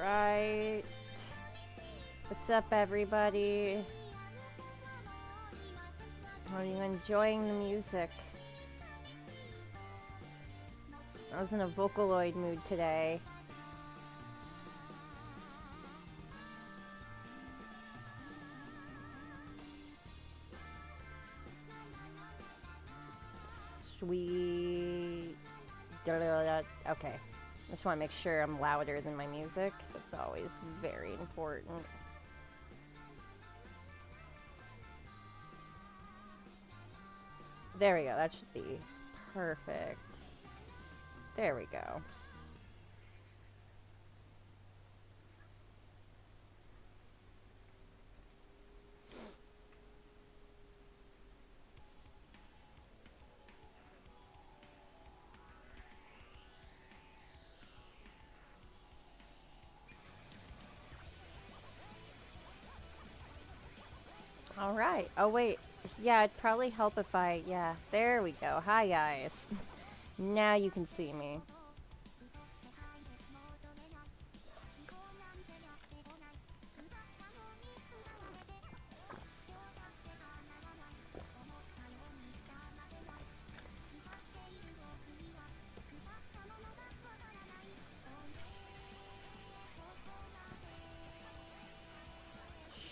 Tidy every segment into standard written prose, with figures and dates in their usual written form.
Right. What's up, everybody? Are you enjoying the music? I was in a Vocaloid mood today. Sweet. Okay. Just want to make sure I'm louder than my music. That's always very important. There we go. That should be perfect. There we go. All right. Oh, wait. Yeah, it'd probably help if I... Yeah, there we go. Hi, guys. Now you can see me.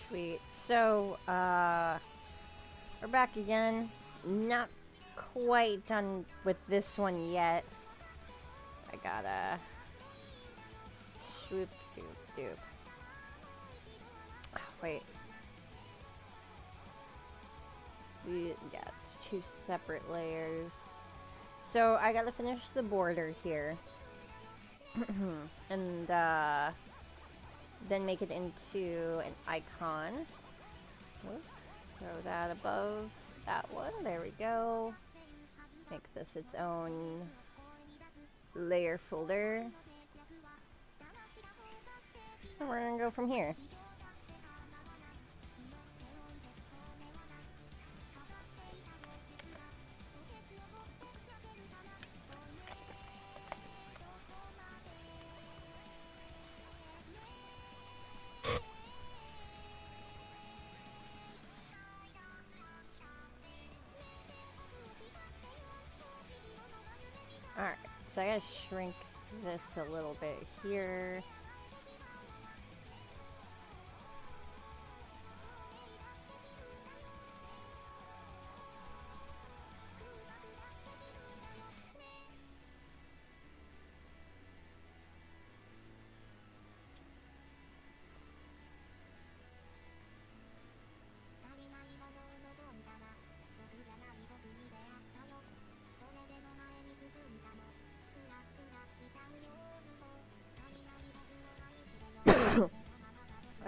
Sweet. So, we're back again. Not quite done with this one yet. I gotta... Swoop, doop, doop. Oh, wait. Yeah, it's 2 separate layers. So, I gotta finish the border here. And, then make it into an icon. Whoop. Throw that above that one. There we go. Make this its own layer folder. And we're gonna go from here. Alright, so I gotta shrink this a little bit here.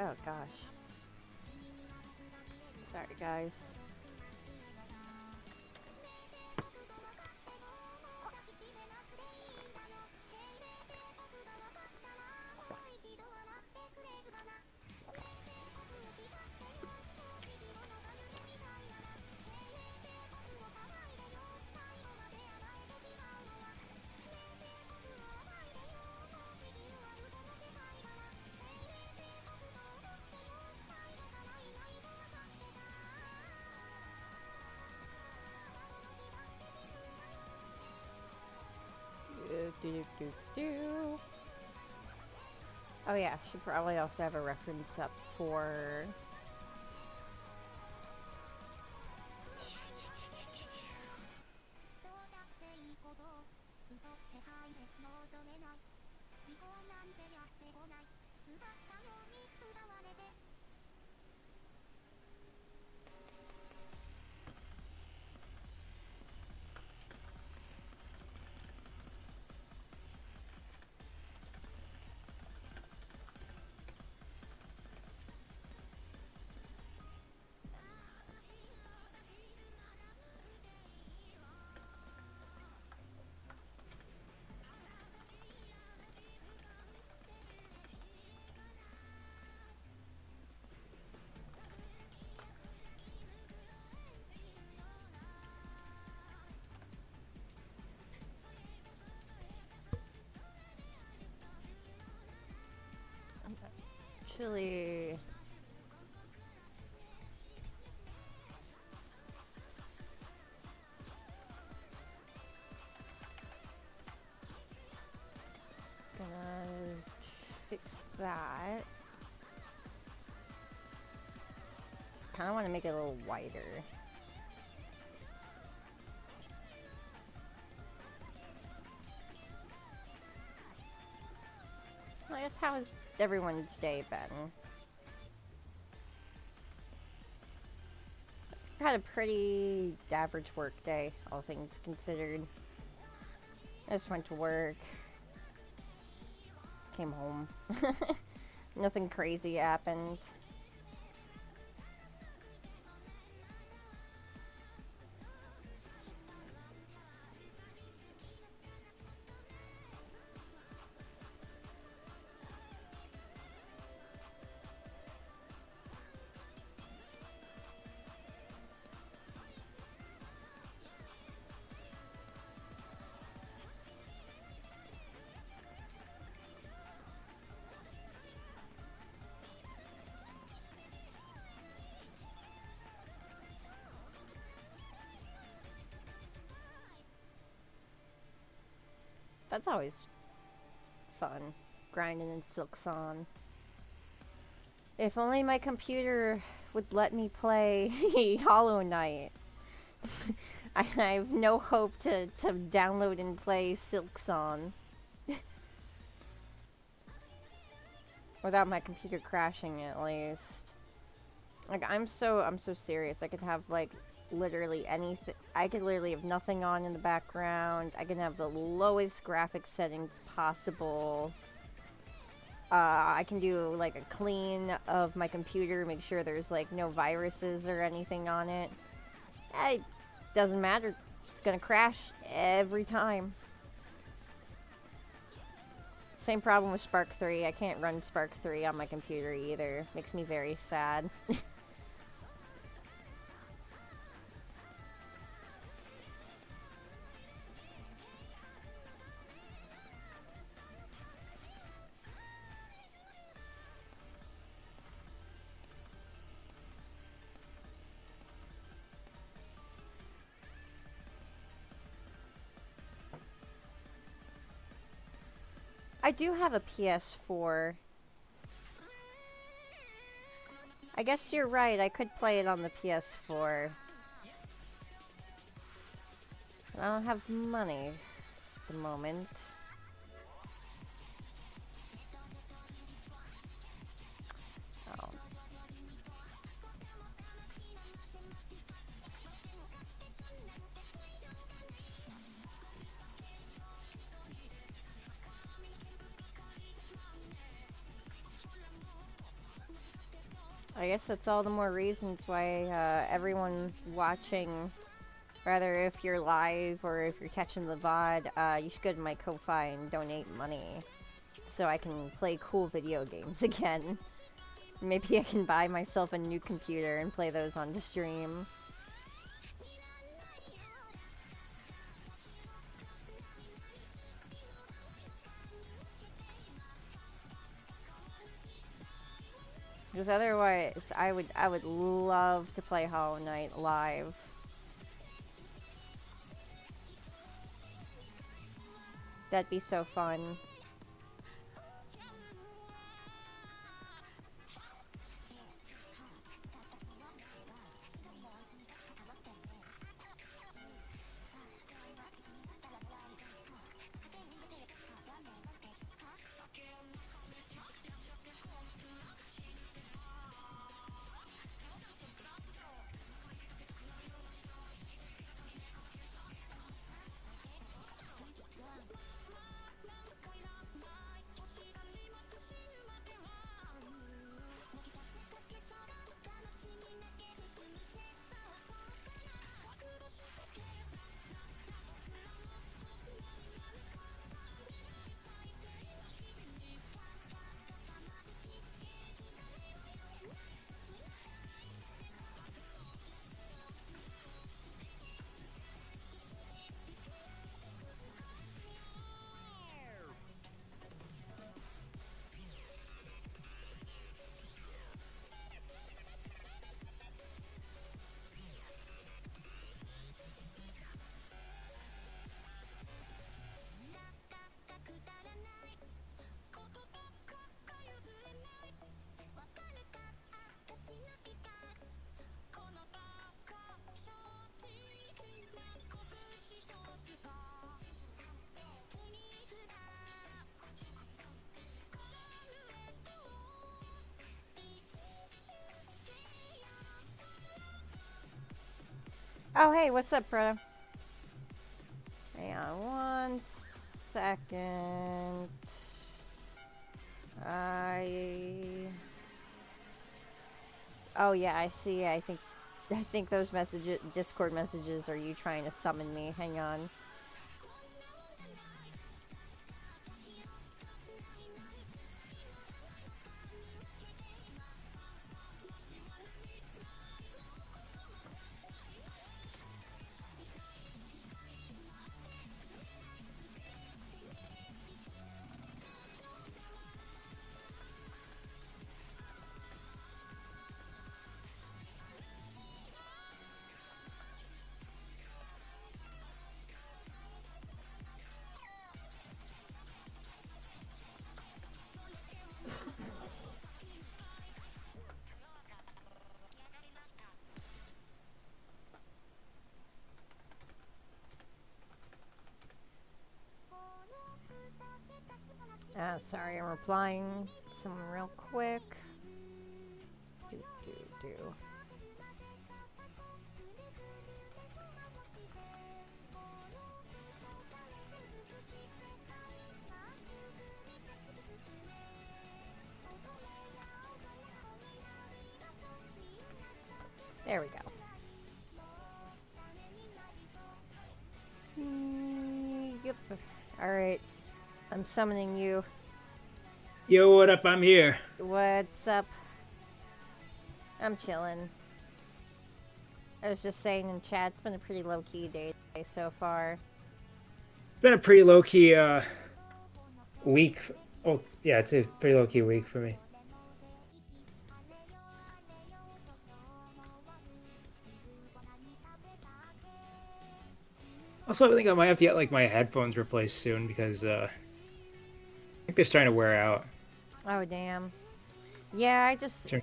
Oh gosh. Sorry guys. Oh yeah, should probably also have a reference up for... Actually... Gonna fix that. Kinda wanna make it a little wider. guess how has everyone's day been? I've had a pretty average work day, all things considered. I just went to work, came home. Nothing crazy happened. That's always fun, grinding in Silksong. If only my computer would let me play Hollow Knight. I have no hope to download and play Silksong. Without my computer crashing, at least. Like, I'm so serious. I could have, like, literally anything. I could literally have nothing on in the background. I can have the lowest graphics settings possible. I can do, like, a clean of my computer, make sure there's, like, no viruses or anything on it. It doesn't matter. It's gonna crash every time. Same problem with Spark 3. I can't run Spark 3 on my computer either. Makes me very sad. I do have a PS4. I guess you're right, I could play it on the PS4. But I don't have money at the moment. Oh. I guess that's all the more reasons why everyone watching, rather if you're live or if you're catching the VOD, you should go to my Ko-Fi and donate money so I can play cool video games again. Maybe I can buy myself a new computer and play those on the stream. Because otherwise, I would love to play Hollow Knight live. That'd be so fun. Oh, hey, what's up, Proto? Hang on 1 second. Oh yeah, I see. I think those messages, Discord messages, are you trying to summon me? Hang on. Sorry, I'm replying to someone real quick. Do. There we go. Yep. Alright. I'm summoning you. Yo, what up? I'm here. What's up? I'm chilling. I was just saying in chat, it's been a pretty low-key day so far. It's been a pretty low-key week. Oh, yeah, it's a pretty low-key week for me. Also, I think I might have to get like my headphones replaced soon because I think they're starting to wear out. Oh, damn. Yeah, I just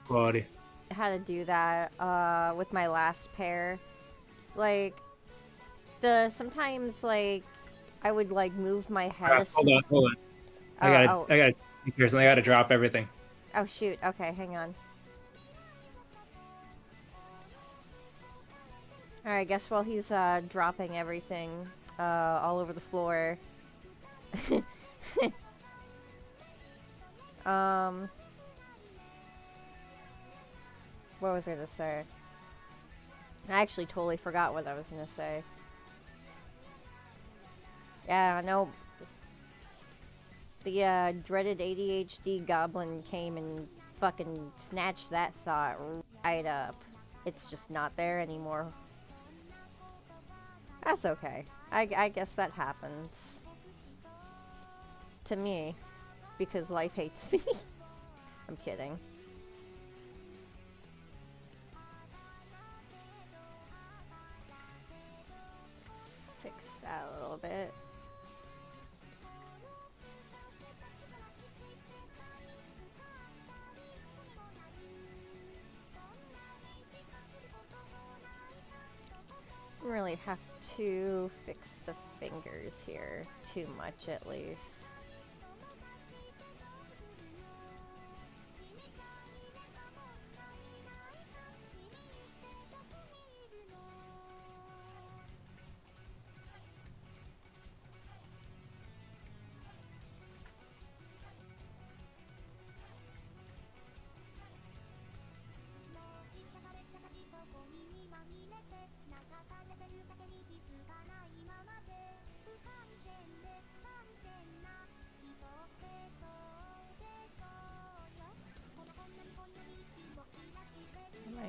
Quality. had to do that with my last pair. Like, sometimes, like, I would, like, move my head. Hold on. I gotta drop everything. Oh, shoot. Okay, hang on. Alright, guess while he's dropping everything all over the floor. What was I gonna say? I actually totally forgot what I was gonna say. Yeah, no. The dreaded ADHD goblin came and fucking snatched that thought right up. It's just not there anymore. That's okay. I guess that happens. To me. Because life hates me. I'm kidding. Fix that a little bit. Really have to fix the fingers here too much at least.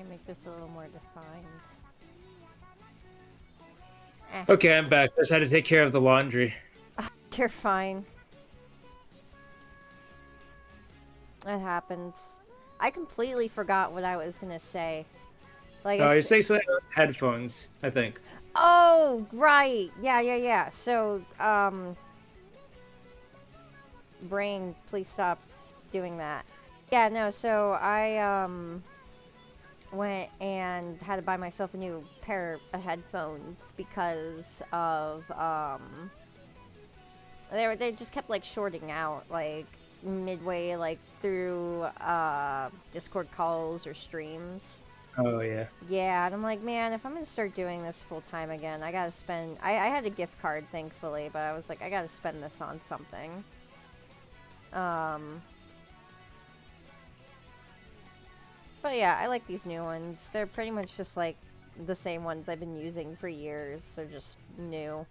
Make this a little more defined. Okay, I'm back. Just had to take care of the laundry. You're fine. It happens. I completely forgot what I was gonna say. Like, you say something about headphones, I think. Oh, right. Yeah. So, brain, please stop doing that. Yeah, no, so I, went and had to buy myself a new pair of headphones because of they just kept like shorting out like midway like through Discord calls or streams. Oh yeah. Yeah, and I'm like, man, if I'm gonna start doing this full time again, I gotta spend. I had a gift card, thankfully, but I was like, I gotta spend this on something. Um, but yeah, I like these new ones. They're pretty much just like the same ones I've been using for years. They're just new.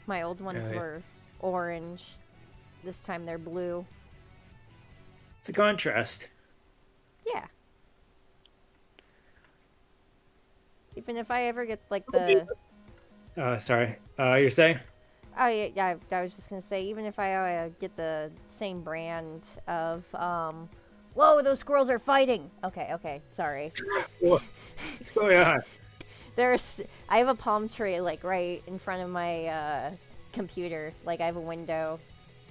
My old ones Oh, yeah. were orange. This time they're blue. It's a contrast. Yeah. Even if I ever get like the Sorry. You're saying? Oh yeah, yeah. I was just gonna say, even if I get the same brand of whoa, those squirrels are fighting. Okay, okay, sorry. What's going on? There's, I have a palm tree like right in front of my computer. Like I have a window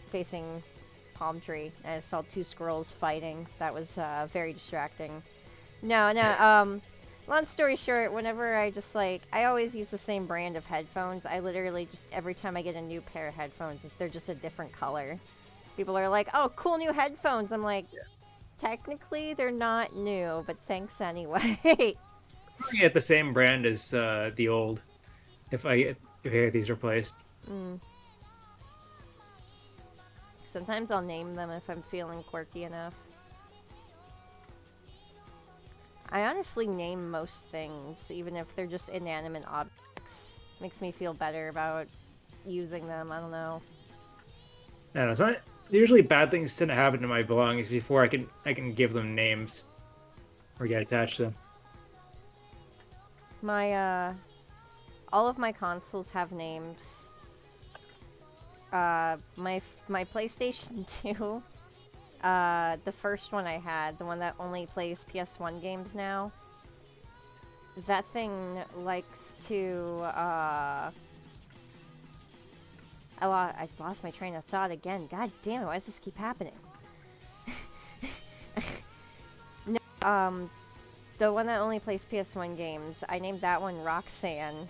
facing palm tree, and I saw two squirrels fighting. That was very distracting. No, no. Long story short, whenever I just like, I always use the same brand of headphones. I literally just, every time I get a new pair of headphones, they're just a different color. People are like, oh, cool new headphones. I'm like, technically they're not new, but thanks anyway. I get the same brand as the old. If I get these replaced. Mm. Sometimes I'll name them if I'm feeling quirky enough. I honestly name most things, even if they're just inanimate objects. Makes me feel better about using them. I don't know. I don't know. It's not, usually bad things tend to happen to my belongings before I can give them names or get attached to them. My all of my consoles have names. My PlayStation 2, the first one I had, the one that only plays PS1 games now. That thing likes to I lost my train of thought again. God damn it, why does this keep happening? No, the one that only plays PS1 games, I named that one Roxanne,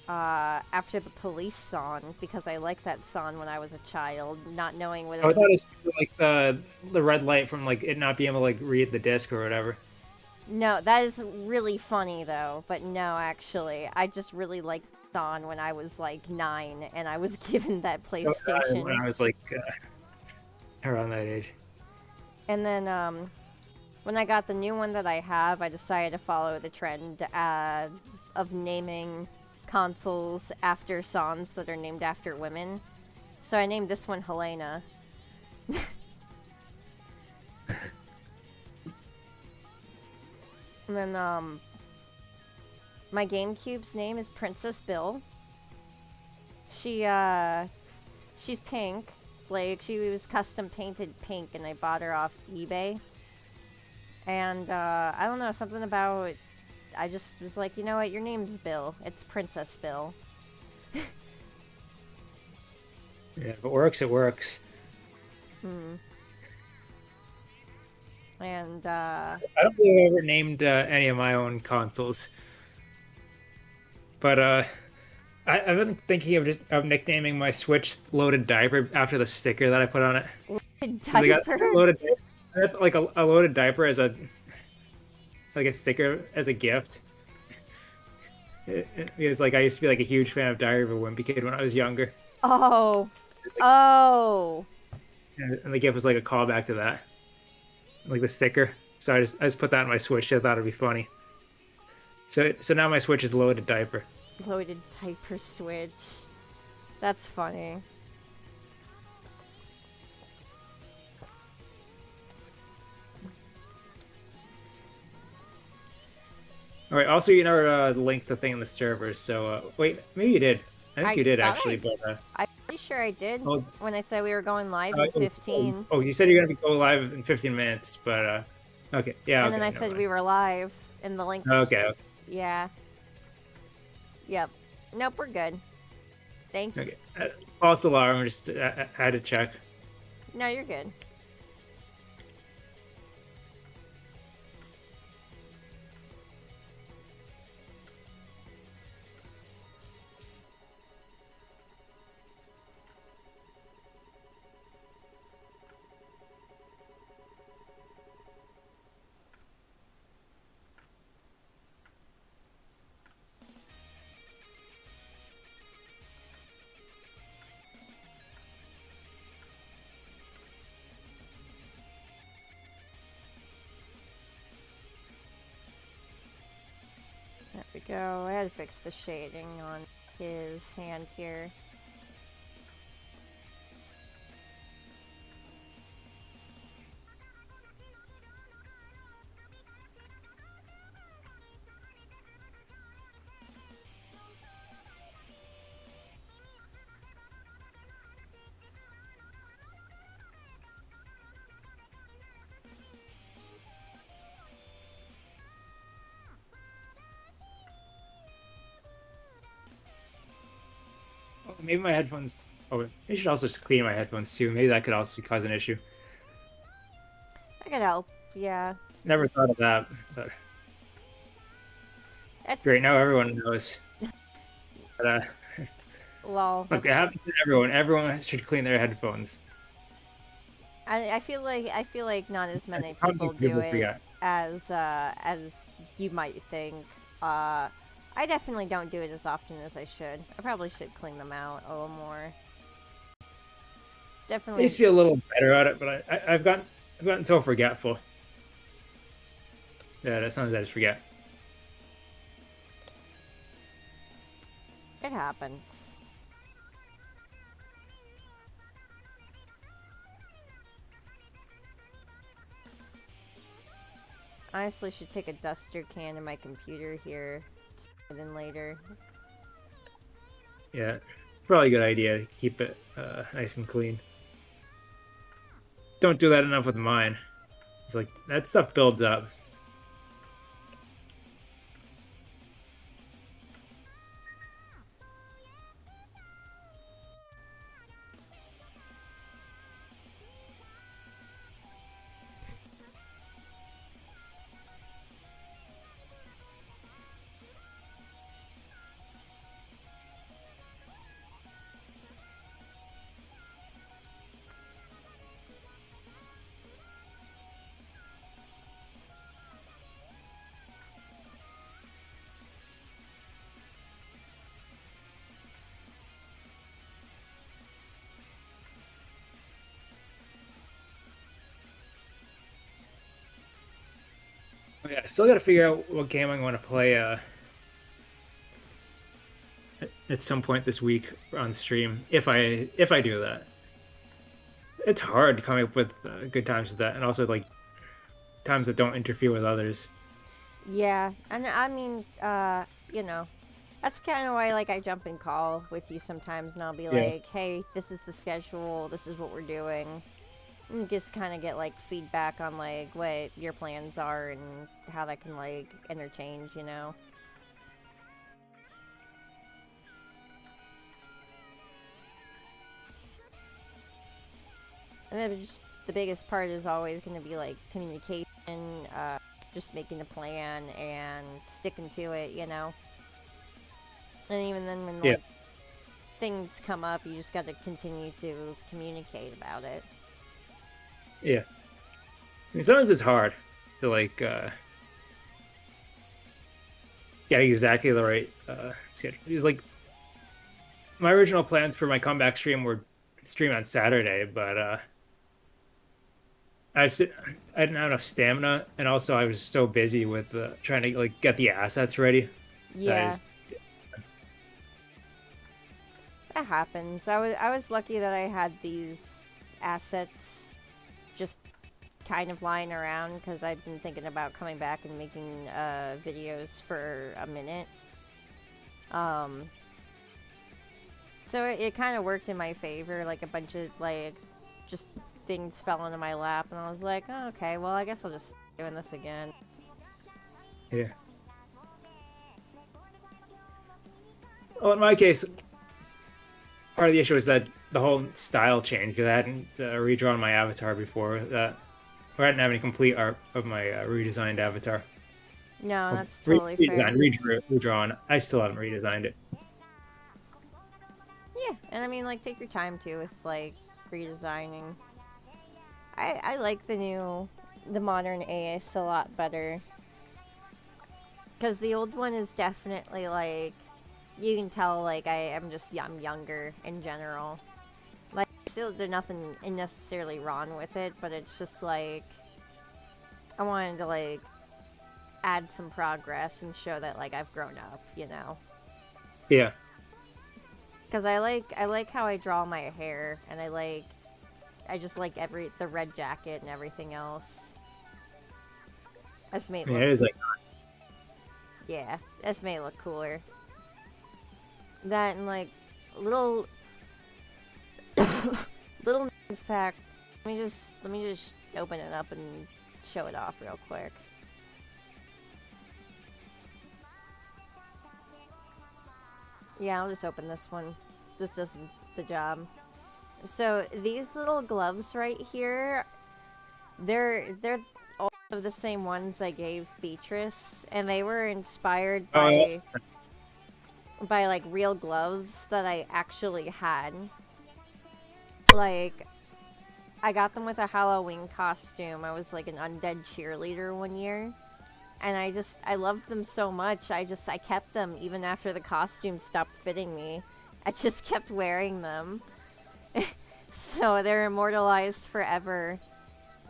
after the Police song, because I liked that song when I was a child, not knowing what it Oh, I was. thought it was like the red light from like it not being able to like read the disc or whatever. No, that is really funny though, but no, actually, I just really liked the song when I was like 9, and I was given that When PlayStation. I was like around that age. And then, when I got the new one that I have, I decided to follow the trend of naming consoles after songs that are named after women. So I named this one Helena. And then, my GameCube's name is Princess Bill. She's pink. Like, she was custom painted pink, and I bought her off eBay. And, I don't know, something about... I just was like, you know what, your name's Bill. It's Princess Bill. Yeah, if it works, it works. Hmm. And, I don't think I've ever named any of my own consoles, but I've been thinking of nicknaming my Switch "Loaded Diaper" after the sticker that I put on it. 'Cause I got diaper? loaded, I got, like a loaded diaper as a sticker as a gift. It was like I used to be like a huge fan of Diary of a Wimpy Kid when I was younger, Oh. Oh. and the gift was like a callback to that, like the sticker. So I just put that on my Switch. I thought it'd be funny. So now my Switch is loaded diaper. Loaded diaper Switch. That's funny. All right. Also, you never linked the thing in the servers. So wait, maybe you did. I think I you did thought actually, I- but I'm pretty sure I did oh, when I said we were going live in 15. oh, you said you're gonna go live in 15 minutes, but okay, yeah, And okay, then I never said mind. we were live, and the links. Okay, Yeah. Yep. Nope, we're good. Thank you. okay. False alarm. I just had to check. No, you're good. go. I had to fix the shading on his hand here. Oh, maybe my headphones. Oh, I should also just clean my headphones too. Maybe that could also cause an issue. I could help. Yeah. Never thought of that, but That's great. Now everyone knows. But, well. look, it happens to everyone. Everyone should clean their headphones. I feel like not as many Tons people of people do it forget. as you might think. I definitely don't do it as often as I should. I probably should clean them out a little more. I Definitely. used to be a little better at it, but I've gotten so forgetful. Yeah, sometimes I just forget. It happens. I honestly should take a duster can in my computer here, and then later. Yeah, probably a good idea to keep it nice and clean. Don't do that enough with mine. It's like that stuff builds up. Oh, yeah, still got to figure out what game I want to play at some point this week on stream. If I do that, it's hard coming up with good times with that, and also like times that don't interfere with others. Yeah, and I mean, you know, that's kind of why like I jump in call with you sometimes, and I'll be Yeah. like, "Hey, this is the schedule. This is what we're doing." And just kind of get like feedback on like what your plans are and how that can like interchange, you know. And then just the biggest part is always going to be like communication, just making a plan and sticking to it, you know. And even then, when Yeah. like things come up, you just got to continue to communicate about it. Yeah. I mean, sometimes it's hard to like get exactly the right schedule. It's like my original plans for my comeback stream were stream on Saturday, but I didn't have enough stamina, and also I was so busy with trying to like get the assets ready. That I Yeah, just, that happens. I was lucky that I had these assets just kind of lying around because I'd been thinking about coming back and making videos for a minute. Um, so it kind of worked in my favor. Like a bunch of like just things fell into my lap, and I was like, oh, okay, well, I guess I'll just doing this again. yeah. Well, in my case, part of the issue is that the whole style changed because I hadn't redrawn my avatar before that. Or I didn't have any complete art of my redesigned avatar. No, Well, that's totally fair. redrawn. I still haven't redesigned it. Yeah, and I mean, like, take your time too with like redesigning. I like the modern AS a lot better because the old one is definitely like you can tell like I'm younger in general. Like, still there's nothing necessarily wrong with it, but it's just like I wanted to like add some progress and show that like I've grown up, you know. Yeah. Because I like how I draw my hair, and I just like the red jacket and everything else. This may I mean, look, it is like yeah, this may look cooler. That and like little little fact. Let me just open it up and show it off real quick. Yeah, I'll just open this one. This does the job. So these little gloves right here, they're all of the same ones I gave Beatrice, and they were inspired by like real gloves that I actually had. Like, I got them with a Halloween costume. I was like an undead cheerleader one year. And I loved them so much. I kept them even after the costume stopped fitting me. I just kept wearing them. So they're immortalized forever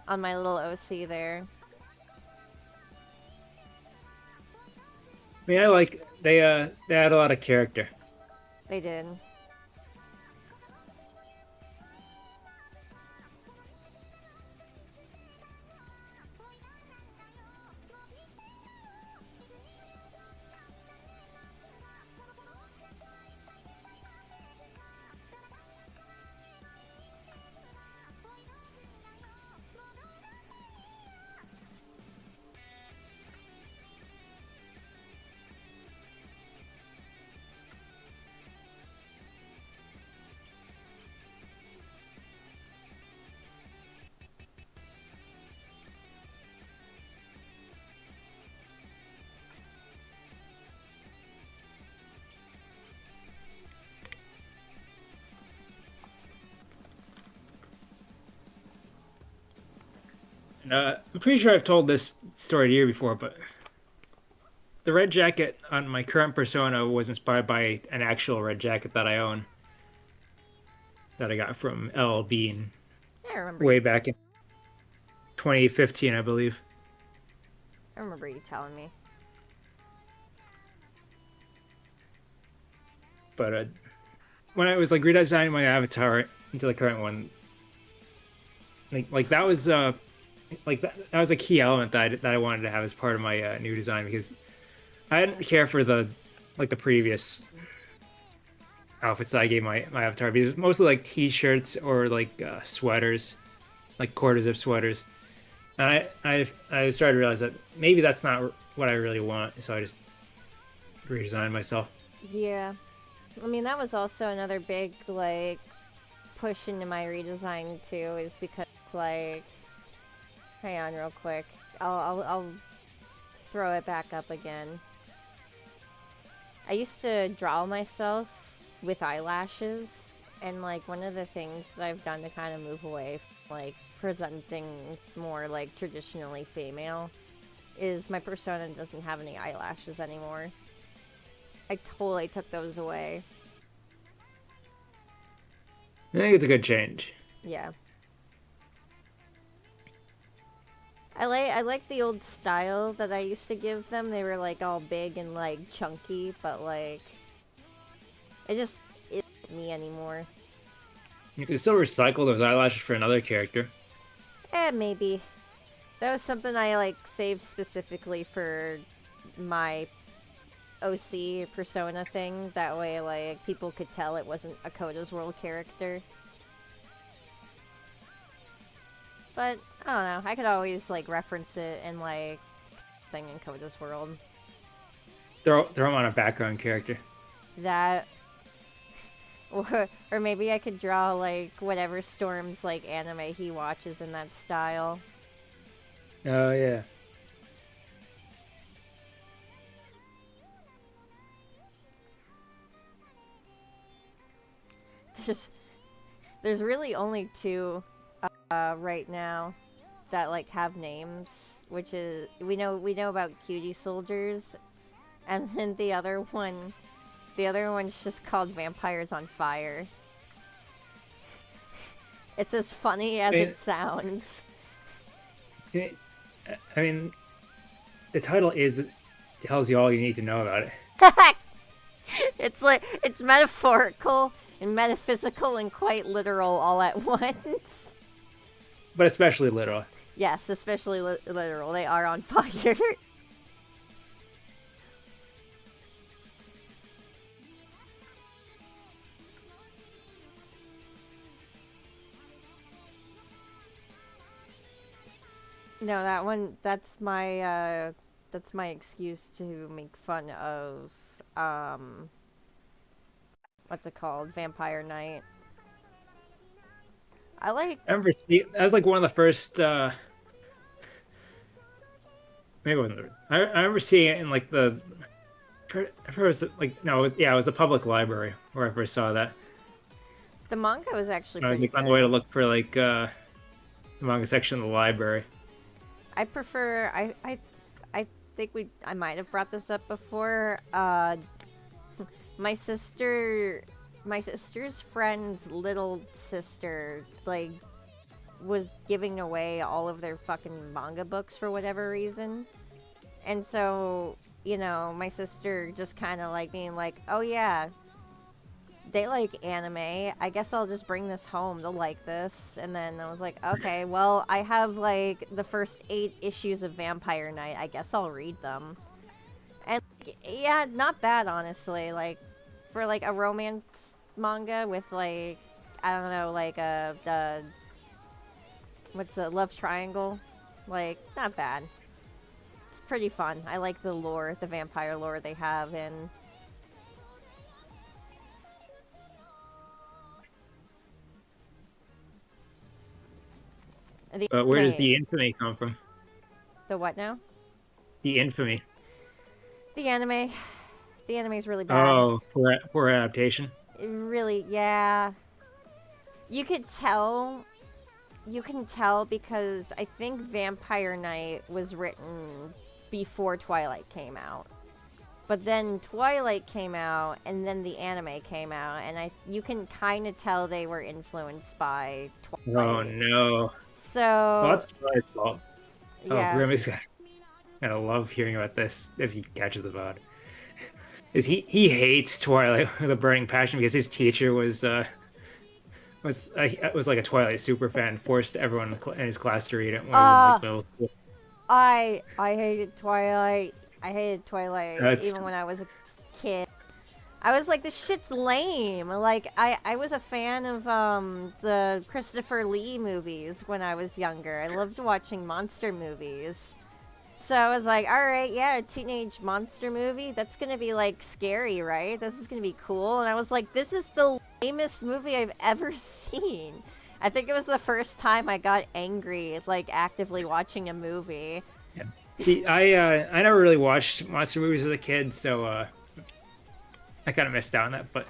on my little OC there. I mean, I like they add a lot of character. They did. And, I'm pretty sure I've told this story to you before, but the red jacket on my current persona was inspired by an actual red jacket that I own that I got from LL Bean I remember. way back in 2015, I believe. I remember you telling me. But when I was like redesigning my avatar into the current one, like that was that was a key element that I wanted to have as part of my new design, because I didn't care for the previous outfits that I gave my avatar, because it was mostly like t-shirts or like sweaters, like quarter zip sweaters. And I started to realize that maybe that's not what I really want, so I just redesigned myself. Yeah. I mean, that was also another big, like, push into my redesign, too, is because, like, hang on real quick. I'll throw it back up again. I used to draw myself with eyelashes, and, like, one of the things that I've done to kind of move away from, like, presenting more, like, traditionally female is my persona doesn't have any eyelashes anymore. I totally took those away. I think it's a good change. Yeah. I like the old style that I used to give them. They were like all big and like chunky, but like it just isn't me anymore. You can still recycle those eyelashes for another character. Maybe. That was something I like saved specifically for my OC persona thing. That way, like, people could tell it wasn't a Coda's World character. But, I don't know. I could always, like, reference it in, like, thing in Coda's World. Throw them on a background character. That... Or maybe I could draw, like, whatever Storm's, like, anime he watches in that style. Oh, yeah. There's really only two right now that like have names, which is we know about Cutie Soldiers, and then the other one's just called Vampires on Fire. It's as funny as it sounds. I mean, the title is tells you all you need to know about it. It's like it's metaphorical and metaphysical and quite literal all at once. But especially literal. Yes, especially literal. They are on fire. No, that one. That's my excuse to make fun of. What's it called? Vampire Night. I like. I remember that was like one of the first. Maybe it wasn't. I remember seeing it in like the. I first was like no, it was the public library where I first saw that. The manga was actually And I was pretty like on the good. way to look for like the manga section of the library. I prefer. I think I might have brought this up before. My sister, my sister's friend's little sister, like, was giving away all of their fucking manga books for whatever reason. And so, my sister just kind of like being like, oh yeah, they like anime. I guess I'll just bring this home. They'll like this. And then I was like, okay, well, I have like the first 8 issues of Vampire Night. I guess I'll read them. And yeah, not bad, honestly. Like, for like a romance manga with like, I don't know, like what's the love triangle? Like, not bad. It's pretty fun. I like the lore, the vampire lore they have in. The But where does anime. the infamy come from? The what now? The infamy. The anime. The anime is really bad. Oh, poor adaptation. It really, yeah. You could tell. You can tell because I think Vampire Night was written before Twilight came out. But then Twilight came out, and then the anime came out, and you can kind of tell they were influenced by Twilight. Oh no. Well, So that's Troy's fault. Oh, yeah, Grim is gonna love hearing about this if he catches the VOD. Is he hates Twilight with a burning passion because his teacher was like a Twilight super fan, forced everyone in his class to read it when he was in like middle school. I hated Twilight. I hated Twilight That's even when I was a kid. I was like, this shit's lame. Like, I was a fan of the Christopher Lee movies when I was younger. I loved watching monster movies. So I was like, all right, yeah, a teenage monster movie. That's gonna be like scary, right? This is gonna be cool. And I was like, this is the lamest movie I've ever seen. I think it was the first time I got angry, like actively watching a movie. see, I never really watched monster movies as a kid, so I kind of missed out on that. But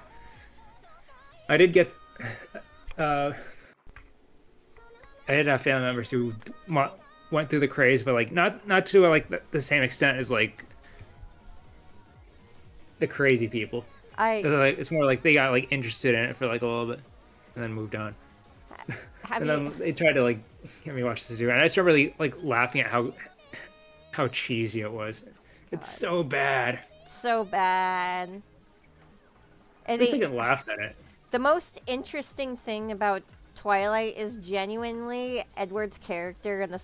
I did get I did have family members who went through the craze, but like not to like the same extent as like the crazy people. I It's more like they got like interested in it for like a little bit, and then moved on. have And you then they tried to like get me watch this too, and I started really like laughing at how cheesy it was. It's so bad. so bad. At And least I can laugh at it. the most interesting thing about Twilight is genuinely Edward's character and the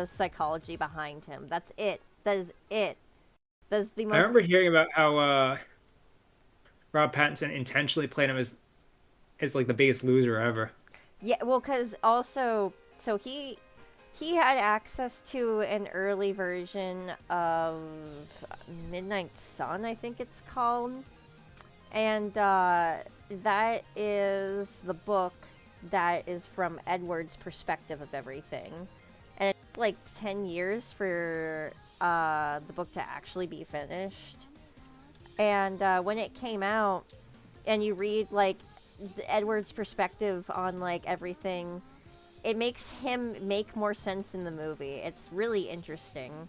psychology behind him. That's it. That is it. That's the I most. remember hearing about how Rob Pattinson intentionally played him as like the biggest loser ever. Yeah, well, because also, so he had access to an early version of Midnight Sun, I think it's called, and that is the book that is from Edward's perspective of everything, and it took like 10 years for the book to actually be finished. And when it came out, and you read like Edward's perspective on like everything, it makes him make more sense in the movie. It's really interesting.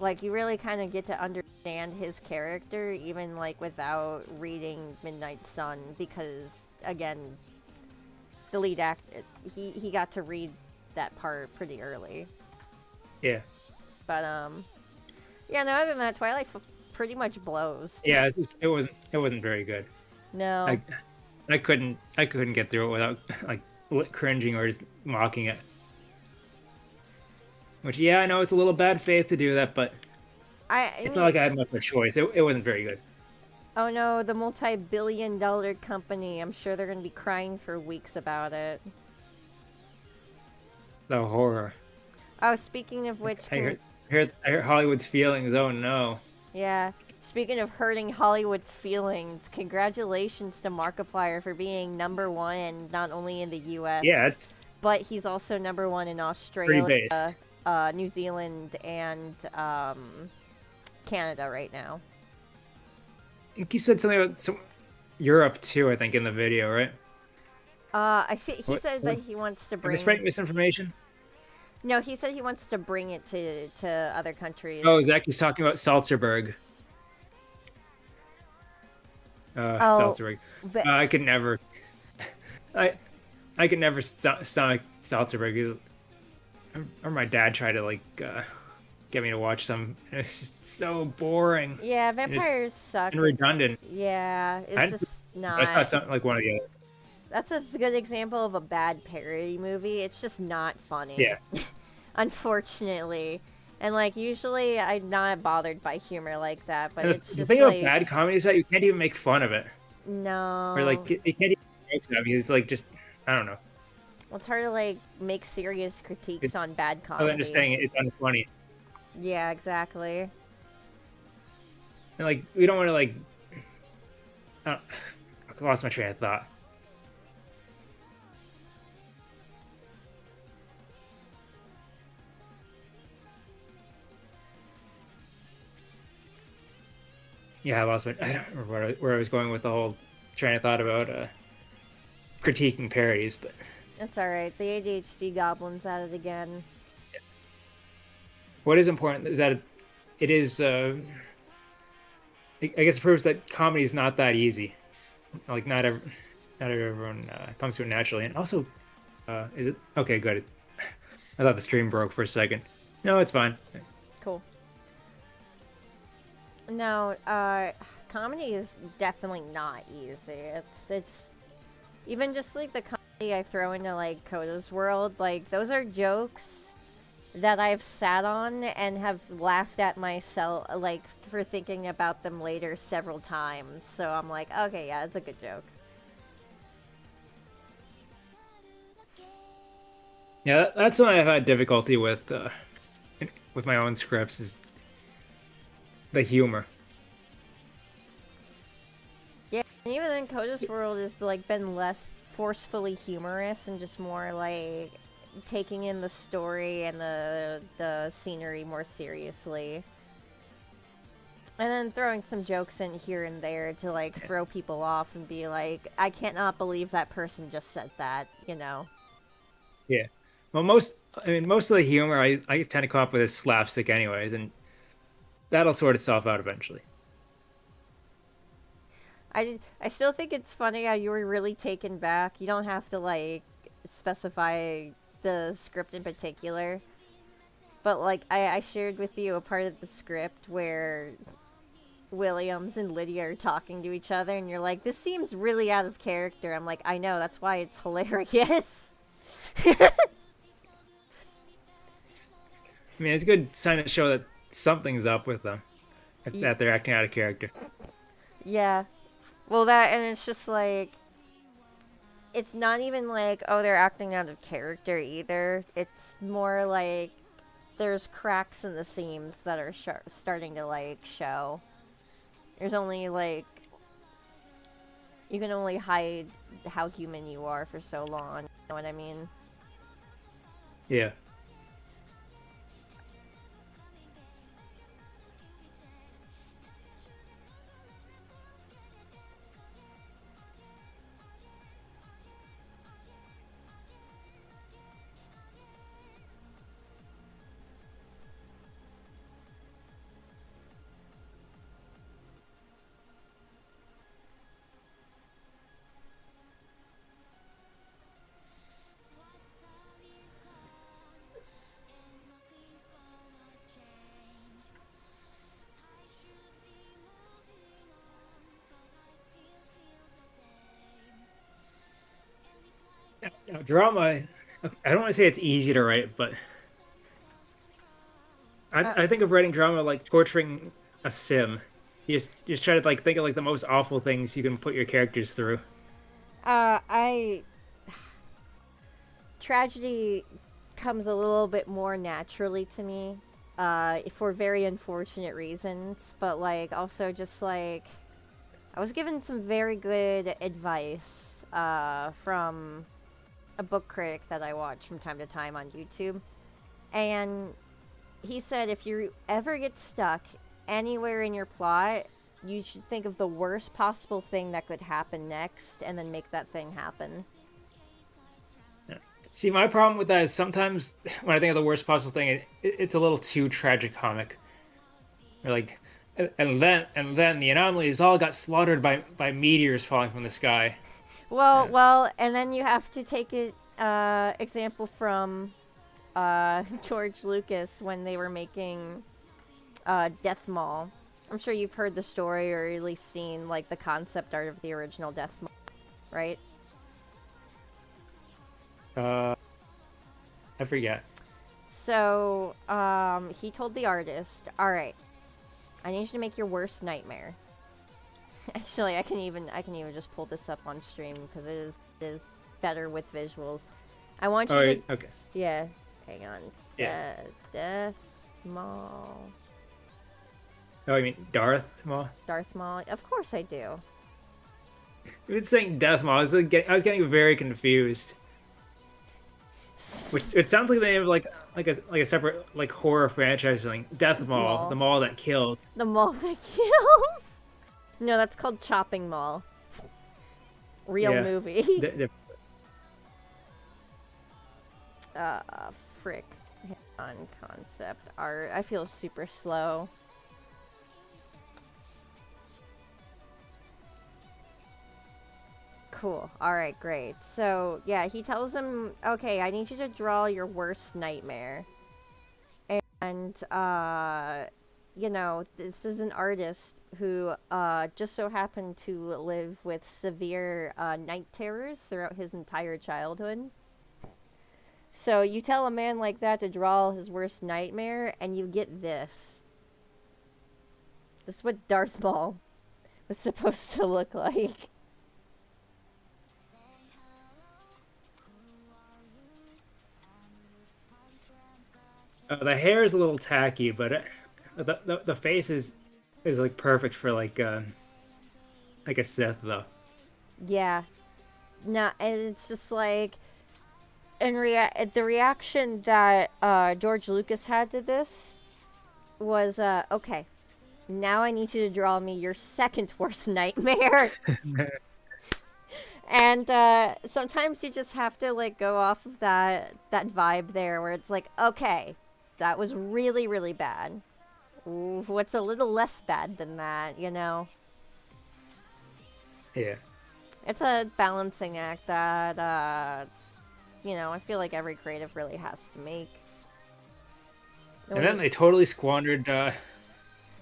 Like, you really kind of get to understand his character even like without reading Midnight Sun, because again, the lead actor, he got to read that part pretty early. Yeah. But yeah. No, other than that, Twilight pretty much blows. Yeah, it wasn't very good. No. I couldn't get through it without like cringing or just mocking it. Which, yeah, I know it's a little bad faith to do that, but I it's not mean, like I had much of a choice. It wasn't very good. oh no, the multi-billion-dollar company. I'm sure they're gonna be crying for weeks about it. The horror. Oh, speaking of which, I heard Hollywood's feelings. Oh no. yeah. Speaking of hurting Hollywood's feelings, congratulations to Markiplier for being #1 not only in the U.S. Yeah, it's but he's also #1 in pretty Australia, based. New Zealand, and Canada right now. I think you said something about Europe too. I think in the video, right? I think he What? said that he wants to Am I bring. spreading misinformation? No, he said he wants to bring it to other countries. Oh, Zaki's talking about Salzburg. Oh, Salzburg. but I could never. I I could never stomach Salzburg. Or my dad tried to like get me to watch some. It's just so boring yeah, and just vampires suck. and redundant. Yeah, I it's just, just I saw not. something like one of the other. That's a good example of a bad parody movie. It's just not funny. Yeah. Unfortunately. And like usually I'm not bothered by humor like that, but And it's the just thing about like bad comedy is that you can't even make fun of it, no. or like you can't even joke about it because it's like just I don't know. Well, it's hard to like make serious critiques It's on bad other comedy. than just saying it's unfunny. Yeah, exactly. And like we don't want to like. I lost my train of thought. Yeah, I lost my. I don't remember where I was going with the whole train of thought about critiquing parodies, but It's alright. The ADHD goblin's at it again. what is important is that it is. I guess it proves that comedy is not that easy. Like not everyone comes to it naturally, and also, is it okay? Good. I thought the stream broke for a second. No, it's fine. Cool. No, comedy is definitely not easy. It's even just like the comedy I throw into like Coda's world, like those are jokes that I've sat on and have laughed at myself like for thinking about them later several times. So I'm like, okay, yeah, it's a good joke. Yeah, that's what I've had difficulty with my own scripts is the humor. Yeah, and even then Coda's world has like been less forcefully humorous and just more like taking in the story and the scenery more seriously. And then throwing some jokes in here and there to like throw people off and be like, I cannot believe that person just said that, you know. Yeah. Well, most of the humor I tend to come up with is slapstick anyways, and that'll sort itself out eventually. I still think it's funny how you were really taken back. You don't have to like specify the script in particular. But like I shared with you a part of the script where Williams and Lydia are talking to each other and you're like, this seems really out of character. I'm like, I know, that's why it's hilarious. I mean, it's a good sign to show that something's up with them, that they're acting out of character. Yeah. Well, that, and it's just like, it's not even like, oh, they're acting out of character either. It's more like there's cracks in the seams that are starting to, like, show. There's only, like, you can only hide how human you are for so long. You know what I mean? Yeah. Drama. I don't want to say it's easy to write, but Uh, I think of writing drama like torturing a sim. You just try to like think of like the most awful things you can put your characters through. I tragedy comes a little bit more naturally to me, for very unfortunate reasons, but like also just like I was given some very good advice from a book critic that I watch from time to time on YouTube, and he said if you ever get stuck anywhere in your plot, you should think of the worst possible thing that could happen next and then make that thing happen. See, my problem with that is sometimes when I think of the worst possible thing, it's a little too tragicomic. Or like, and then the anomalies all got slaughtered by meteors falling from the sky. Well, Yeah. well, and then you have to take it example from George Lucas when they were making Death Mall. I'm sure you've heard the story or at least seen like the concept art of the original Death Mall, right? Uh, I forget. So he told the artist, "All right, I need you to make your worst nightmare." Actually, I can even just pull this up on stream because it is better with visuals. I want you Oh, to okay. yeah. Hang on. Yeah. Death Mall. Oh, I mean Darth Maul. Darth Maul. Of course I do. You've been saying Death Maul. I was getting very confused. Which it sounds like the name of like a separate like horror franchise thing. Death Maul, Maul. the mall that kills. The mall that kills. No, that's called Chopping Mall. Real Yeah. movie. The- uh, frick. Hang on, concept art. I feel super slow. Cool. Alright, great. So, yeah, he tells him, okay, I need you to draw your worst nightmare. And, you know, this is an artist who, just so happened to live with severe, night terrors throughout his entire childhood. So you tell a man like that to draw his worst nightmare, and you get this. This is what Darth Maul was supposed to look like. the hair is a little tacky, but the face is like perfect for like a Sith though. Yeah. Nah, and it's just like, the reaction that George Lucas had to this was, okay, now I need you to draw me your second worst nightmare. And sometimes you just have to like go off of that vibe there, where it's like, okay, that was really really bad. Ooh, what's a little less bad than that, you know? Yeah. It's a balancing act that you know, I feel like every creative really has to make. And then they totally squandered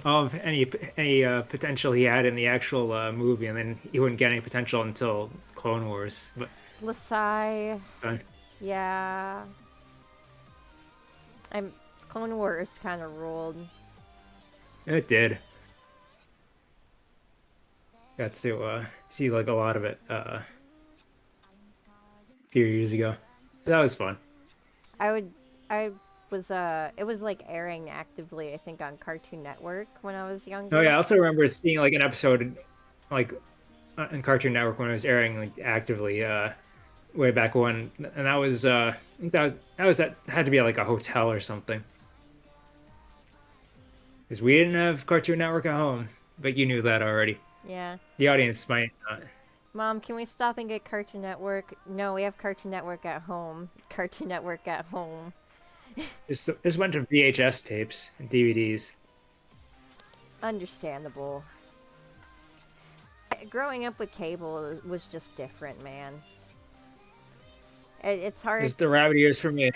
all of any potential he had in the actual movie, and then he wouldn't get any potential until Clone Wars. But Lasai, uh, yeah. Clone Wars kind of ruled. it did. Got to see like a lot of it a few years ago. So that was fun. I was it was like airing actively, I think, on Cartoon Network when I was Oh younger. yeah, I also remember seeing like an episode like on Cartoon Network when it was airing like actively way back when, and that was I think that had to be at, like a hotel or something because we didn't have Cartoon Network at home, but you knew that already. Yeah. The audience might not. Mom, can we stop and get Cartoon Network? No, we have Cartoon Network at home. Cartoon Network at home. There's a bunch of VHS tapes and DVDs. Understandable. Growing up with cable was just different, man. It's hard. Just the rabbit ears for me.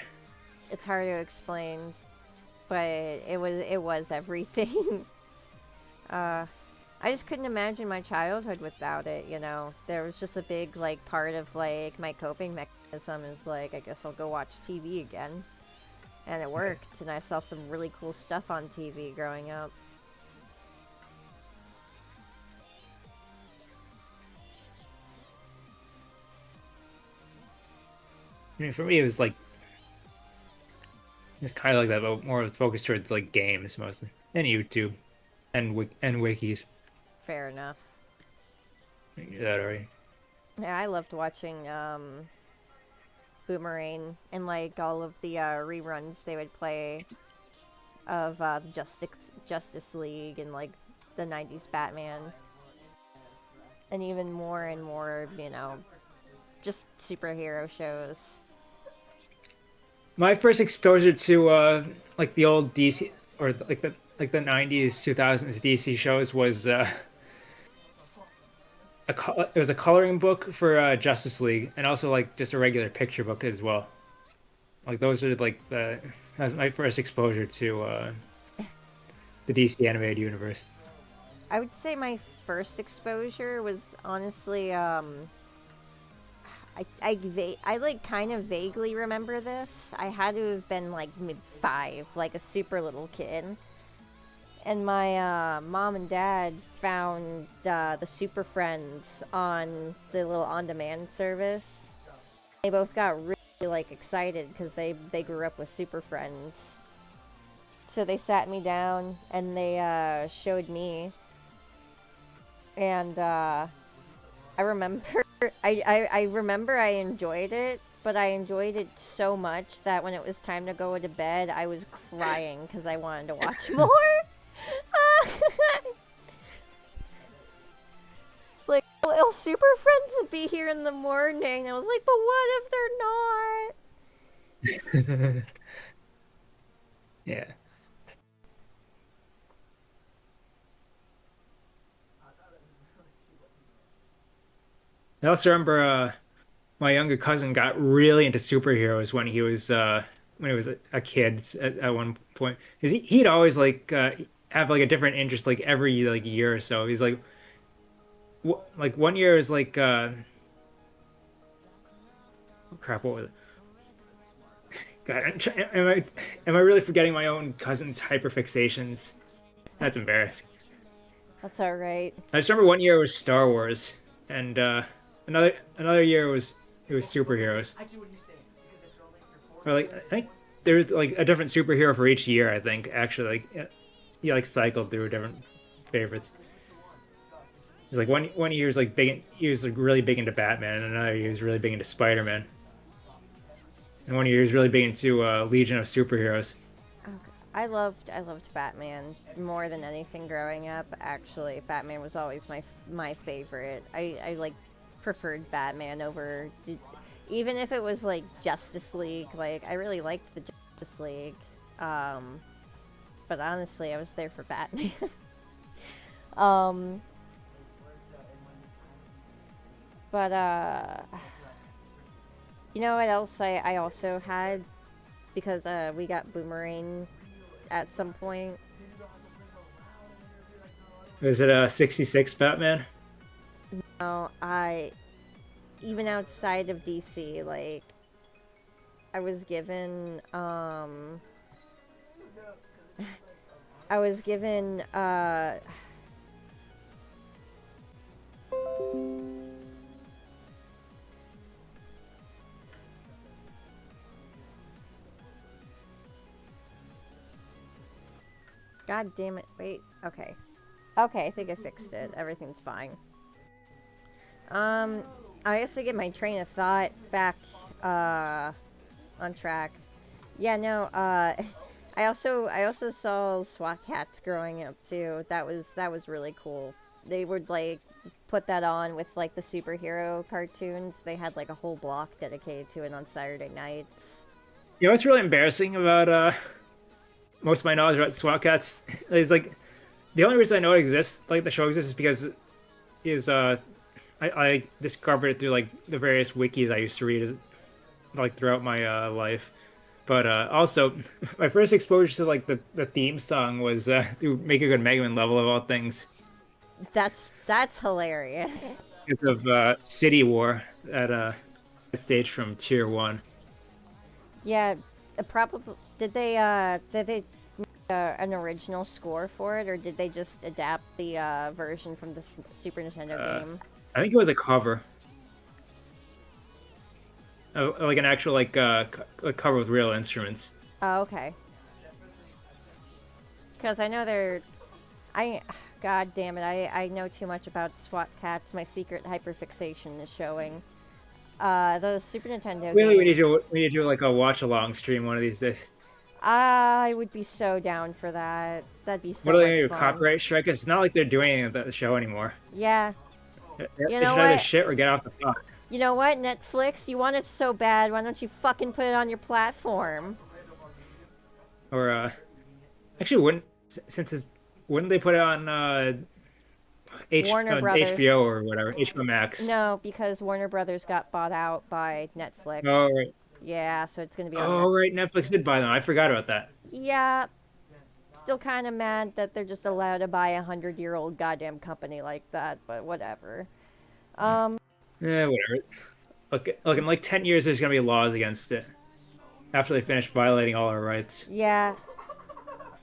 It's hard to explain, but it was everything. I just couldn't imagine my childhood without it. You know, there was just a big like part of like my coping mechanism Some is like, I guess I'll go watch TV again. And it worked, and I saw some really cool stuff on TV growing up. I mean, for me, it was like it's kind of like that, but more focused towards like games mostly, and YouTube, and wikis. Fair enough. I knew that already. Yeah, I loved watching Boomerang and like all of the reruns they would play of Justice League and like the 90s Batman. And even more and more, just superhero shows. My first exposure to like the old DC or like the 90s 2000s DC shows was it was a coloring book for Justice League, and also like just a regular picture book as well. Like those are like that was my first exposure to the DC animated universe. I would say my first exposure was honestly I like kind of vaguely remember this. I had to have been like mid-5, like a super little kid. And my mom and dad found the Super Friends on the little on-demand service. They both got really like excited because they grew up with Super Friends. So they sat me down and they showed me. And I remember I remember I enjoyed it, but I enjoyed it so much that when it was time to go to bed, I was crying because I wanted to watch more. It's like, well, Super Friends would be here in the morning. I was like, but what if they're not? Yeah. I also remember my younger cousin got really into superheroes when he was a kid at one point. 'Cause he'd always like have like a different interest like every like year or so. He's like like one year is like oh, crap, what was it? God, am I really forgetting my own cousin's hyperfixations? That's embarrassing. That's all right. I just remember one year was Star Wars, and another year it was superheroes. Or like I think there's like a different superhero for each year. I think actually like he like cycled through different favorites. He's like one year was like big. He was like really big into Batman, and another year he was really big into Spider-Man. And one year he was really big into Legion of Superheroes. Okay. I loved Batman more than anything growing up. Actually, Batman was always my favorite. I like preferred Batman over even if it was like Justice League. Like I really liked the Justice League. But honestly, I was there for Batman. But you know what else I also had, because we got Boomerang at some point. Was it a 66 Batman? No, even outside of DC, like I was given I was given God damn it. Wait. Okay. Okay, I think I fixed it. Everything's fine. I guess to get my train of thought back on track. Yeah, no, I also saw SWAT Cats growing up too. That was really cool. They would like put that on with like the superhero cartoons. They had like a whole block dedicated to it on Saturday nights. You know what's really embarrassing about most of my knowledge about SWAT Cats is like the only reason I know it exists, like the show exists, is because I discovered it through like the various wikis I used to read like throughout my life. But also, my first exposure to like the theme song was through Make a Good Mega Man level of all things. That's hilarious. Because of City War that stage from Tier 1. Yeah, probably. Did they an original score for it, or did they just adapt the version from the Super Nintendo game? I think it was a cover. Like an actual a cover with real instruments. Oh, okay. Because I know they're, God damn it, I know too much about SWAT Cats. My secret hyperfixation is showing. The Super Nintendo Really, game. we need to do like a watch along stream one of these days. I would be so down for that. That'd be What so are they much gonna do? fun. Copyright strike us? It's not like they're doing anything with the show anymore. Yeah. They You should know either what? shit or get off the fuck. You know what, Netflix? You want it so bad, why don't you fucking put it on your platform? Or actually, wouldn't they put it on Warner Brothers. HBO or whatever, HBO Max? No, because Warner Brothers got bought out by Netflix. Oh right. Yeah, so it's gonna be on Oh right, Netflix did buy them. I forgot about that. Yeah, still kind of mad that they're just allowed to buy 100-year-old goddamn company like that, but whatever. Yeah, whatever. Look, in like 10 years, there's gonna be laws against it after they finish violating all our rights. Yeah,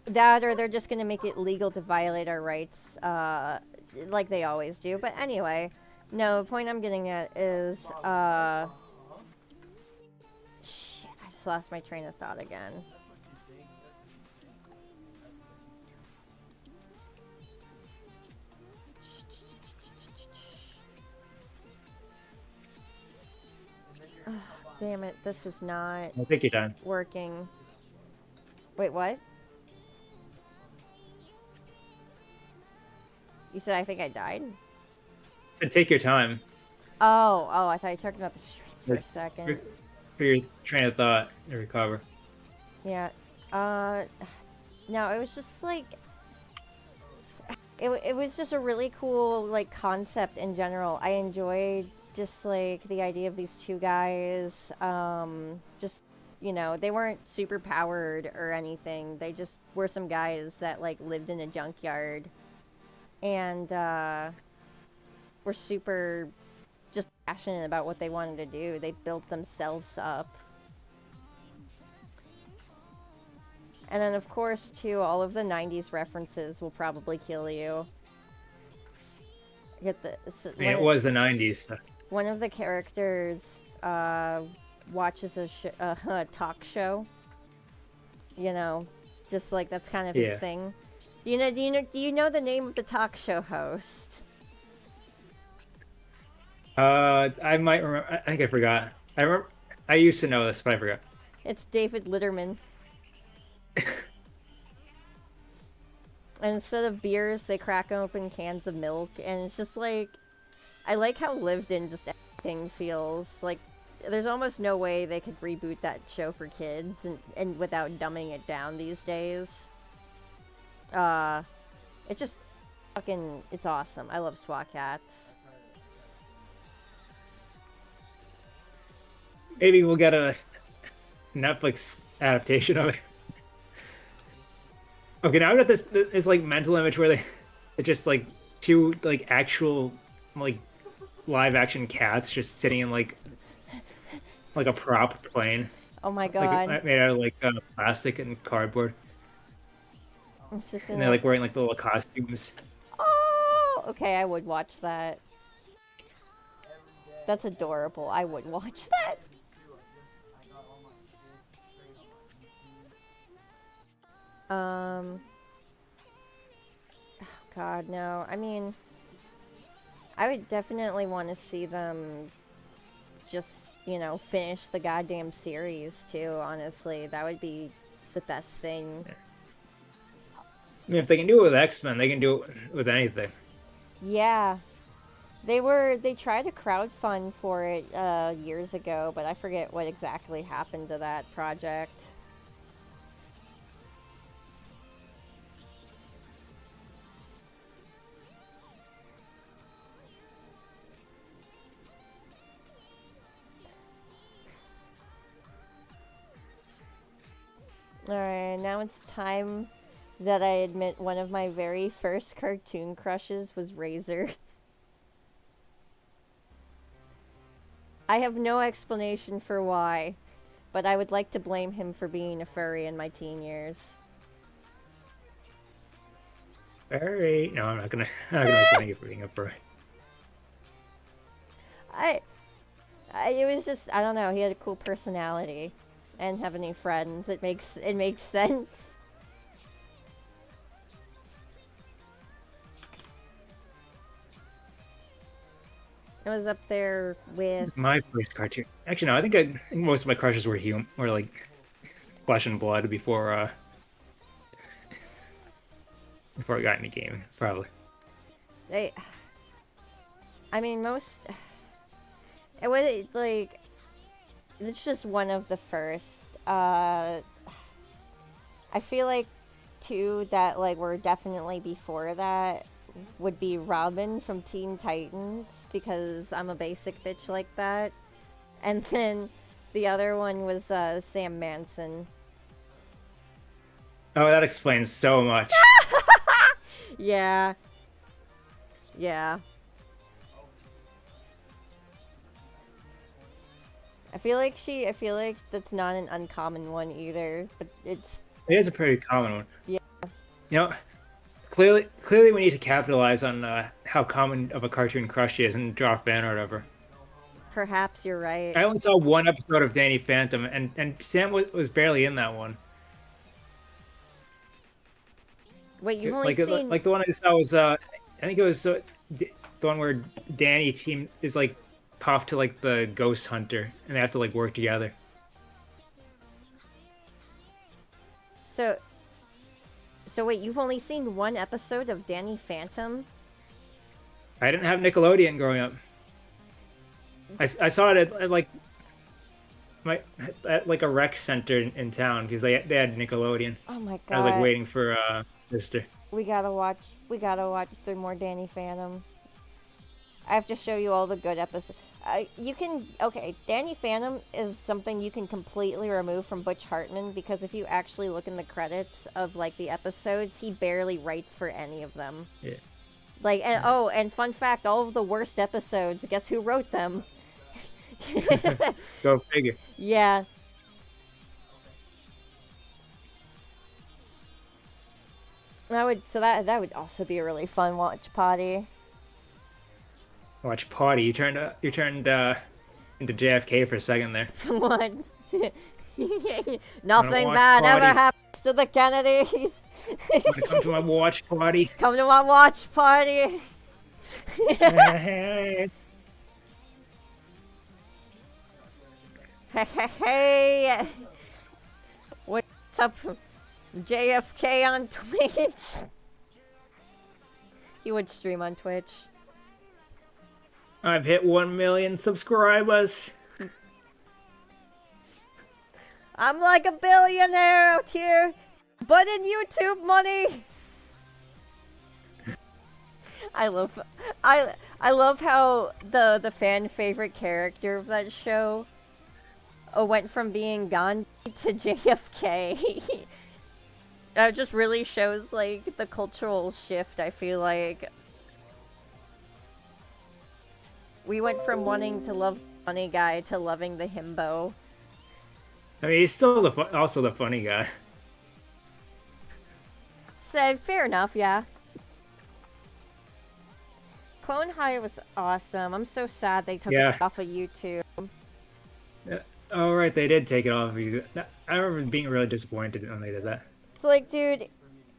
that or they're just gonna make it legal to violate our rights, like they always do. But anyway, no, the point I'm getting at is, shit, I just lost my train of thought again. Damn it, this is not Well, take your time. working. Wait, what? You said I think I died? So take your time Oh, I thought you were talking about the street for a for, second. for your train of thought to recover. Yeah. No, it was just like it was just a really cool like concept in general. I enjoyed just like the idea of these two guys. Just they weren't super powered or anything. They just were some guys that like lived in a junkyard and were super just passionate about what they wanted to do. They built themselves up. And then, of course, too, all of the 90s references will probably kill you. Get the, I mean, it was the 90s. So. One of the characters watches a talk show. Just like that's kind of his thing. Do you know the name of the talk show host? I might remember. I think I forgot. I remember. I used to know this, but I forgot. It's David Letterman. And instead of beers, they crack open cans of milk, and it's just like, I like how lived in just everything feels. Like, there's almost no way they could reboot that show for kids and without dumbing it down these days. It's just it's awesome. I love SWAT Cats. Maybe we'll get a Netflix adaptation of it. Okay, now I've got this like mental image where it's just like two like actual like live action cats just sitting in like a prop plane. Oh my god! Like, made out of like plastic and cardboard. It's just and they're like wearing like the little costumes. Oh, okay, I would watch that. That's adorable. I would watch that. Oh God, no. I mean, I would definitely want to see them just, finish the goddamn series too, honestly. That would be the best thing. I mean, if they can do it with X-Men, they can do it with anything. Yeah. They tried to crowdfund for it years ago, but I forget what exactly happened to that project. Alright, now it's time that I admit one of my very first cartoon crushes was Razor. I have no explanation for why, but I would like to blame him for being a furry in my teen years. Furry. No, I'm not gonna. I'm not gonna make fun of you for being a furry. I it was just, I don't know, he had a cool personality and have any friends. It makes sense. It was up there with My first cartoon. Actually, no. I think most of my crushes were like flesh and blood before I got into gaming. Probably. they I mean most it was like it's just one of the first. I feel like two that like were definitely before that would be Robin from Teen Titans because I'm a basic bitch like that. And then the other one was Sam Manson. Oh, that explains so much. Yeah. Yeah. I feel like that's not an uncommon one either, but it's It is a pretty common one. Yeah. You know, clearly, we need to capitalize on how common of a cartoon crush she is and draw fan art of her. perhaps you're right. I only saw one episode of Danny Phantom, and Sam was barely in that one. Wait, you've only seen Like the one I saw was I think it was the one where Danny team is like off to like the ghost hunter, and they have to like work together. So wait, you've only seen one episode of Danny Phantom? I didn't have Nickelodeon growing up. I saw it at like at like a rec center in town because they had Nickelodeon. Oh my god. I was like waiting for sister. We gotta watch through more Danny Phantom. I have to show you all the good episodes. Danny Phantom is something you can completely remove from Butch Hartman because if you actually look in the credits of like the episodes, he barely writes for any of them. Yeah. Like, and fun fact, all of the worst episodes, guess who wrote them? Go figure. Yeah. That would also be a really fun watch party. Watch Potty. You turned into JFK for a second there. What? Nothing watch bad ever Potty. happens to the Kennedys. Want to come to my watch party? Come to my watch party. Hey, what's up, JFK on Twitch? He would stream on Twitch. I've hit 1 million subscribers. I'm like a billionaire out here, but in YouTube money. I love how the fan favorite character of that show went from being Gandhi to JFK. It just really shows like the cultural shift. I feel like we went from wanting to love the funny guy to loving the himbo. I mean, he's still also the funny guy. So fair enough, yeah. Clone High was awesome. I'm so sad they took it off of YouTube. Oh, right, they did take it off of you. I remember being really disappointed when they did that. It's like, dude,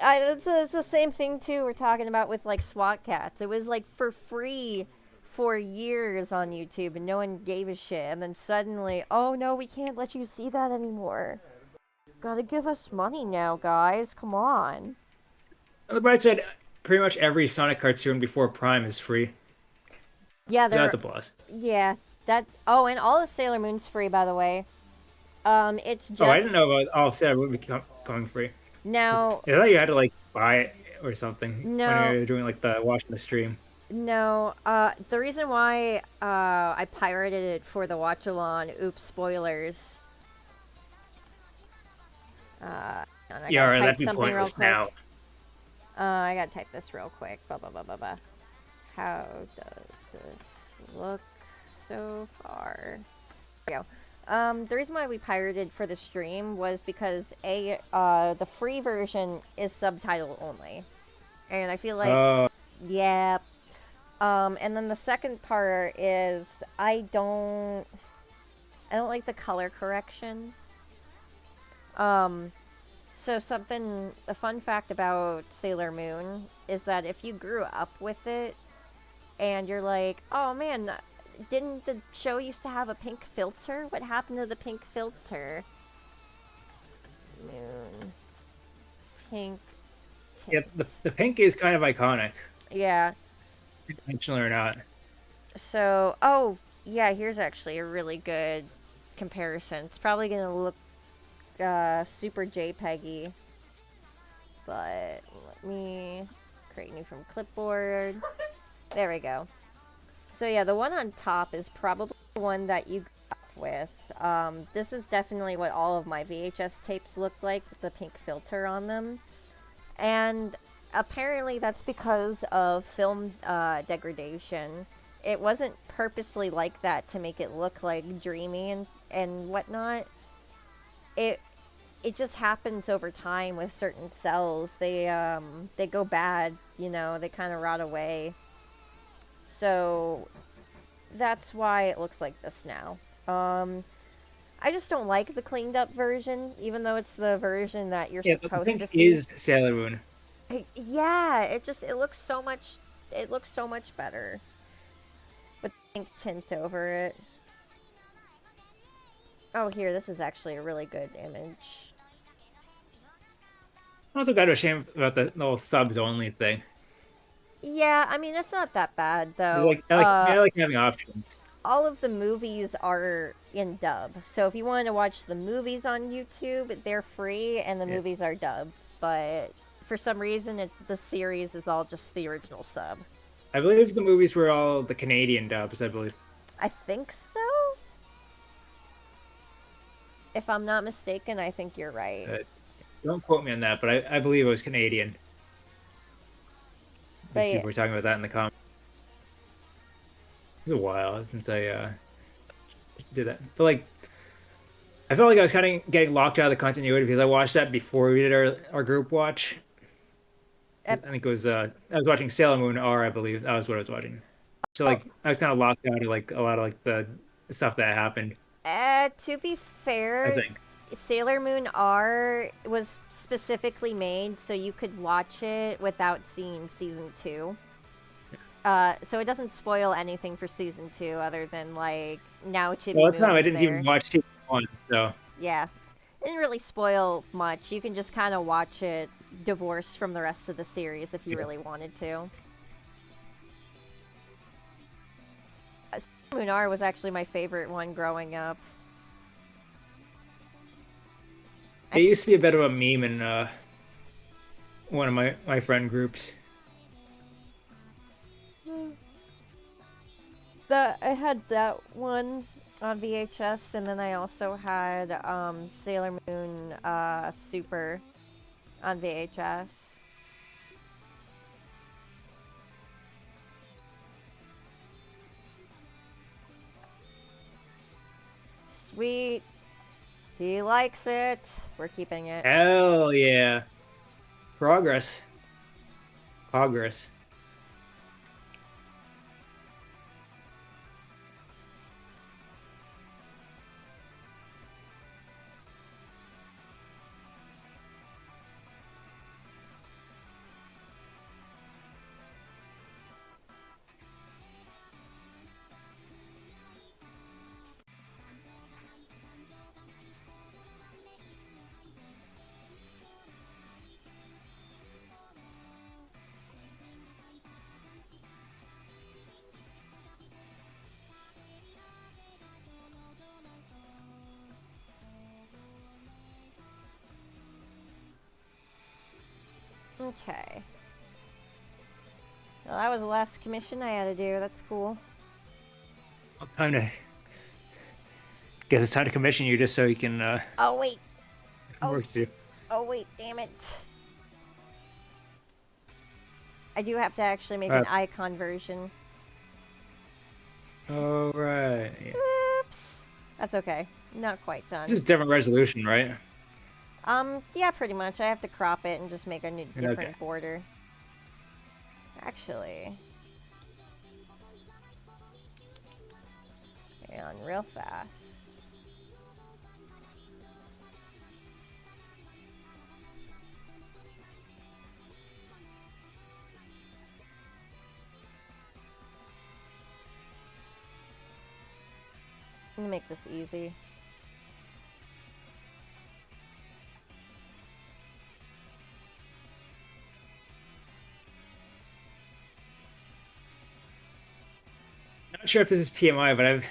it's the same thing, too, we're talking about with, like, SWAT Cats. It was, like, for free for years on YouTube, and no one gave a shit. And then suddenly, oh, no, we can't let you see that anymore. Gotta give us money now, guys. Come on. On the bright side, pretty much every Sonic cartoon before Prime is free. Yeah, so that's a plus. Yeah, that. Oh, and all of Sailor Moon's free, by the way. It's just. Oh, I didn't know about all of Sailor Moon becoming free. Now. I thought you had to like buy it or something. No. When you were doing like the watching the stream. No. The reason why I pirated it for the watch-along. Oops, spoilers. Yeah, or that'd be pointless now. I gotta type this real quick. How does this look so far. There we go. The reason why we pirated for the stream was because the free version is subtitle only, and I feel like yeah. And then the second part is I don't like the color correction. So a fun fact about Sailor Moon is that if you grew up with it and you're like, oh man, didn't the show used to have a pink filter? What happened to the pink filter? Moon. Pink tint. Yeah, the pink is kind of iconic. Yeah. Intentional or not. So, oh, yeah, here's actually a really good comparison. It's probably going to look super JPEG-y. But let me create new from clipboard. There we go. So yeah, the one on top is probably the one that you grew up with. This is definitely what all of my VHS tapes look like, with the pink filter on them. And apparently that's because of film degradation. It wasn't purposely like that to make it look like dreamy and whatnot. It just happens over time with certain cells. They go bad, you know, they kind of rot away. So that's why it looks like this now. I just don't like the cleaned up version, even though it's the version that you're supposed to see. Is Sailor Moon. Yeah, it looks so much better with pink tint over it. Oh, here, this is actually a really good image. I'm also kind of ashamed about the whole subs only thing. Yeah, I mean, it's not that bad, though. I like having options. All of the movies are in dub. So if you want to watch the movies on YouTube, they're free and the movies are dubbed. But for some reason, the series is all just the original sub. I believe the movies were all the Canadian dubs, I believe. I think so. If I'm not mistaken, I think you're right. Don't quote me on that, but I believe it was Canadian. But people were talking about that in the comments. It was a while since I did that. But like, I felt like I was kind of getting locked out of the continuity because I watched that before we did our group watch. I think it was I was watching Sailor Moon R, I believe. That was what I was watching. So like I was kind of locked out of like a lot of like the stuff that happened. To be fair, I think Sailor Moon R was specifically made so you could watch it without seeing season 2. So it doesn't spoil anything for season 2 other than like now Chibi. Well, it's not. I didn't even watch season 1, so yeah, it didn't really spoil much. You can just kind of watch it divorced from the rest of the series if you really wanted to. Moon R was actually my favorite one growing up. It used to be a bit of a meme in one of my friend groups. I had that one on VHS, and then I also had Sailor Moon Super on VHS. Sweet. He likes it. We're keeping it. Hell yeah. Progress. Progress. Okay. Well, that was the last commission I had to do. That's cool. Time to guess it's time to commission you just so you can Oh wait. work to do. Oh wait, damn it. I do have to actually make an icon version. Oh right. Yeah. Oops. That's okay. Not quite done. Just different resolution, right? Yeah, pretty much. I have to crop it and just make a new, different Okay. border. Actually, hang on real fast. I'm gonna make this easy. Not sure if this is TMI, but I've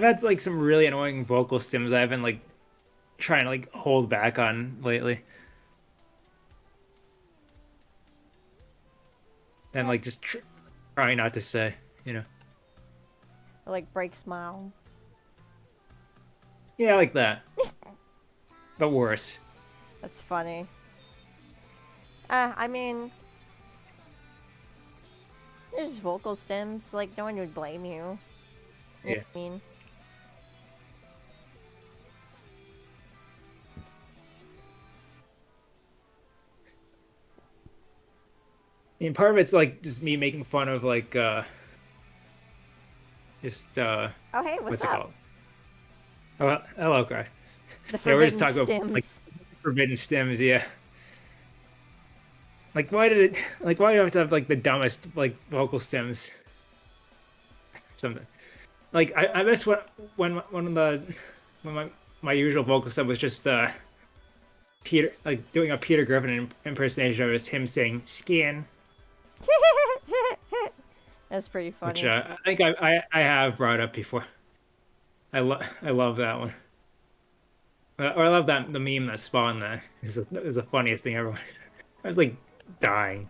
had like some really annoying vocal stims I've been like trying to like hold back on lately. And Eh, like just trying not to say, you know. like break smile. Yeah, like that. But worse. That's funny. I mean, there's vocal stems. Like, no one would blame you. You know Yeah. what I mean? I mean, part of it's like just me making fun of like just Oh, hey, what's what's it up? called? Oh, hello, guy. The Yeah, we're just forbidden talking about stems. like forbidden stems, yeah. Like why did it like why do you have to have like the dumbest like vocal stems? Something. Like I miss when one of the when my usual vocal stem was just Peter like doing a Peter Griffin impersonation of just him saying skin, That's pretty which funny. I think I have brought up before. I love that one. Or I love that the meme that spawned that. It was the funniest thing ever. I was like dying.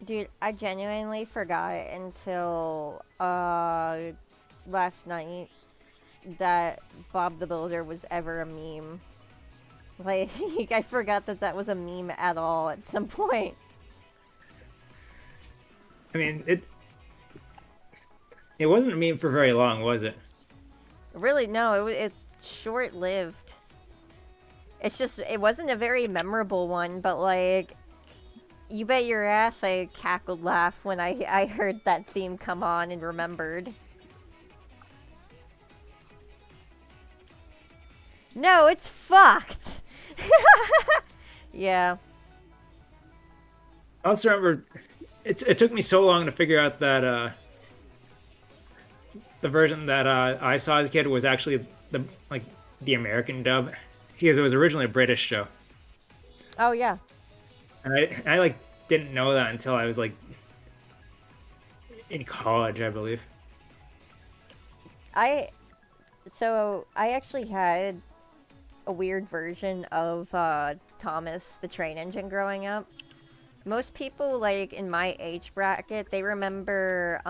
Dude, I genuinely forgot until last night that Bob the Builder was ever a meme. Like, I forgot that that was a meme at all at some point. I mean it wasn't a meme for very long, was it? Really, no, it's short-lived. It's just, it wasn't a very memorable one, but like, you bet your ass I cackled laugh when I heard that theme come on and remembered. No, it's fucked! Yeah. I also remember it took me so long to figure out that the version that I saw as a kid was actually the like the American dub because it was originally a British show. Oh, yeah. And I like didn't know that until I was like in college, I believe. So, I actually had a weird version of Thomas the Train Engine growing up. Most people, like, in my age bracket, they remember,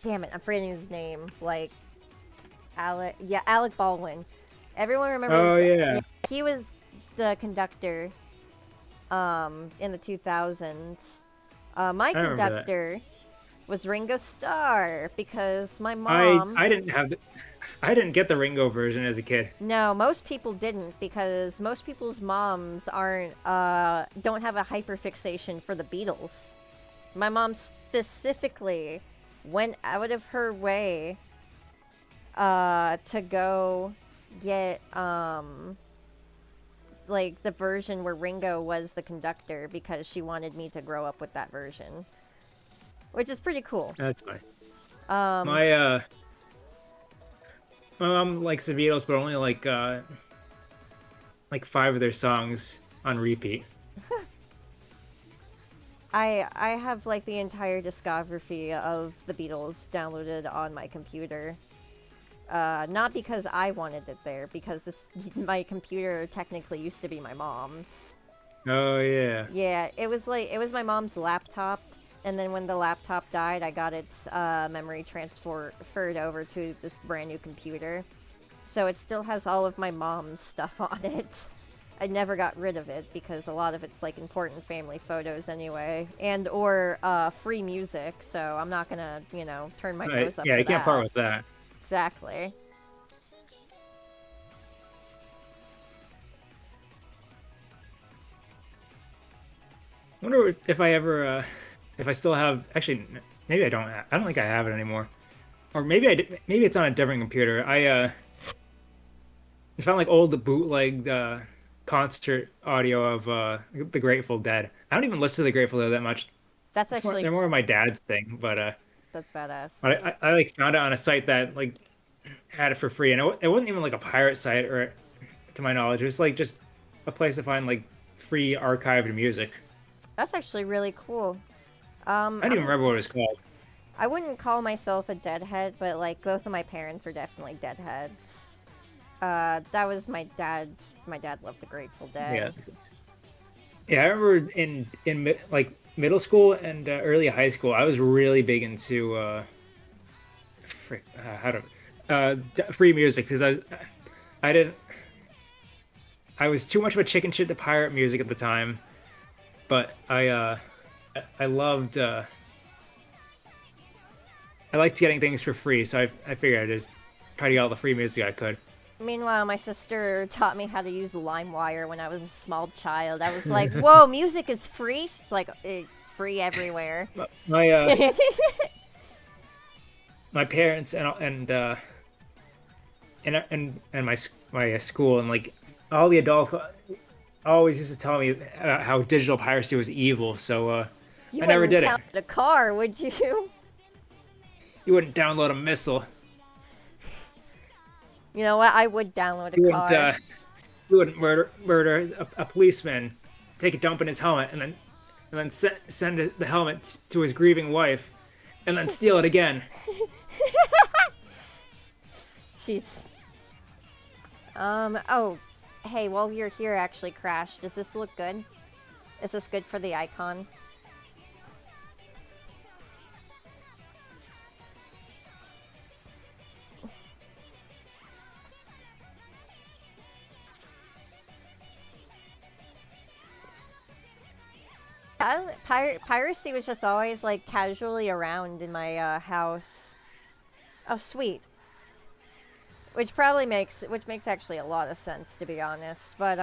damn it, I'm forgetting his name. Like, Alec Baldwin. Everyone Oh remembers. yeah. He was the conductor, in the 2000s. My I remember that. conductor was Ringo Starr because my mom. I didn't get the Ringo version as a kid. No, most people didn't because most people's moms don't have a hyperfixation for the Beatles. My mom specifically went out of her way to go get like the version where Ringo was the conductor because she wanted me to grow up with that version, which is pretty cool. That's fine. Um, My mom likes the Beatles, but only like 5 of their songs on repeat. I have like the entire discography of the Beatles downloaded on my computer. Not because I wanted it there, because my computer technically used to be my mom's. Oh yeah. Yeah, it was my mom's laptop, and then when the laptop died, I got its memory transferred over to this brand new computer. So it still has all of my mom's stuff on it. I never got rid of it because a lot of it's like important family photos anyway, and or free music. So I'm not gonna, turn my Right. nose up Yeah, to you can't part that. with that. Exactly. I wonder if I ever, if I still have. Actually, maybe I don't. I don't think I have it anymore. Or maybe I did, maybe it's on a different computer. I found like old bootleg concert audio of the Grateful Dead. I don't even listen to the Grateful Dead that much. That's It's more actually they're more of my dad's thing, but that's badass. I like found it on a site that like had it for free, and it wasn't even like a pirate site, or to my knowledge, it was like just a place to find like free archived music. That's actually really cool. I don't even remember what it was called. I wouldn't call myself a deadhead, but like both of my parents are definitely deadheads. That was my dad's. My dad loved the Grateful Yeah, Dead. yeah. I remember like middle school and early high school, I was really big into how to free music because I didn't I was too much of a chicken shit to pirate music at the time, but I loved I liked getting things for free, so I figured I'd just try to get all the free music I could. Meanwhile, my sister taught me how to use LimeWire when I was a small child. I was like, "Whoa, music is free!" She's like, "Free everywhere." My my parents and my school and like all the adults always used to tell me how digital piracy was evil, so You I never wouldn't did it. count a car, would you? You wouldn't download a missile. You know what? I would download You a wouldn't car. you wouldn't murder a policeman, take a dump in his helmet, and then send the helmet to his grieving wife, and then steal it again. Jeez. Oh, hey, while you're here, actually, Crash, does this look good? Is this good for the icon? Piracy was just always like casually around in my house. Oh, sweet. Which makes actually a lot of sense, to be honest. But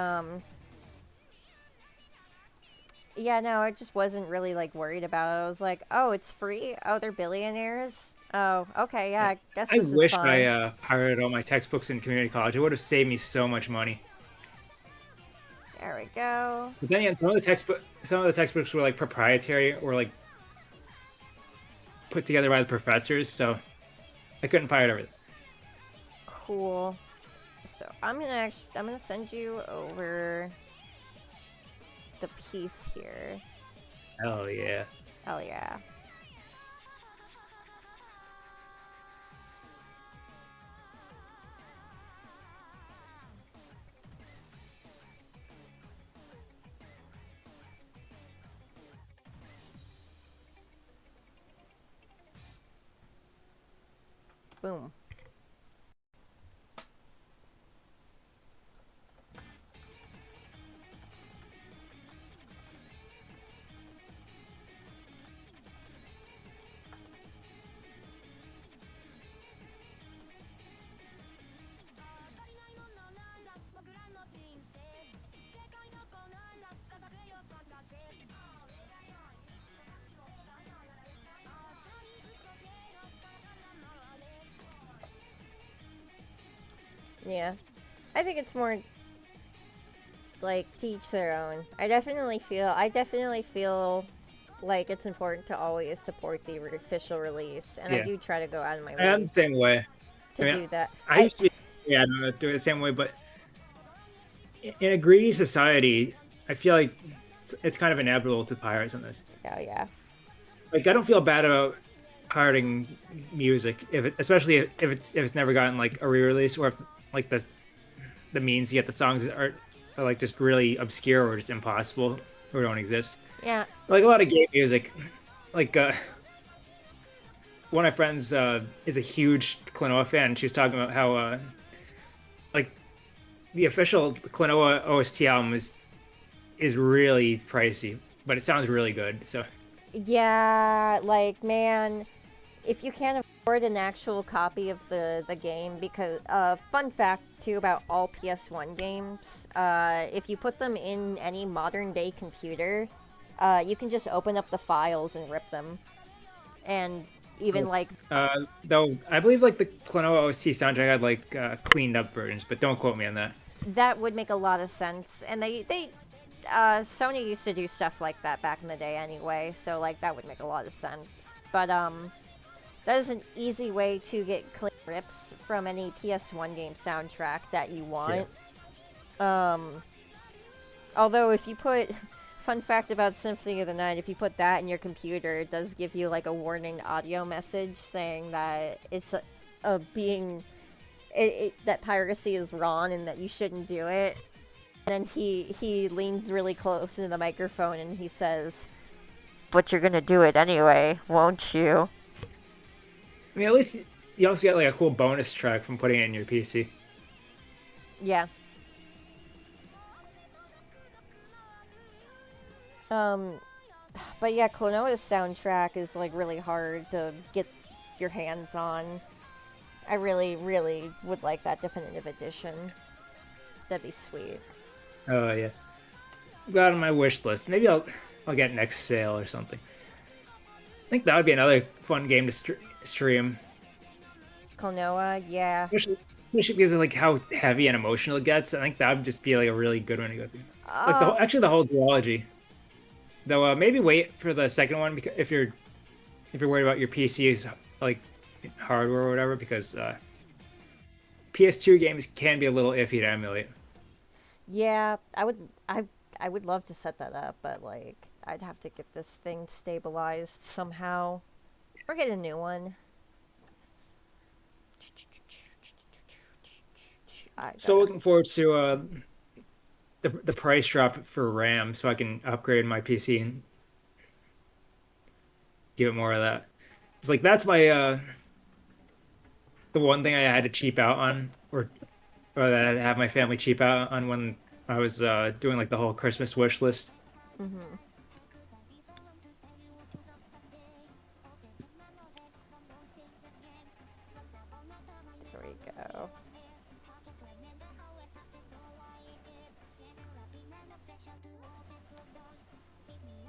yeah, no, I just wasn't really like worried about it. I was like, oh, it's free. Oh, they're billionaires. Oh, okay, yeah, I guess I this is wish I fine. pirated all my textbooks in community college. It would have saved me so much money. There we go. But then again, some of the textbooks were like proprietary or like put together by the professors, so I couldn't pirate everything. Cool. So I'm gonna send you over the piece here. Hell yeah. Oh yeah. Boom. Yeah. I think it's more like to each their own. I definitely feel like it's important to always support the official release, and I Yeah. do try to go out of my I am way the same way. I to mean, do that. I used to be, yeah, no, do it the same way, but in a greedy society, I feel like it's kind of inevitable to pirate some of this. Oh yeah. Like, I don't feel bad about pirating music, especially if it's never gotten like a re-release, or if like the means to get the songs are like just really obscure or just impossible or don't exist. Yeah. Like a lot of game music, like one of my friends is a huge Klonoa fan. She was talking about how like the official Klonoa OST album is really pricey, but it sounds really good. So Yeah, like man, if you can't afford an actual copy of the game, because fun fact too about all PS1 games, if you put them in any modern day computer, you can just open up the files and rip them, and even like though I believe like the Klonoa OST soundtrack had like cleaned up versions, but don't quote me on that. that would make a lot of sense. And they Sony used to do stuff like that back in the day anyway, so like that would make a lot of sense. But that is an easy way to get clean rips from any PS1 game soundtrack that you want. Yeah. Although if you put fun fact about Symphony of the Night, if you put that in your computer, it does give you like a warning audio message saying that it's a being that piracy is wrong and that you shouldn't do it. And then he leans really close into the microphone and he says, "But you're gonna do it anyway, won't you?" I mean, at least you also get like a cool bonus track from putting it in your PC. Yeah. But yeah, Klonoa's soundtrack is like really hard to get your hands on. I really, really would like that definitive edition. That'd be sweet. Oh yeah, got on my wish list. Maybe I'll get next sale or something. I think that would be another fun game to stream. Klonoa, yeah. Especially because of like how heavy and emotional it gets. I think that would just be like a really good one to go through. Like actually the whole duology. Though maybe wait for the second one because if you're worried about your PC's like hardware or whatever, because PS2 games can be a little iffy to emulate. Yeah, I would love to set that up, but like I'd have to get this thing stabilized somehow, or get a new one. So looking forward to the price drop for RAM, so I can upgrade my PC and give it more of that. It's like that's my the one thing I had to cheap out on, or that I'd have my family cheap out on when I was doing like the whole Christmas wish list. Mm-hmm. There we go.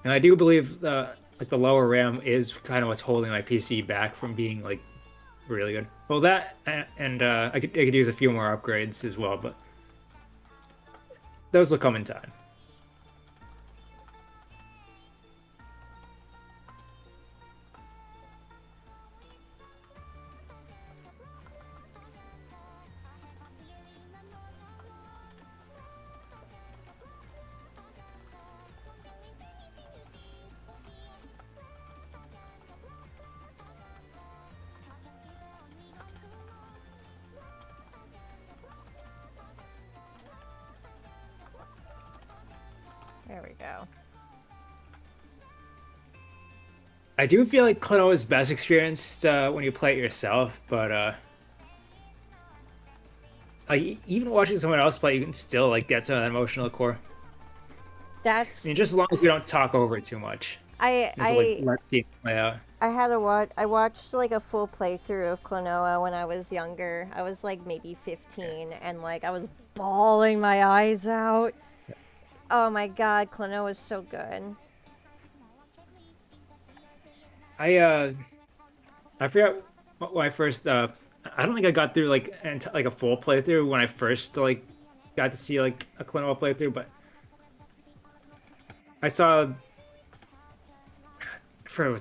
And I do believe like the lower RAM is kind of what's holding my PC back from being like really good. Well, that and I could use a few more upgrades as well, but those will come in time. There we go. I do feel like Klonoa is best experienced when you play it yourself, but like even watching someone else play, you can still like get some of that emotional core. That's. I mean, just as long as you don't talk over it too much. Just, like, let it play out. I watched like a full playthrough of Klonoa when I was younger. I was like maybe 15, and like I was bawling my eyes out. Oh my god, Klonoa is so good. I forgot when I first I don't think I got through like a full playthrough when I first like got to see like a Klonoa playthrough, but I saw I forgot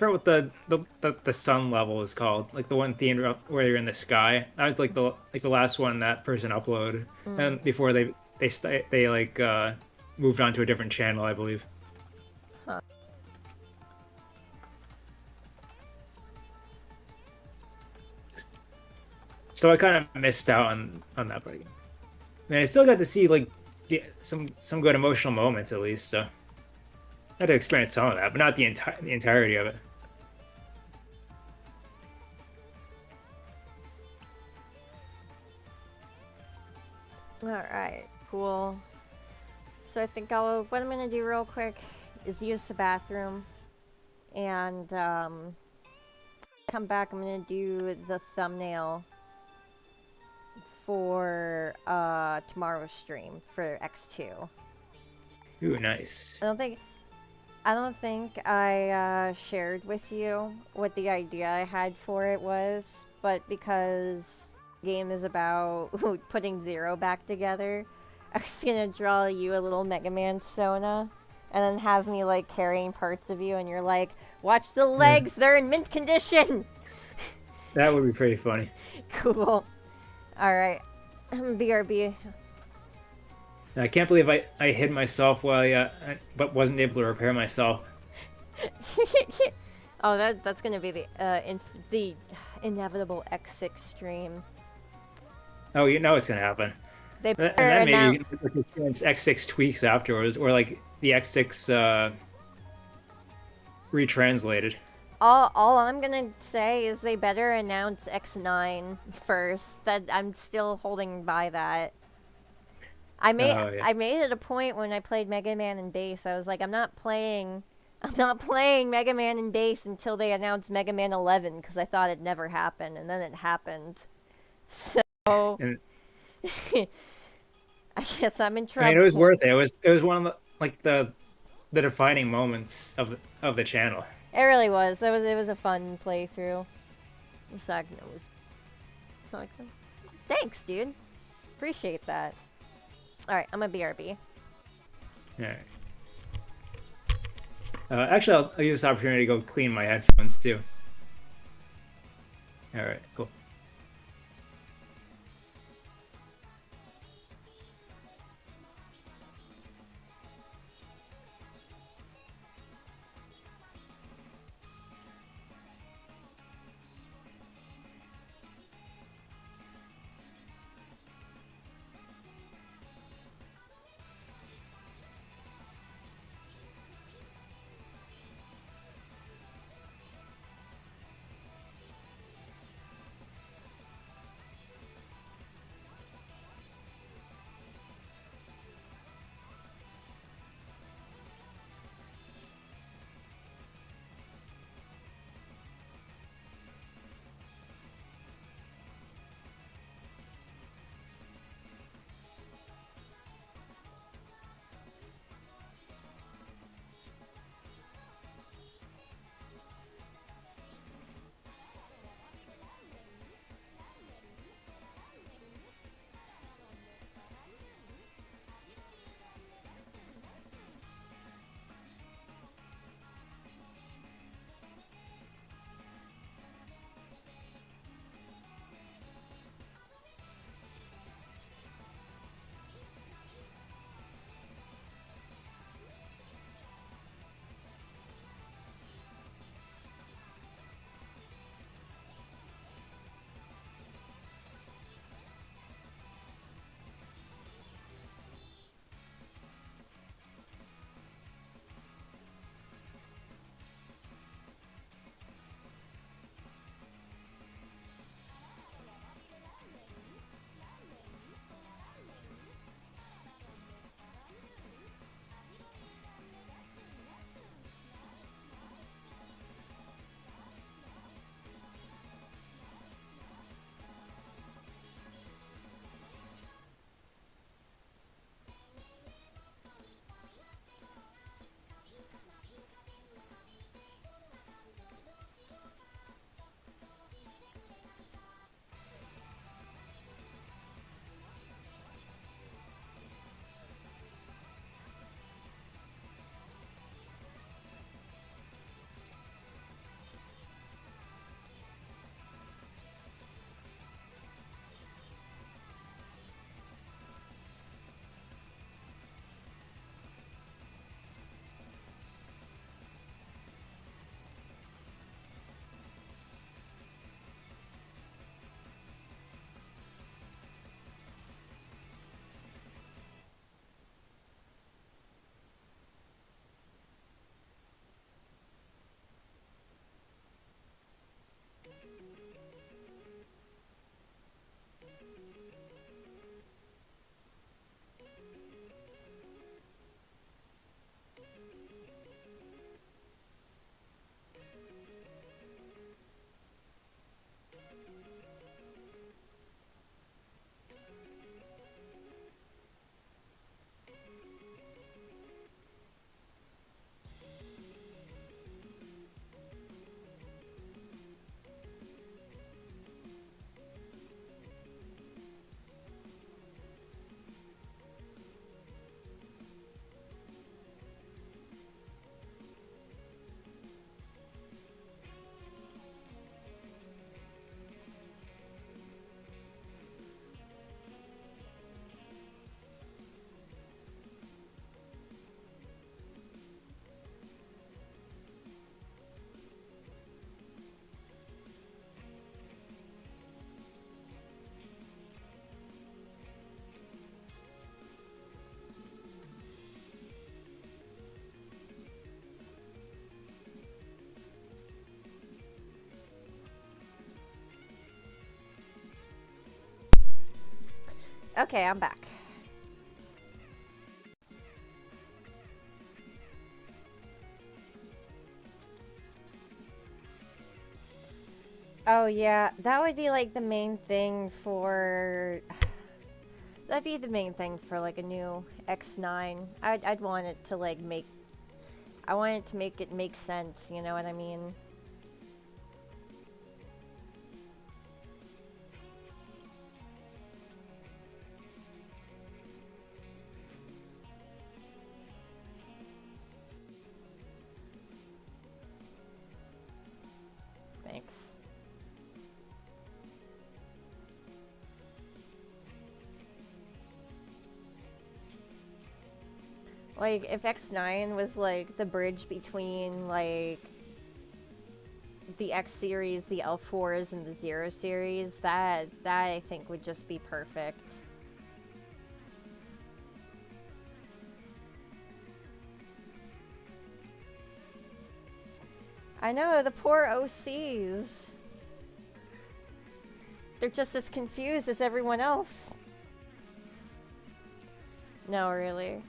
what the sun level is called, like the one theme where you're in the sky. That was like the last one that person uploaded, and before they like moved on to a different channel, I believe. Huh. So I kind of missed out on that, but I mean, I still got to see like some good emotional moments at least. So I had to experience some of that, but not the entirety of it. Alright, cool. So I think what I'm gonna do real quick is use the bathroom and come back. I'm gonna do the thumbnail for tomorrow's stream for X2. Ooh, nice. I don't think I shared with you what the idea I had for it was, but because the game is about putting Zero back together, I was gonna draw you a little Mega Man Sona, and then have me like carrying parts of you, and you're like, "Watch the legs, they're in mint condition." That would be pretty funny. Cool. All right, BRB. I can't believe I hid myself but wasn't able to repair myself. Oh, that's gonna be the inevitable X6 stream. Oh, you know it's gonna happen. They And then maybe you can experience X6 tweaks afterwards, or like the X6 retranslated. All I'm gonna say is they better announce X9 first. That I'm still holding by that. I made it a point when I played Mega Man and Bass. I was like, I'm not playing Mega Man and Bass until they announce Mega Man 11 because I thought it'd never happen, and then it happened. So And, I guess I'm in trouble. I mean, it was worth it. It was one of the defining moments of the channel. It really was. It was a fun playthrough. It's not like fun. Thanks, dude. Appreciate that. Alright, I'm a BRB. Alright. Actually, I'll use this opportunity to go clean my headphones too. Alright, cool. Okay, I'm back. Oh yeah, that would be like the main thing for... That'd be the main thing for like a new X9. I'd want it to like make... I want it to make it make sense, you know what I mean? Thanks. Like, if X9 was like the bridge between like the X series, the L4s, and the Zero series, that I think would just be perfect. I know, the poor OCs. They're just as confused as everyone else. No, really.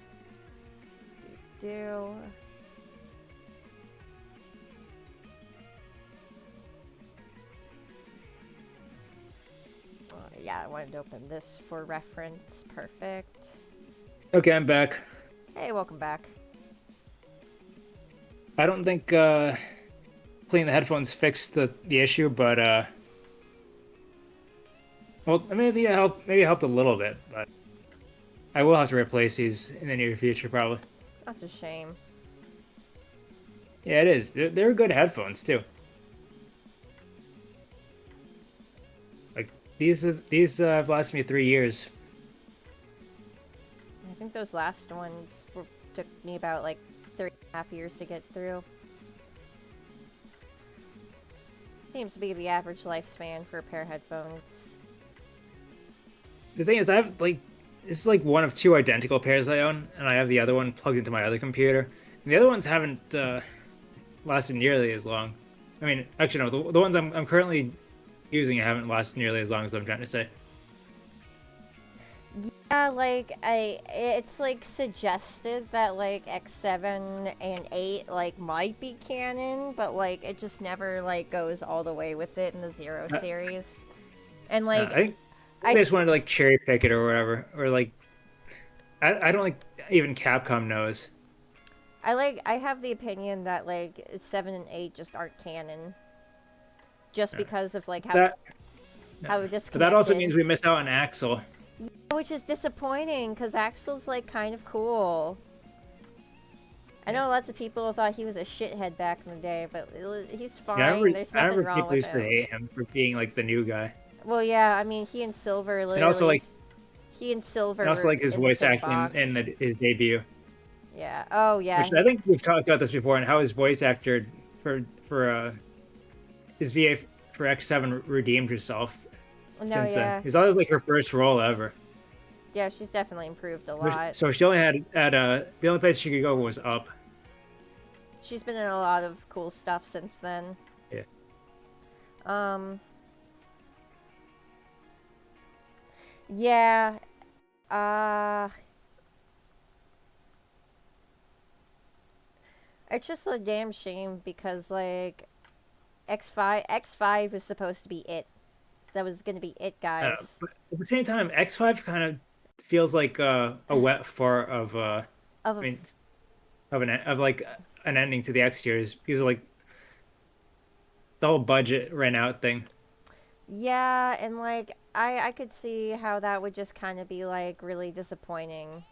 Do... yeah, I wanted to open this for reference. Perfect. Okay, I'm back. Hey, welcome back. I don't think cleaning the headphones fixed the issue, but well, I mean, yeah, maybe it helped a little bit, but I will have to replace these in the near future, probably. That's a shame. Yeah, it is. They're good headphones too. Like these have lasted me 3 years. I think those last ones took me about like 3.5 years to get through. Seems to be the average lifespan for a pair of headphones. The thing is, I have like this is like one of 2 identical pairs I own, and I have the other one plugged into my other computer. And the other ones haven't lasted nearly as long. I mean, actually, no, the ones I'm currently using haven't lasted nearly as long as I'm trying to say. Yeah, like it's like suggested that like X7 and 8 like might be canon, but like it just never like goes all the way with it in the Zero series. And like I think they just wanted to like cherry pick it or whatever, or like I don't think even Capcom knows. I have the opinion that like 7 and 8 just aren't canon, just because of like how disconnected. But that also means we missed out on Axel. Yeah, which is disappointing because Axel's like kind of cool. I know lots of people thought he was a shithead back in the day, but he's fine. Yeah, There's nothing wrong people with used him. to hate him for being like the new guy. Well, yeah, I mean, he and Silver literally. And also like his voice acting in his debut. Yeah. Oh, yeah. Which I think we've talked about this before, and how his voice actor for his VA for X7 redeemed herself since then. Because that was like her first role ever. Yeah, she's definitely improved a lot. So she only had the only place she could go was up. She's been in a lot of cool stuff since then. Yeah. Yeah. It's just a damn shame because like X5 was supposed to be it. That was gonna be it, guys. But at the same time, X5 kind of feels like a wet fart of like an ending to the X series because of like the whole budget ran out thing. Yeah, and like I could see how that would just kind of be like really disappointing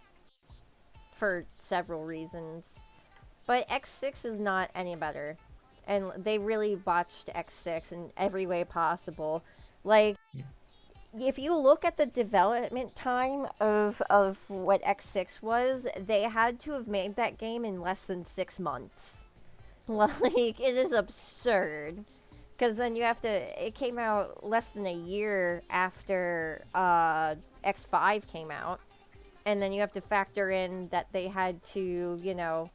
for several reasons. But X6 is not any better. And they really botched X6 in every way possible. Like, if you look at the development time of what X6 was, they had to have made that game in less than 6 months. Like, it is absurd. Because then you have to... It came out less than a year after X5 came out. And then you have to factor in that they had to, you know,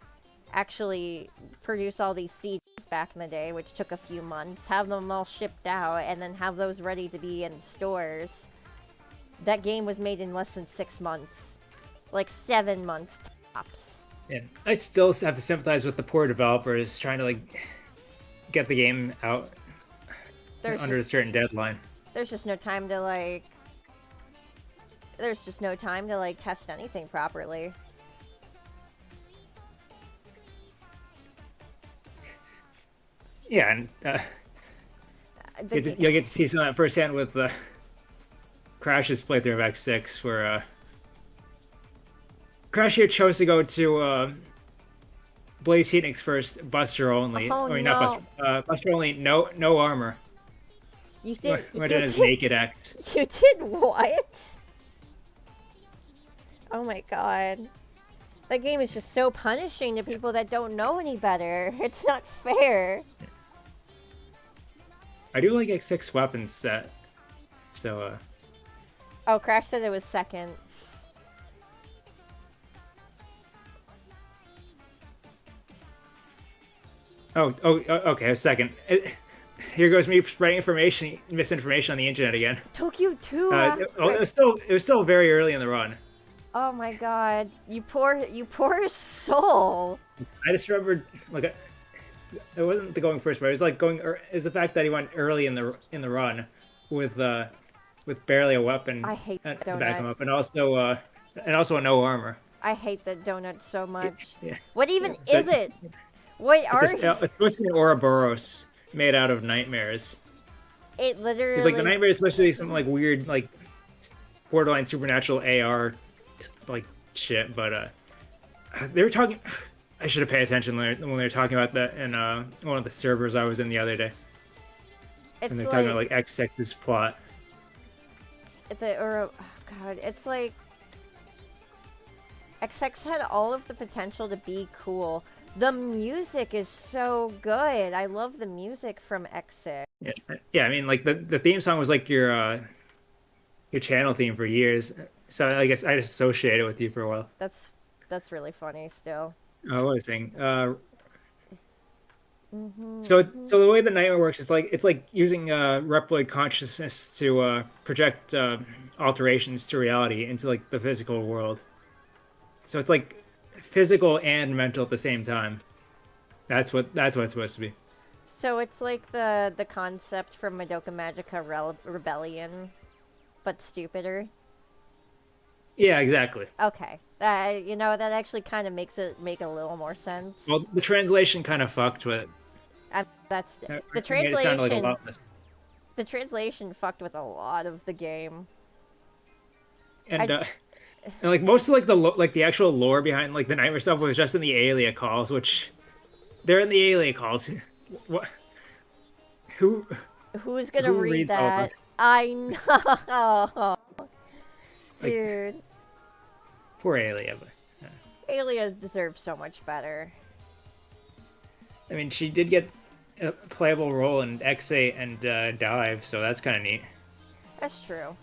actually produce all these CDs back in the day, which took a few months, have them all shipped out, and then have those ready to be in stores. That game was made in less than 6 months. Like 7 months tops. And I still have to sympathize with the poor developers trying to like get the game out under a certain deadline. There's just no time to like. There's just no time to like test anything properly. Yeah, and you'll get to see some of that firsthand with Crash's playthrough of X6, where Crash here chose to go to Blaze Heatnik's first Buster only. Oh, or no. not Buster, Buster only, no armor. You did. Went in his naked act. You did what? Oh my god. That game is just so punishing to people that don't know any better. It's not fair. I do like X6 weapons set, so Oh, Crash said it was second. Okay, a second. Here goes me spreading misinformation on the internet again. Took you too. It was still very early in the run. Oh my god, you poor soul. I just remembered like it wasn't the going first, but it was like it was the fact that he went early in the run with barely a weapon. I hate to Donut. back him up, and also no armor. I hate that donut so much. Yeah. What even is it? What are It's supposed to be an Ouroboros made out of nightmares. it literally? It's like the nightmare is supposed to be some like weird like borderline supernatural AR like shit, but they were talking. I should have paid attention when they were talking about that in one of the servers I was in the other day. It's And they're talking about like X6's plot. oh god, it's like XX had all of the potential to be cool. The music is so good. I love the music from X6. Yeah. I mean, like the theme song was like your channel theme for years. So I guess I just associated it with you for a while. That's really funny still. Oh, what was I saying? So the way the nightmare works is it's like using Reploid consciousness to project alterations to reality into like the physical world. So it's like physical and mental at the same time. That's what it's supposed to be. So it's like the concept from Madoka Magica Rebellion, but stupider. Yeah, exactly. Okay, that that actually kind of makes it make a little more sense. Well, the translation kind of fucked with it. That's It the made it translation. sound like a lot less. The translation fucked with a lot of the game. And like most of like the actual lore behind like the nightmare stuff was just in the Aelia calls, which they're in the Aelia calls. What? Who's gonna who read reads all of that? I know, dude. Poor Aelia. But, Aelia deserves so much better. I mean, she did get a playable role in X8 and Dive, so that's kind of neat. That's true.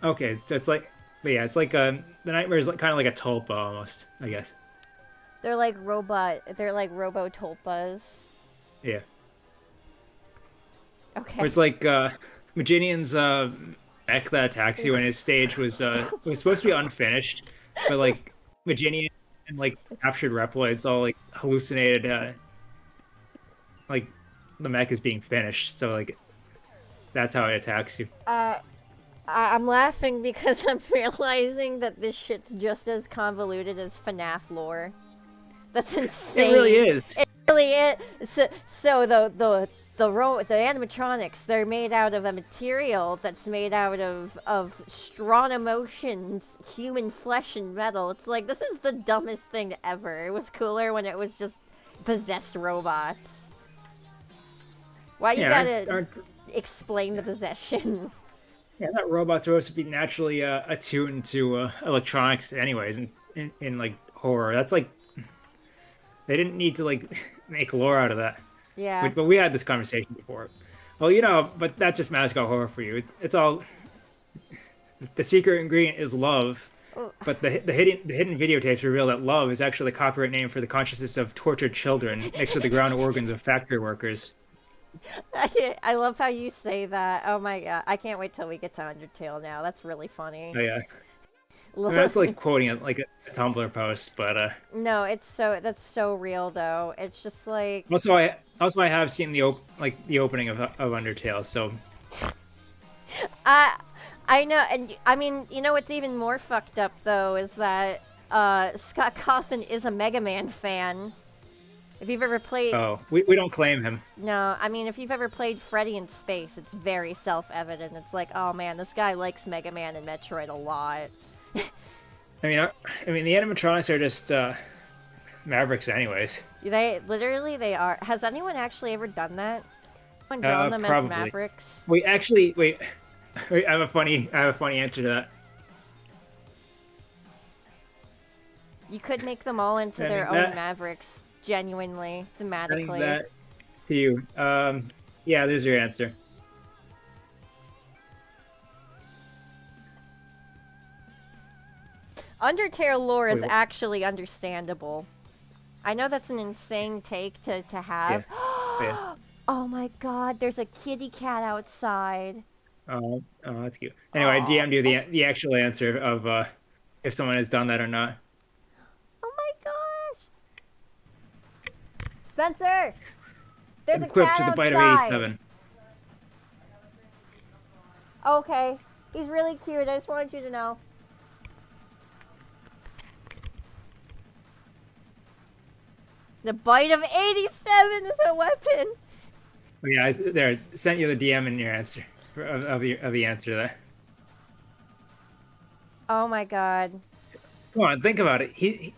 Okay, so it's like, but yeah, it's like the nightmare is like kind of like a tulpa almost, I guess. They're like robo-tulpas. Yeah. Okay. Where it's like Maginian's mech that attacks you, and his stage was supposed to be unfinished, but like Maginian and like captured Reploids all like hallucinated like the mech is being finished, so like that's how it attacks you. I'm laughing because I'm realizing that this shit's just as convoluted as FNAF lore. That's insane. It really is. It really is. So the animatronics, they're made out of a material that's made out of strong emotions, human flesh and metal. It's like, this is the dumbest thing ever. It was cooler when it was just possessed robots. Why you gotta explain the possession? Yeah, that robot's supposed to be naturally attuned to electronics, anyways. In like horror, that's like they didn't need to like make lore out of that. Yeah. But we had this conversation before. Well, you know, but that's just magical horror for you. It's all the secret ingredient is love, Oh, but the hidden videotapes reveal that love is actually the copyright name for the consciousness of tortured children mixed with the ground organs of factory workers. I love how you say that. Oh my god. I can't wait till we get to Undertale now. That's really funny. Oh, yeah, I mean, that's like quoting it like a Tumblr post, but No, that's so real though. It's just like also I have seen the opening of Undertale, so I I know, and I mean, you know what's even more fucked up though is that Scott Cawthon is a Mega Man fan. If you've ever played oh, we don't claim him. No, I mean if you've ever played Freddy in Space, it's very self-evident. It's like, oh man, this guy likes Mega Man and Metroid a lot. I mean the animatronics are just Mavericks, anyways. They are. Has anyone actually ever done that? Anyone drawn them Probably. as Mavericks? Wait, actually, wait. Wait, I have a funny answer to that. You could make them all into Sending their own that- Mavericks, genuinely, Sending thematically. that to you. Yeah, there's your answer. Undertale lore is Wait, what? actually understandable. I know that's an insane take to have. Yeah. Oh my god, there's a kitty cat outside. Oh, that's cute. Anyway, I DM'd you the actual answer of if someone has done that or not. Oh my gosh. Spencer! There's a Equipped cat to the bite of outside. 87. Okay. He's really cute. I just wanted you to know. The bite of 87 is a weapon. Oh, yeah, there. Sent you the DM in your answer of the answer there. Oh my god. Come on, think about it. He's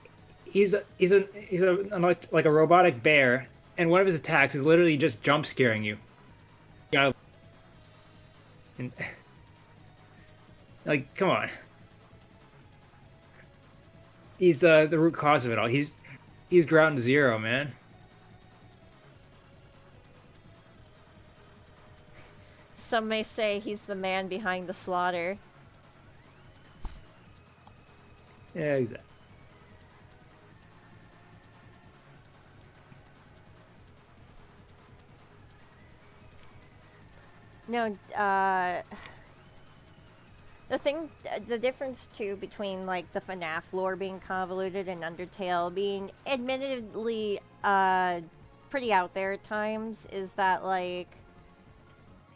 like a robotic bear, and one of his attacks is literally just jump scaring you. Yeah. And, like, come on. He's the root cause of it all. He's ground zero, man. Some may say he's the man behind the slaughter. Yeah, exactly. No, the difference too between like the FNAF lore being convoluted and Undertale being admittedly pretty out there at times is that like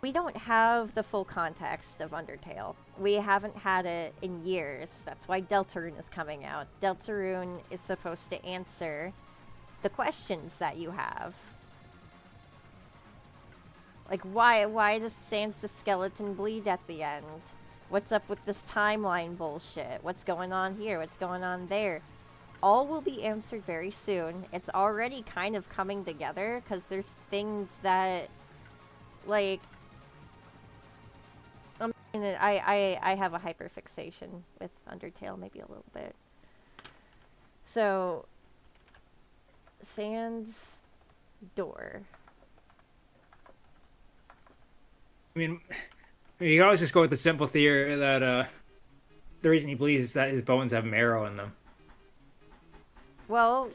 we don't have the full context of Undertale. We haven't had it in years. That's why Deltarune is coming out. Deltarune is supposed to answer the questions that you have. Like, why does Sans the Skeleton bleed at the end? What's up with this timeline bullshit? What's going on here? What's going on there? All will be answered very soon. It's already kind of coming together, because there's things that, like... I have a hyperfixation with Undertale, maybe a little bit. So... Sans... door. I mean, you can always just go with the simple theory that the reason he bleeds is that his bones have marrow in them. Well,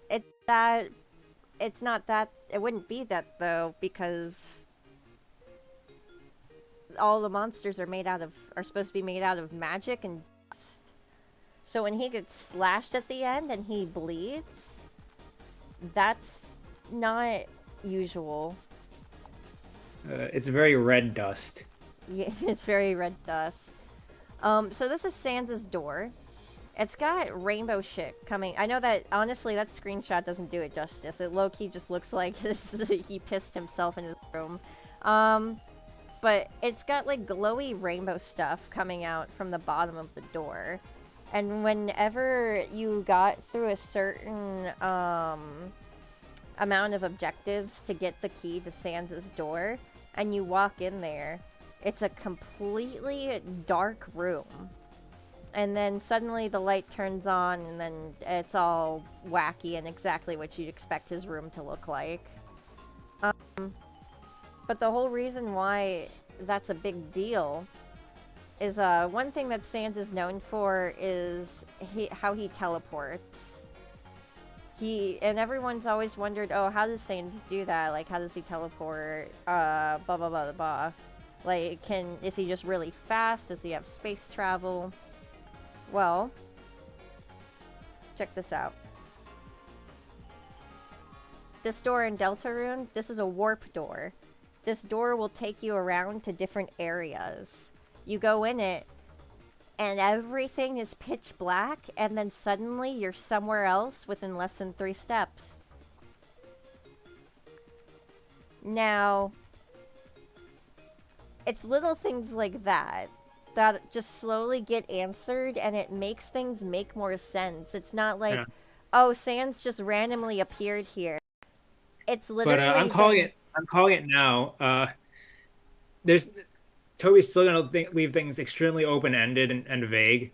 it's not that, it wouldn't be that though, because all the monsters are supposed to be made out of magic and dust. So when he gets slashed at the end and he bleeds, that's not usual. It's very red dust. Yeah, it's very red dust. So this is Sans' door. It's got rainbow shit coming. I know that, honestly, that screenshot doesn't do it justice. It low-key just looks like he pissed himself in his room. But it's got, like, glowy rainbow stuff coming out from the bottom of the door. And whenever you got through a certain, amount of objectives to get the key to Sans' door, and you walk in there, it's a completely dark room. And then suddenly the light turns on, and then it's all wacky and exactly what you'd expect his room to look like. But the whole reason why that's a big deal is one thing that Sans is known for is how he teleports. And everyone's always wondered, oh, how does Sans do that? Like, how does he teleport? Blah blah blah blah blah. Like, is he just really fast? Does he have space travel? Well, check this out. This door in Deltarune, this is a warp door. This door will take you around to different areas. You go in it, and everything is pitch black, and then suddenly you're somewhere else within less than 3 steps. Now, it's little things like that that just slowly get answered, and it makes things make more sense. It's not like, oh, Sans just randomly appeared here. It's literally. But I'm calling it. I'm calling it now. Toby's still gonna leave things extremely open-ended and vague,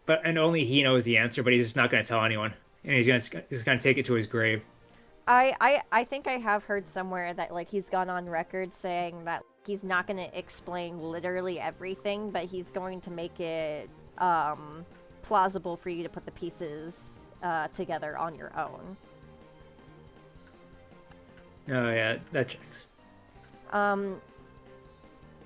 and only he knows the answer. But he's just not gonna tell anyone, and he's gonna take it to his grave. I think I have heard somewhere that like he's gone on record saying that he's not gonna explain literally everything, but he's going to make it plausible for you to put the pieces together on your own. Oh yeah, that checks.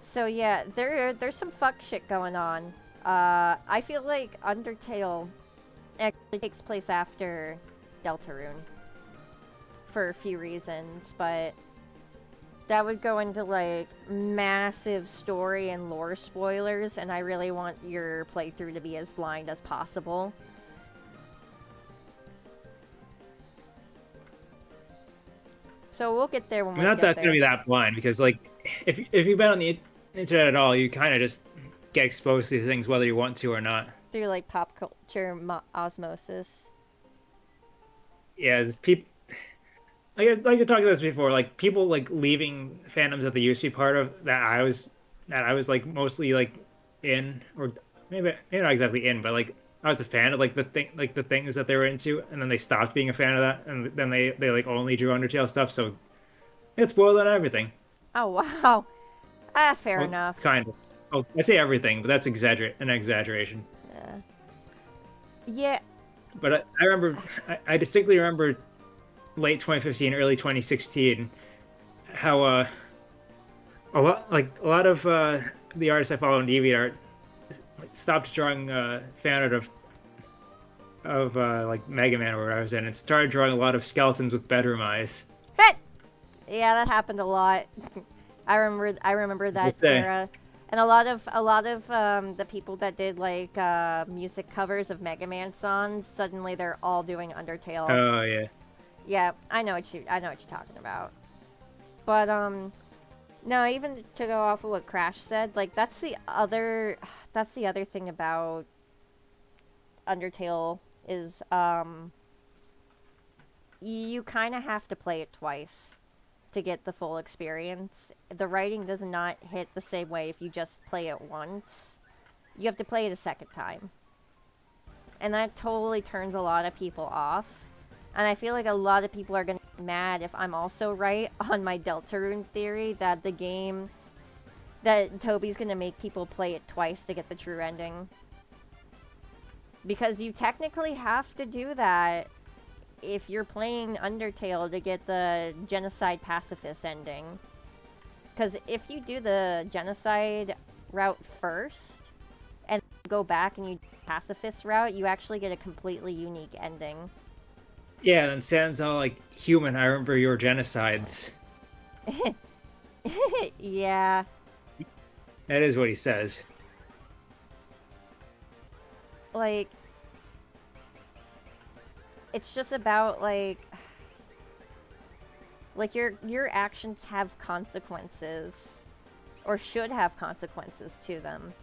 So yeah, there's some fuck shit going on. I feel like Undertale actually takes place after Deltarune for a few reasons, but that would go into like massive story and lore spoilers, and I really want your playthrough to be as blind as possible. So we'll get there when we get there. Not that's gonna be that blind, because like if you've been on the internet at all, you kind of just get exposed to these things whether you want to or not. Through like pop culture osmosis. Yeah, it's people. Like I talked about this before, like people like leaving fandoms that they used to be part of that I was like mostly like in, or maybe not exactly in, but like I was a fan of like the things that they were into, and then they stopped being a fan of that, and then they like only drew Undertale stuff, so it spoiled on everything. Oh wow. Fair enough. Kind of. Oh, I say everything, but that's an exaggeration. Yeah. But I remember, I distinctly remember late 2015, early 2016, how a lot of the artists I follow on DeviantArt stopped drawing fan art of like Mega Man, where I was in, and started drawing a lot of skeletons with bedroom eyes. Yeah, that happened a lot. I remember that era. And a lot of the people that did like music covers of Mega Man songs, suddenly they're all doing Undertale. Oh yeah. Yeah, I know what you're talking about. But no, even to go off of what Crash said, like that's the other thing about Undertale is you kind of have to play it twice to get the full experience. The writing does not hit the same way if you just play it once. You have to play it a second time. And that totally turns a lot of people off. And I feel like a lot of people are going to be mad if I'm also right on my Deltarune theory that that Toby's going to make people play it twice to get the true ending. Because you technically have to do that if you're playing Undertale to get the Genocide Pacifist ending. Because if you do the Genocide route first, and go back and you do the Pacifist route, you actually get a completely unique ending. Yeah, and then Sans all like, human, I remember your genocides. Yeah. That is what he says. Like, it's just about like your actions have consequences, or should have consequences to them,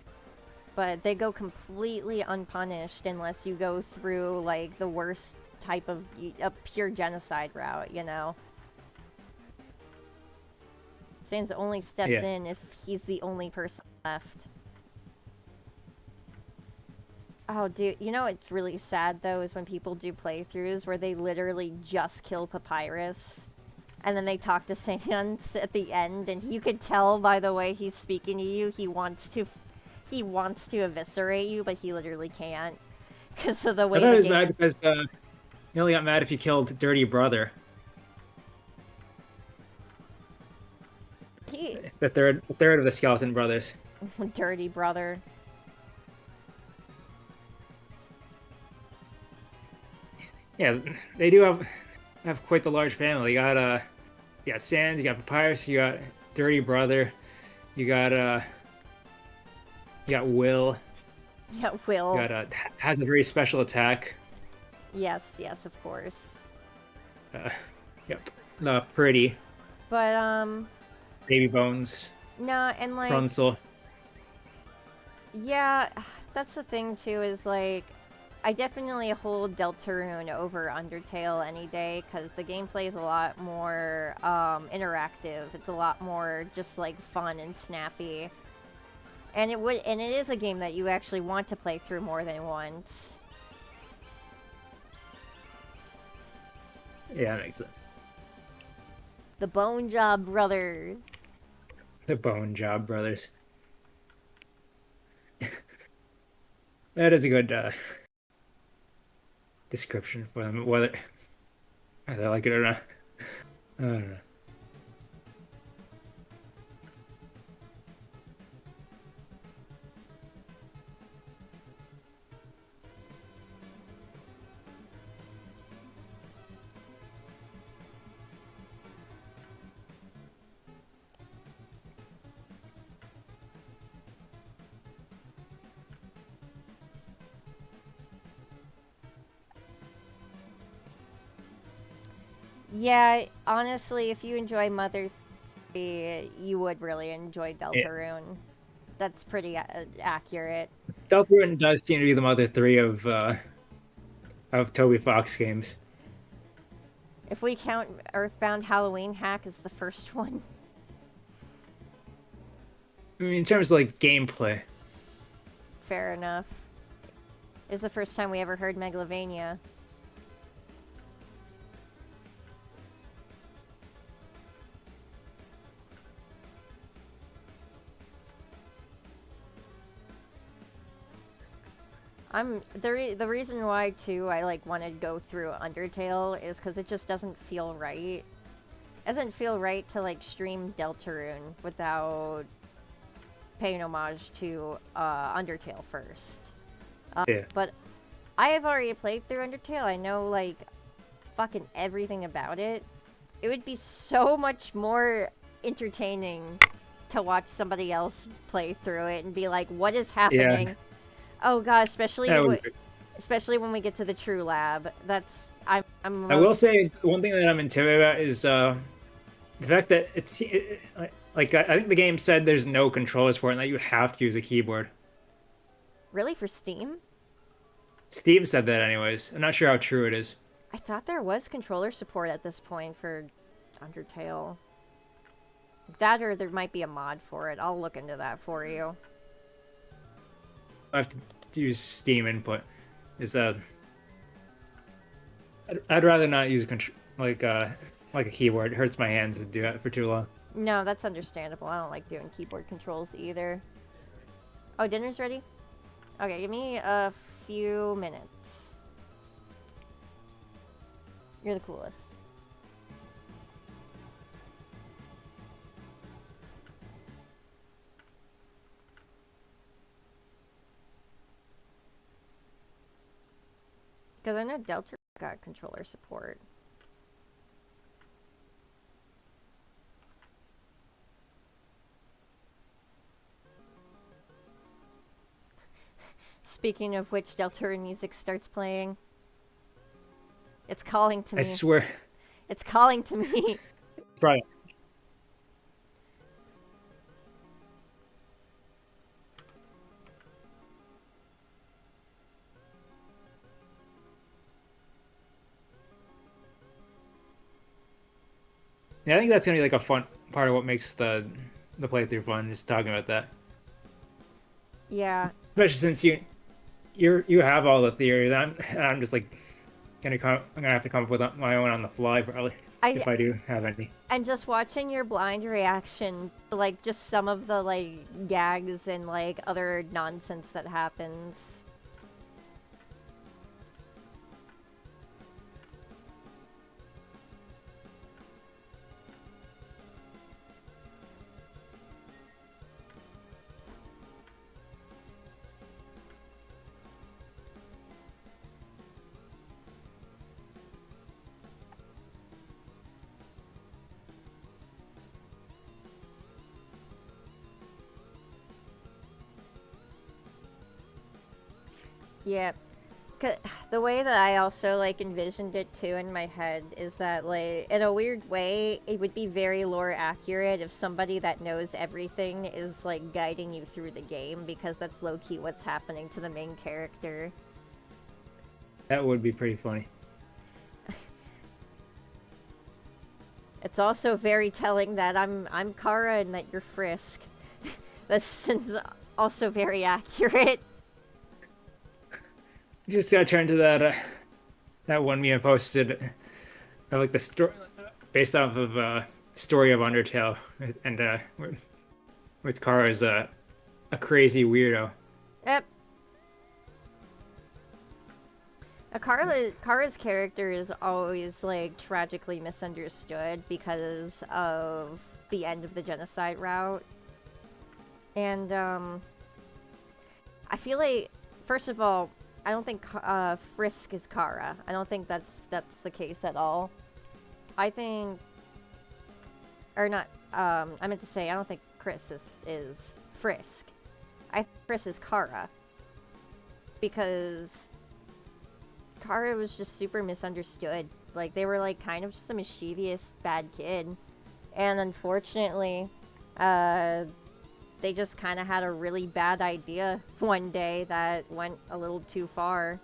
but they go completely unpunished unless you go through like the worst type of a pure genocide route, you know. Sans only steps in if he's the only person left. Oh, dude, you know what's really sad, though, is when people do playthroughs where they literally just kill Papyrus, And then they talk to Sans at the end, and you could tell by the way he's speaking to you, he wants to eviscerate you, but he literally can't because of the way I thought the he was game. mad because he only got mad if you killed Dirty Brother, He the third of the Skeleton Brothers. dirty brother. Yeah, they do have quite the large family. You got Sans, you got Papyrus, you got Dirty Brother, you got Will, Yeah, you Will. got has a very special attack. Yes, yes, of course. Uh, yep, Pretty, But Baby Bones, no, and like Runsel. yeah, that's the thing too. Is like I definitely hold Deltarune over Undertale any day because the gameplay is a lot more interactive. It's a lot more just like fun and snappy. And it is a game that you actually want to play through more than once. Yeah, that makes sense. The Bone Job Brothers. The Bone Job Brothers. That is a good description for them. Whether I like it or not, I don't know. Yeah, honestly, if you enjoy Mother 3, you would really enjoy Yeah. Deltarune. That's pretty accurate. Deltarune does seem to be the mother three of Toby Fox games. If we count Earthbound Halloween Hack as the first one. I mean, in terms of like gameplay, Fair enough. It was the first time we ever heard Megalovania. The reason why too I like want to go through Undertale is because it just doesn't feel right. It doesn't feel right to like stream Deltarune without paying homage to Undertale first. yeah. But I have already played through Undertale. I know like fucking everything about it. It would be so much more entertaining to watch somebody else play through it and be like, "What is happening?" Oh god, especially when we get to the True Lab. That's I'm. I will say one thing that I'm intimidated about is the fact that like I think the game said there's no controllers for it and that you have to use a keyboard. Really for Steam. Steam said that anyways. I'm not sure how true it is. I thought there was controller support at this point for Undertale. That or there might be a mod for it. I'll look into that for you. I have to use Steam input. I'd rather not use like a keyboard. It hurts my hands to do that for too long. No, that's understandable. I don't like doing keyboard controls either. Oh, dinner's ready? Okay, give me a few minutes. You're the coolest. Because I know Delta got controller support. Speaking of which, Deltarune music starts playing. It's calling to me. I swear. It's calling to me. Right. Yeah, I think that's gonna be like a fun part of what makes the playthrough fun, just talking about that. Yeah. Especially since you have all the theories. I'm just like I'm gonna have to come up with my own on the fly probably. if I do have any. And just watching your blind reaction to, like, just some of the, like, gags and, like, other nonsense that happens. Yep. The way that I also, like, envisioned it too in my head is that, like, in a weird way, it would be very lore accurate if somebody that knows everything is, like, guiding you through the game, because that's low-key what's happening to the main character. That would be pretty funny. It's also very telling that I'm Kara and that you're Frisk. That's also very accurate. Just gotta turn to that one meme I posted of like the story based off of story of Undertale, and with Kara as a crazy weirdo. Yep. Kara's character is always, like, tragically misunderstood because of the end of the genocide route. And, I feel like, first of all, I don't think Frisk is Kara. I don't think that's the case at all. I think... Or not, I meant to say, I don't think Chris is Frisk. I think Chris is Kara. Because Kara was just super misunderstood. Like, they were, like, kind of just a mischievous bad kid. And unfortunately, they just kind of had a really bad idea one day that went a little too far.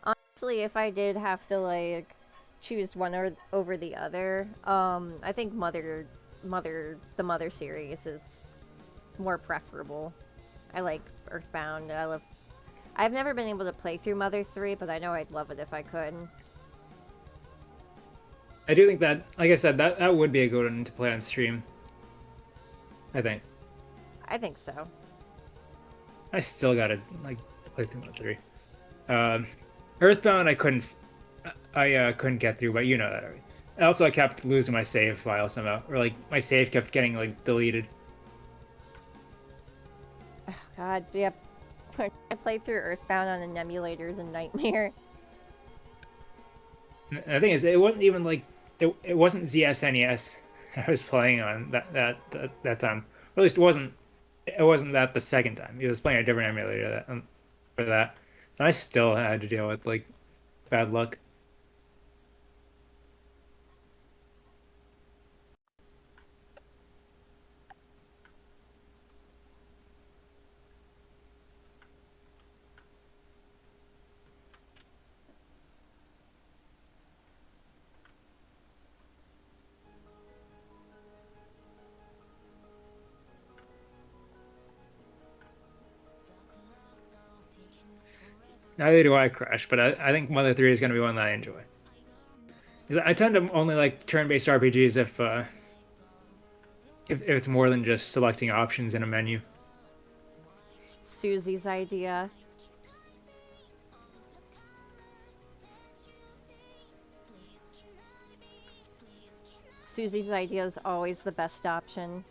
Honestly, if I did have to, like, choose one over the other, I think the Mother series is more preferable. I like Earthbound. I've never been able to play through Mother 3, but I know I'd love it if I could. I do think that, like I said, that would be a good one to play on stream. I think. I think so. I still gotta like play through Mother 3. Earthbound, I couldn't get through, but you know that already. Also, I kept losing my save file somehow, or like my save kept getting like deleted. Oh God, yep. I played through Earthbound on an emulator is a nightmare. And the thing is, it wasn't even like it wasn't ZSNES I was playing on that time. Or at least it wasn't that the second time. He was playing a different emulator for that. And I still had to deal with, like, bad luck. Neither do I, Crash, but I think Mother 3 is going to be one that I enjoy. 'Cause I tend to only like turn-based RPGs if it's more than just selecting options in a menu. Susie's idea. Susie's idea is always the best option.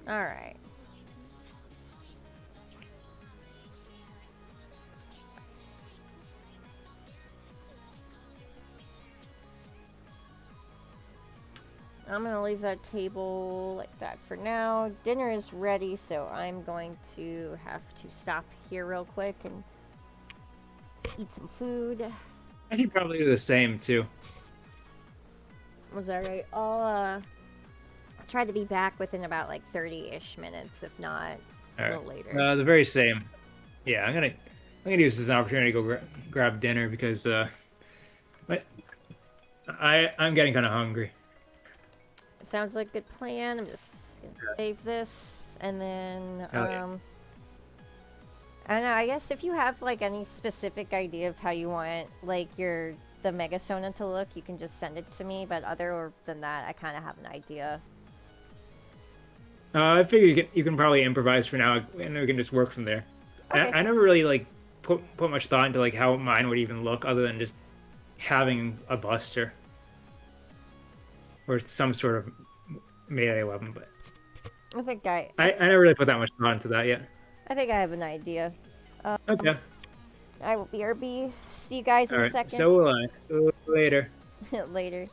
Alright. I'm gonna leave that table like that for now. Dinner is ready, so I'm going to have to stop here real quick and eat some food. I should probably do the same too. Was that right? I'll try to be back within about like 30-ish minutes, if not a All little right. later. The very same. Yeah, I'm gonna use this as an opportunity to go grab dinner because my- I'm getting kind of hungry. Sounds like a good plan. I'm just gonna save this, and then Hell yeah. I don't know. I guess if you have like any specific idea of how you want like the Megasona to look, you can just send it to me. But other than that, I kind of have an idea. I figure you can probably improvise for now, and we can just work from there. Okay. I never really like put much thought into like how mine would even look, other than just having a Buster or some sort of melee weapon. But I think I never really put that much thought into that yet. I think I have an idea. Okay. I will BRB. See you guys in All a right. second. So will I. Later. Later.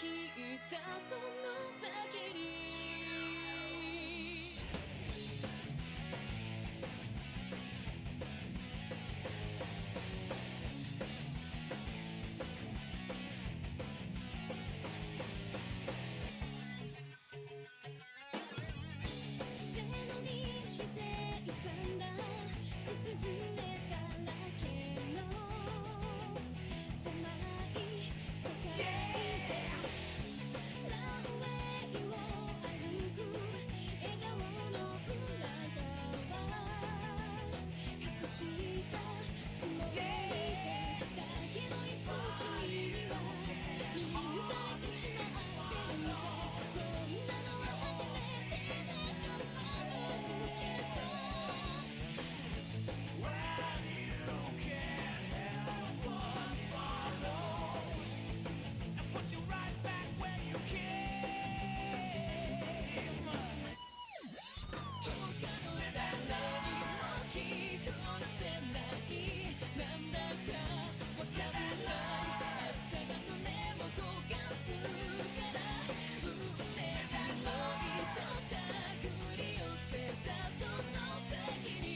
きたその先に背伸びしていたんだ靴ずれだらけの狭い世界でランウェイを歩く笑顔の裏側隠したつもりでだけどいつも君には見抜かれてしまっていたこんなのは初めてだと思うけど他の誰にも聞こせないなんだかわかんない朝が胸を焦がすから運命の糸手繰り寄せたその先に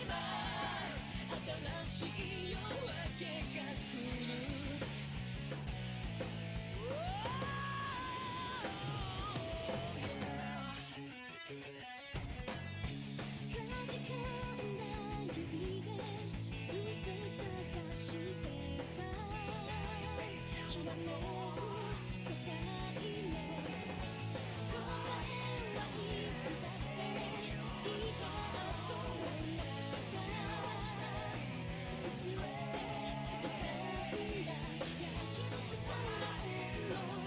今新しい夜明けが来るかじかんだ指でずっと探してたきらめく世界の答えはいつだってきっと後の中映っていたんだやけどしそうな温度甘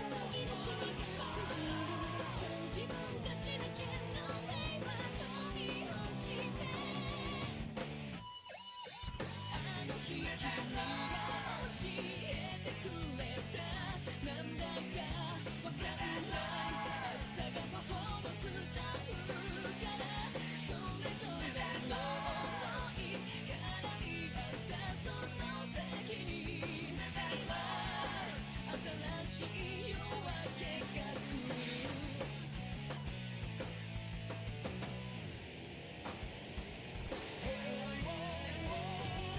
すぎる染みが過ぎるそう自分たちだけの平和の見をしてあの日君が教えてくれたなんだかわかんない朝が頬を伝うからそれぞれの想い絡み合ったその先に今新しい夜明けが来る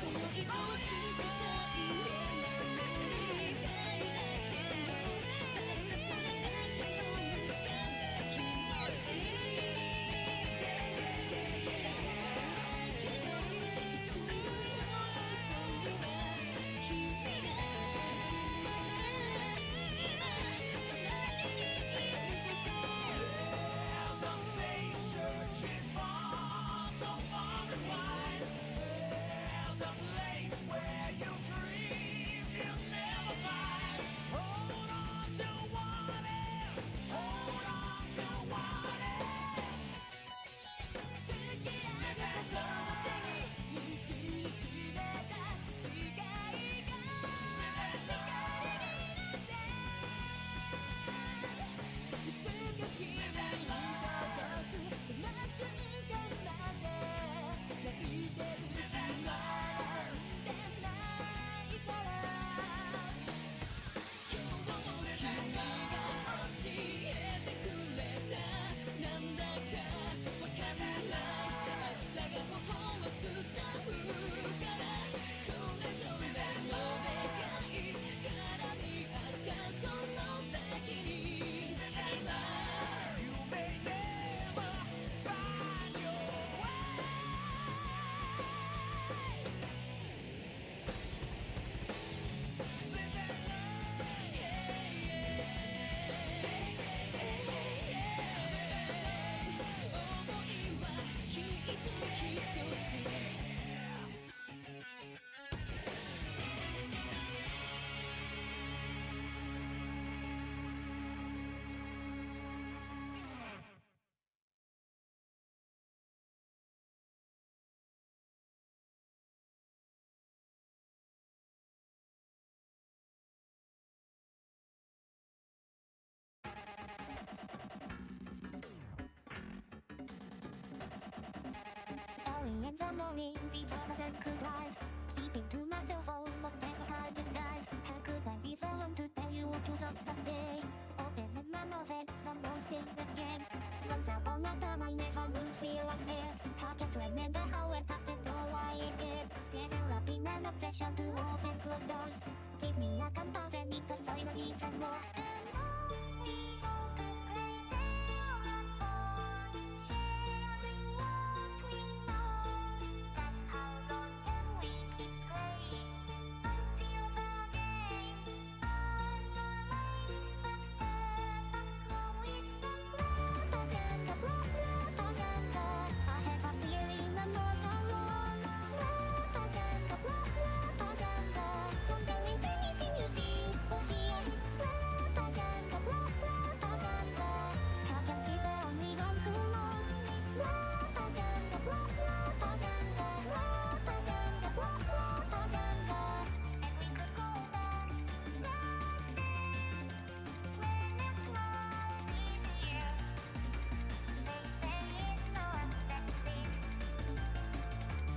この愛おしい世界へ守りたいだけのたったそれだけの無茶な気持ちだけど一部の望みは君が今隣にいること As I'm searching for someone wide There's a place where you dream you'll never find. Hold on to what if, hold on to what if. 突き上げたこの手に握りしめた誓いが光になっていつか君に届くその瞬間まで泣いてる暇なんてないから今日も君が教えてくれたなんだかわかんない朝が頬を伝うからそれぞれの願い絡み合ったその先に今 You may never find your way Early in the morning, before the sun could rise, Keeping to myself almost every time disguise. How could I be the one to tell you what was up that day? Opening my mouth, it's the most dangerous game. Once upon a time, I never knew fear of this. I can't remember how it happened or why it did. Developing an obsession to open closed doors. Give me a compass and need to find a even more. And we open right now, sharing what we know. That's how long can we keep playing until the game unrelates. But propaganda, propaganda. I have a feeling I'm not alone. Propaganda, propaganda. Don't believe anything you see or hear. Propaganda, propaganda. I can be the only one who knows. Propaganda, propaganda. Propaganda, propaganda. As we could go back, when it's not easier. They say it's not that deep.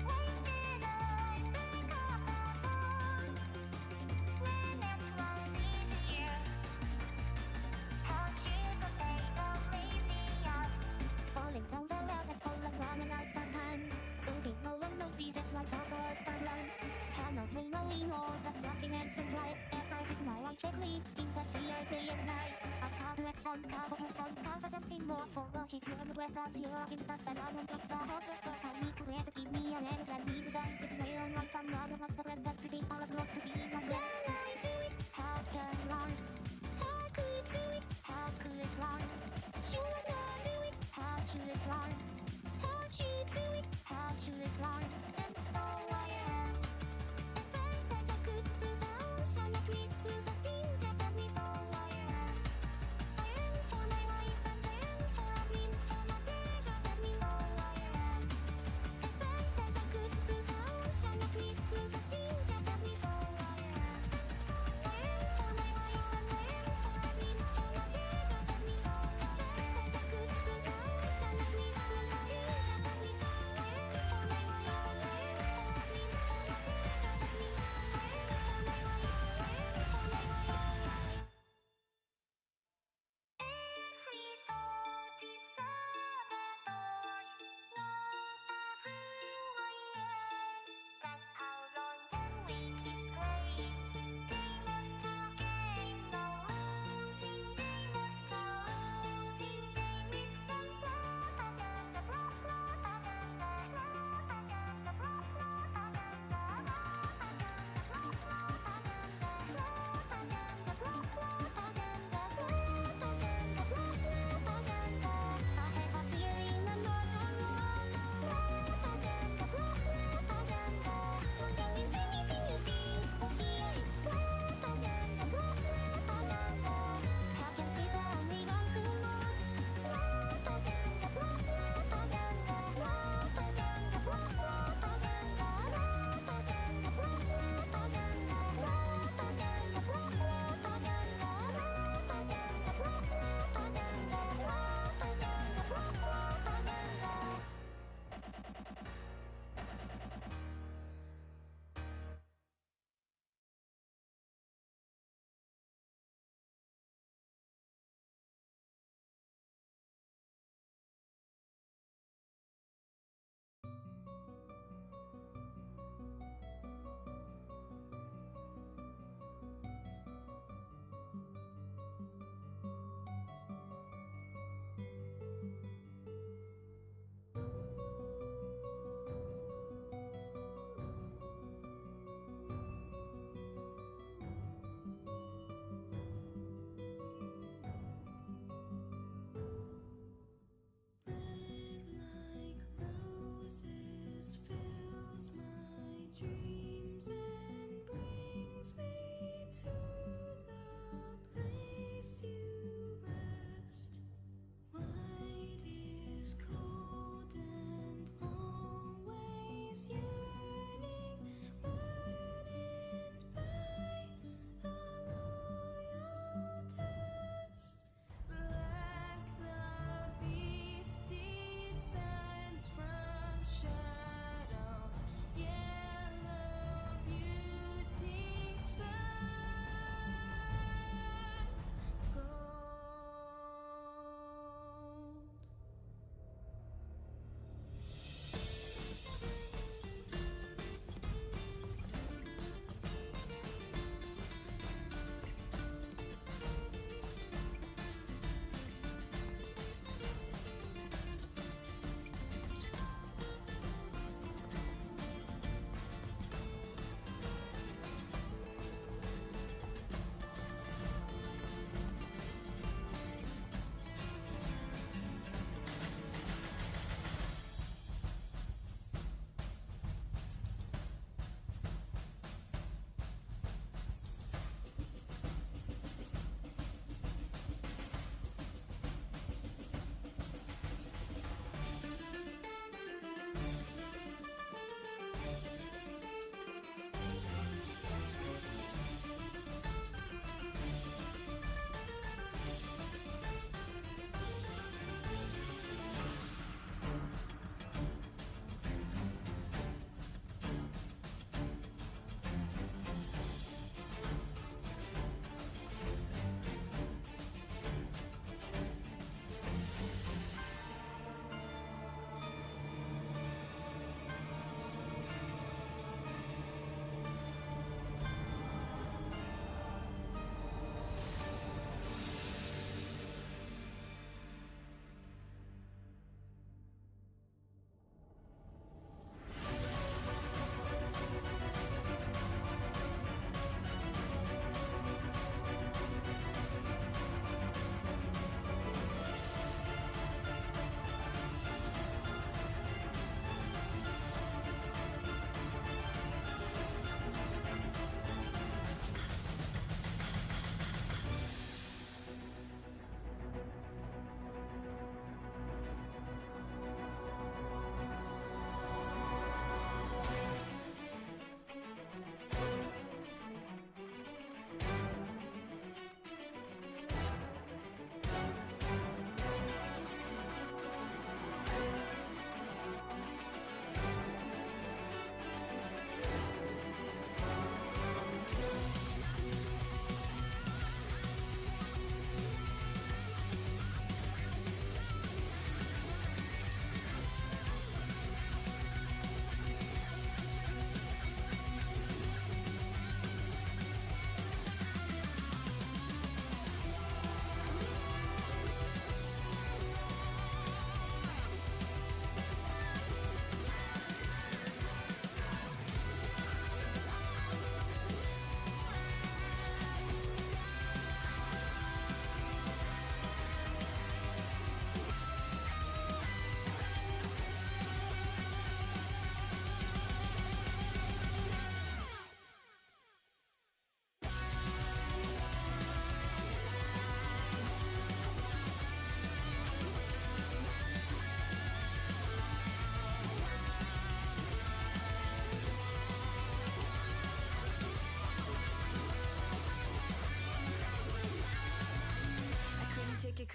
Why did I think of that one? When it's not easier. How you could take a lazy up. Falling down the rabbit hole and running out of time. Looking no one notices my thoughts are out of line. I'm not knowing all that something else in life. After this my life it leads in the fear day and night. A call to action, call for something more. For what if you're with us, you're against us, and I won't drop the whole just for I need to rest, give me an end and leave that it's my own run from now. What's the red that pretty all across to be my friend? Can I do it? How can I? How could do it? How could it run? Should I do it? How should it run? How should do it? How should it run? And so I ran. As fast as I could through the ocean, I breathed through the steam that had me, so I ran. I ran for my life and I ran for a dream, for my girl that had me, so I ran. As fast as I could through the ocean, I breathed through the steam that had me, so I ran. I ran for my life and I ran for a dream, for my girl that had me, so I ran. As fast as I could through the ocean, I breathed through the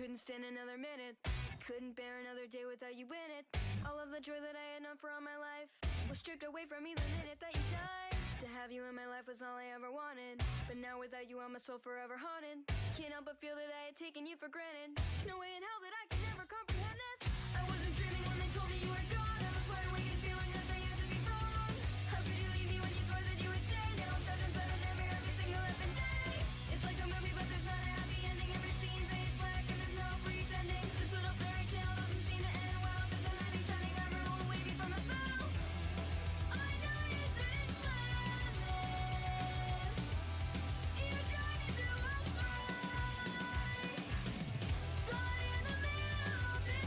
couldn't stand another minute. Couldn't bear another day without you in it. All of the joy that I had known for all my life was stripped away from me the minute that you died. To have you in my life was all I ever wanted, but now without you, I'm my soul forever haunted. Can't help but feel that I had taken you for granted. No way in hell that I could never comprehend this. I wasn't dreaming when they told me you were gone. I was wide awake and feeling that they had to be wrong. How could you leave me when you swore that you would stay? Now I'm stuck inside of every single effing day. It's like a movie, but there's not a happy ending. Every scene fades black and there's no pretending. This little fairy tale doesn't seem to end well. There's no ending shining ever will wave me from the spell. I know you said it's planned. You tried to do us right, but in the middle of this.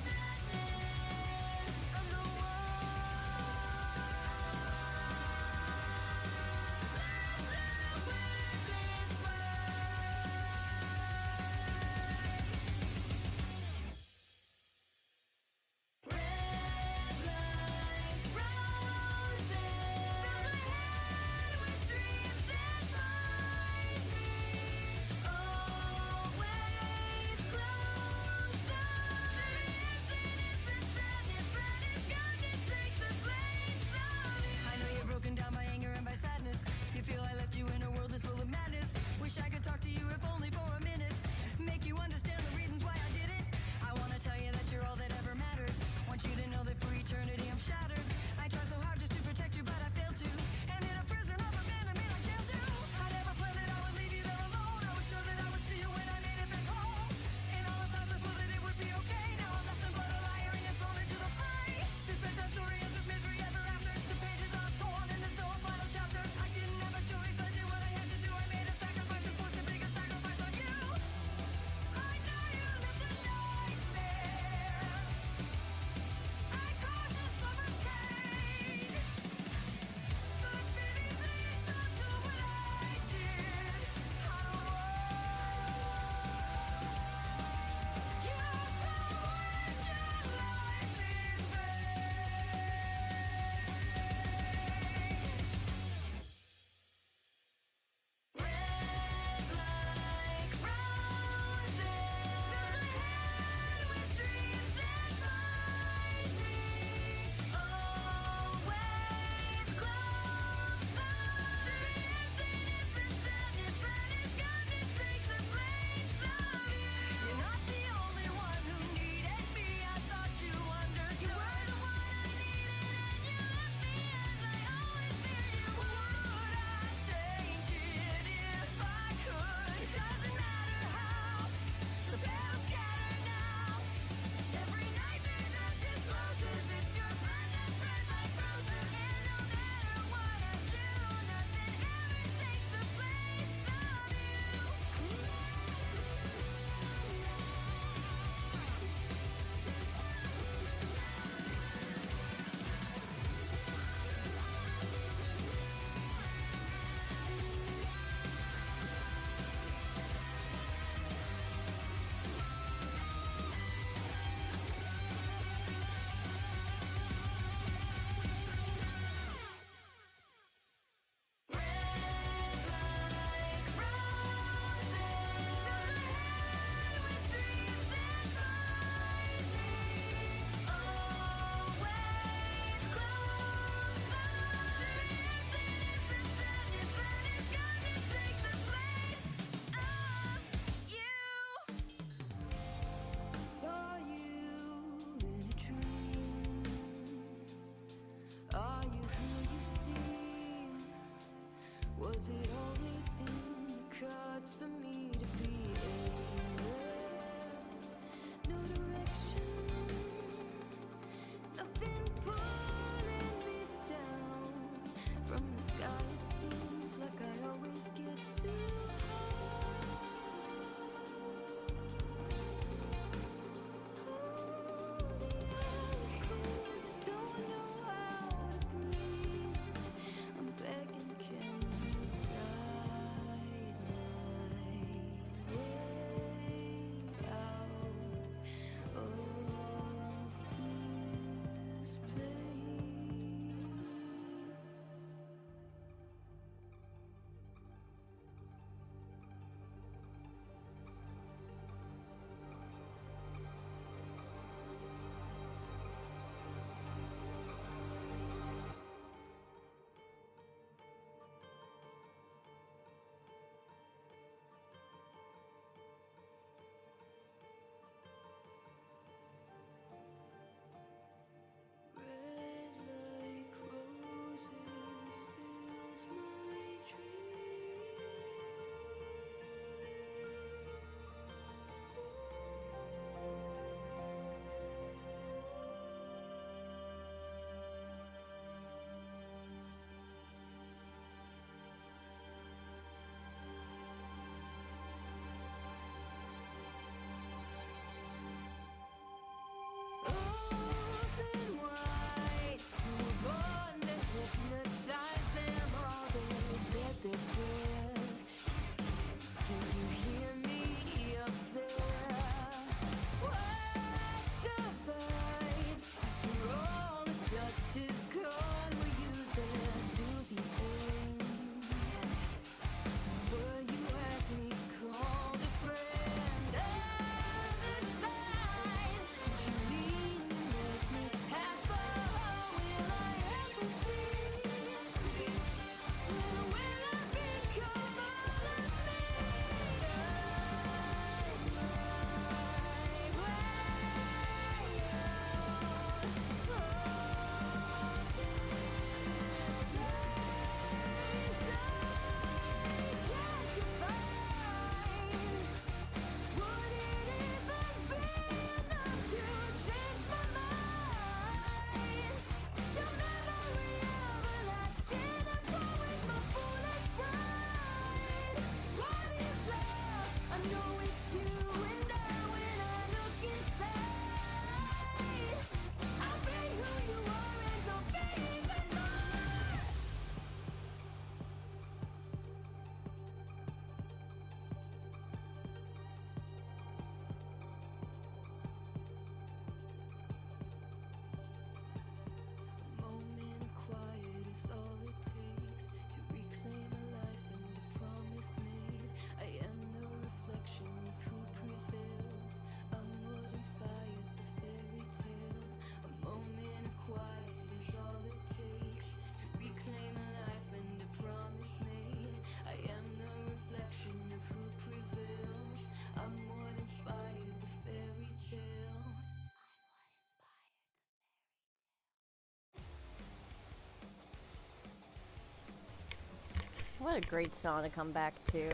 What a great song to come back to.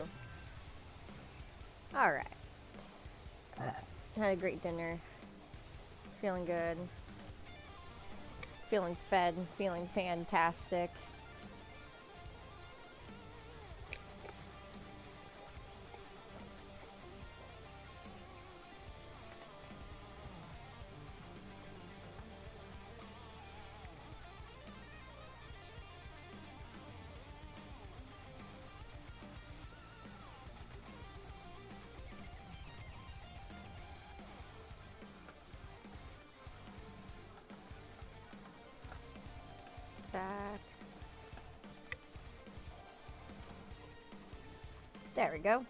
Alright. Had a great dinner. Feeling good. Feeling fed. Feeling fantastic. Back. There we go.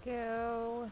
Go.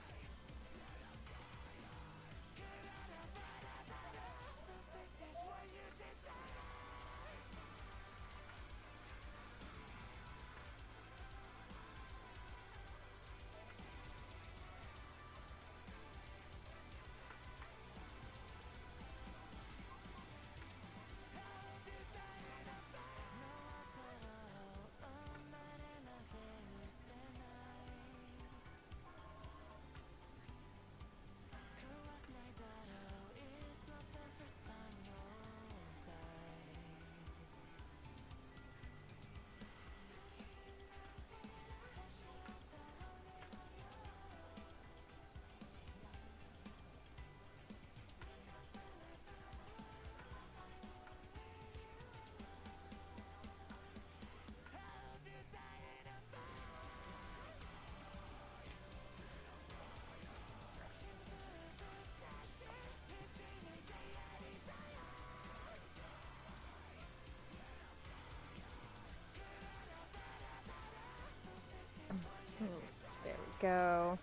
go.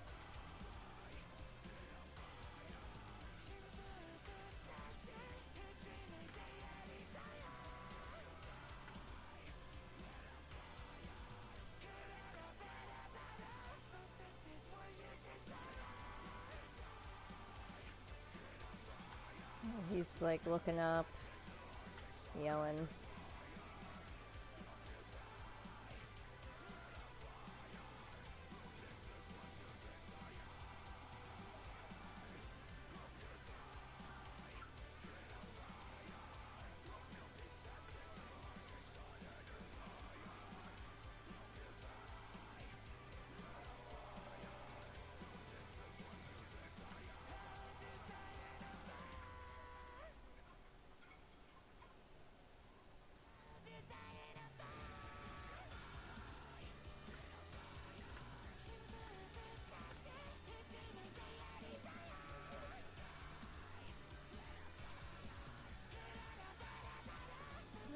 He's like looking up, yelling.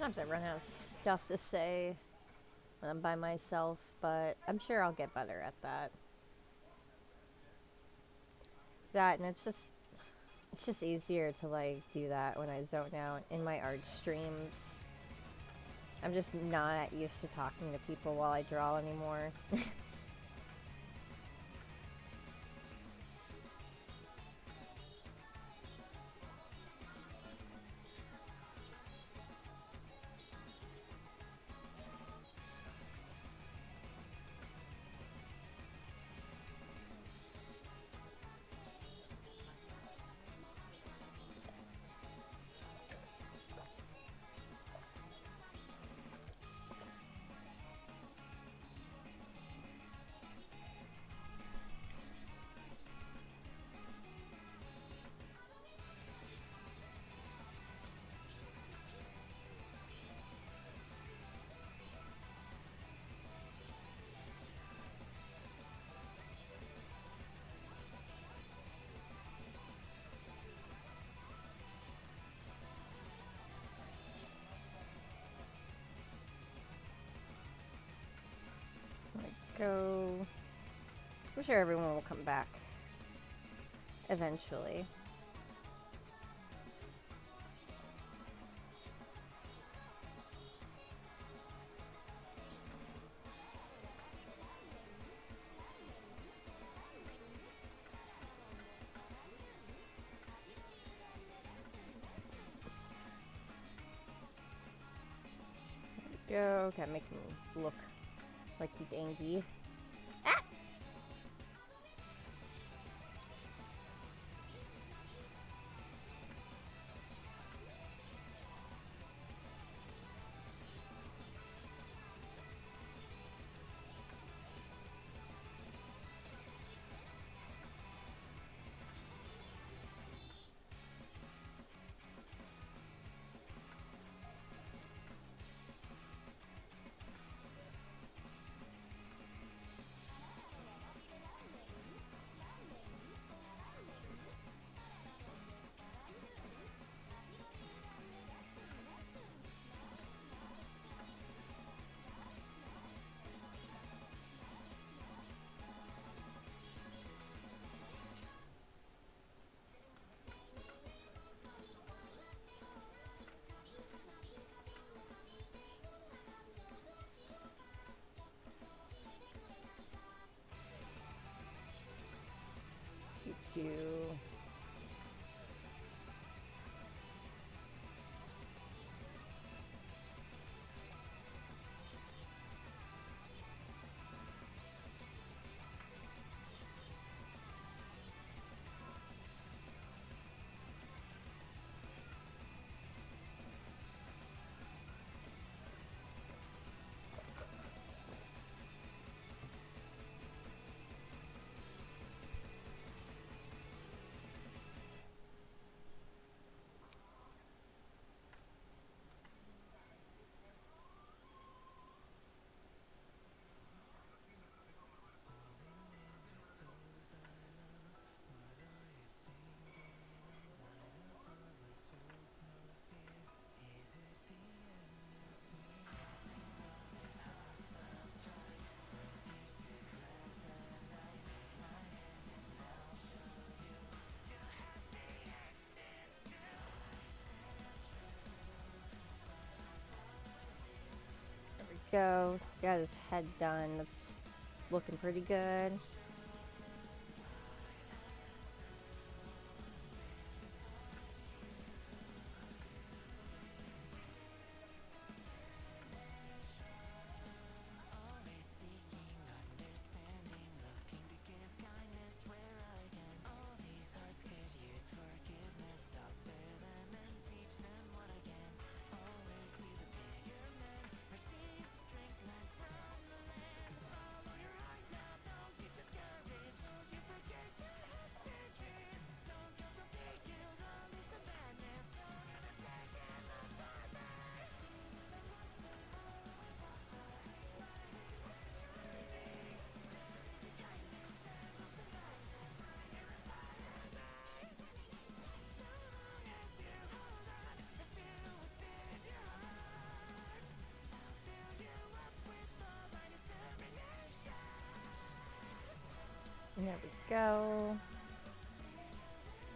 Sometimes I run out of stuff to say when I'm by myself, but I'm sure I'll get better at that. And it's just easier to like do that when I zone out in my art streams. I'm just not used to talking to people while I draw anymore. Go. I'm sure everyone will come back eventually. Go. Gotta make him look like he's angry. Ah! go. Got his head done. That's looking pretty good. There we go.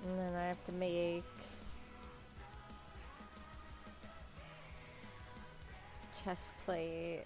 And then I have to make chest plate.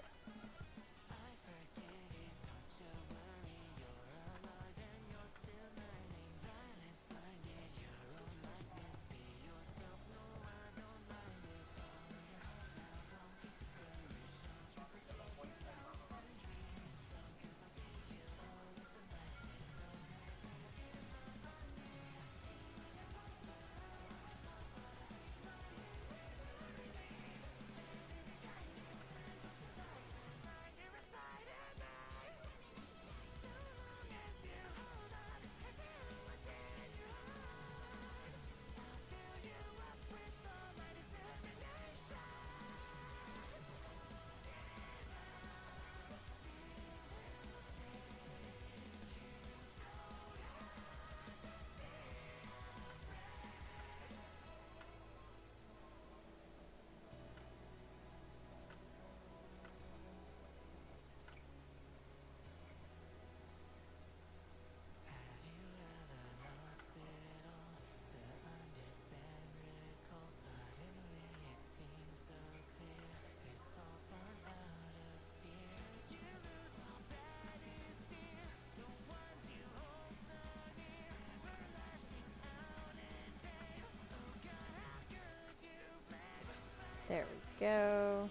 There we go.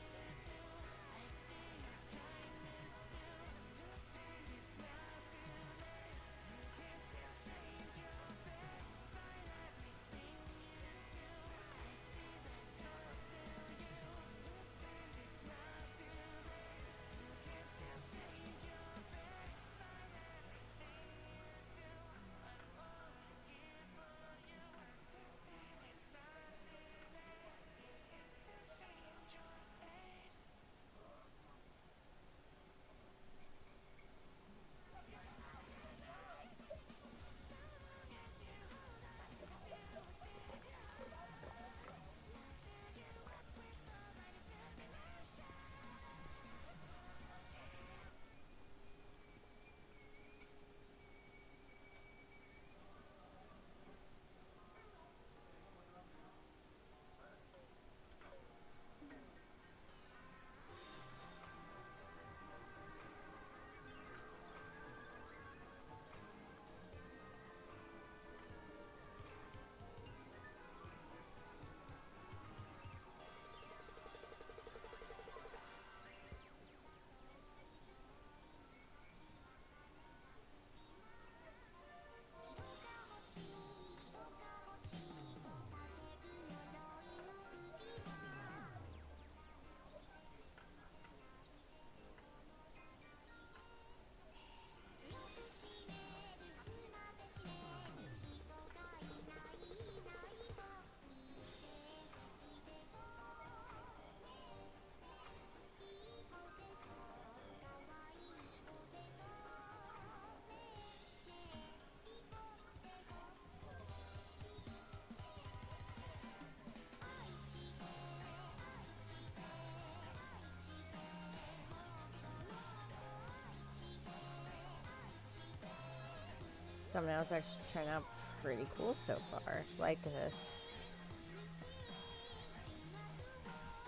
Something else actually turned out pretty cool so far. Like this.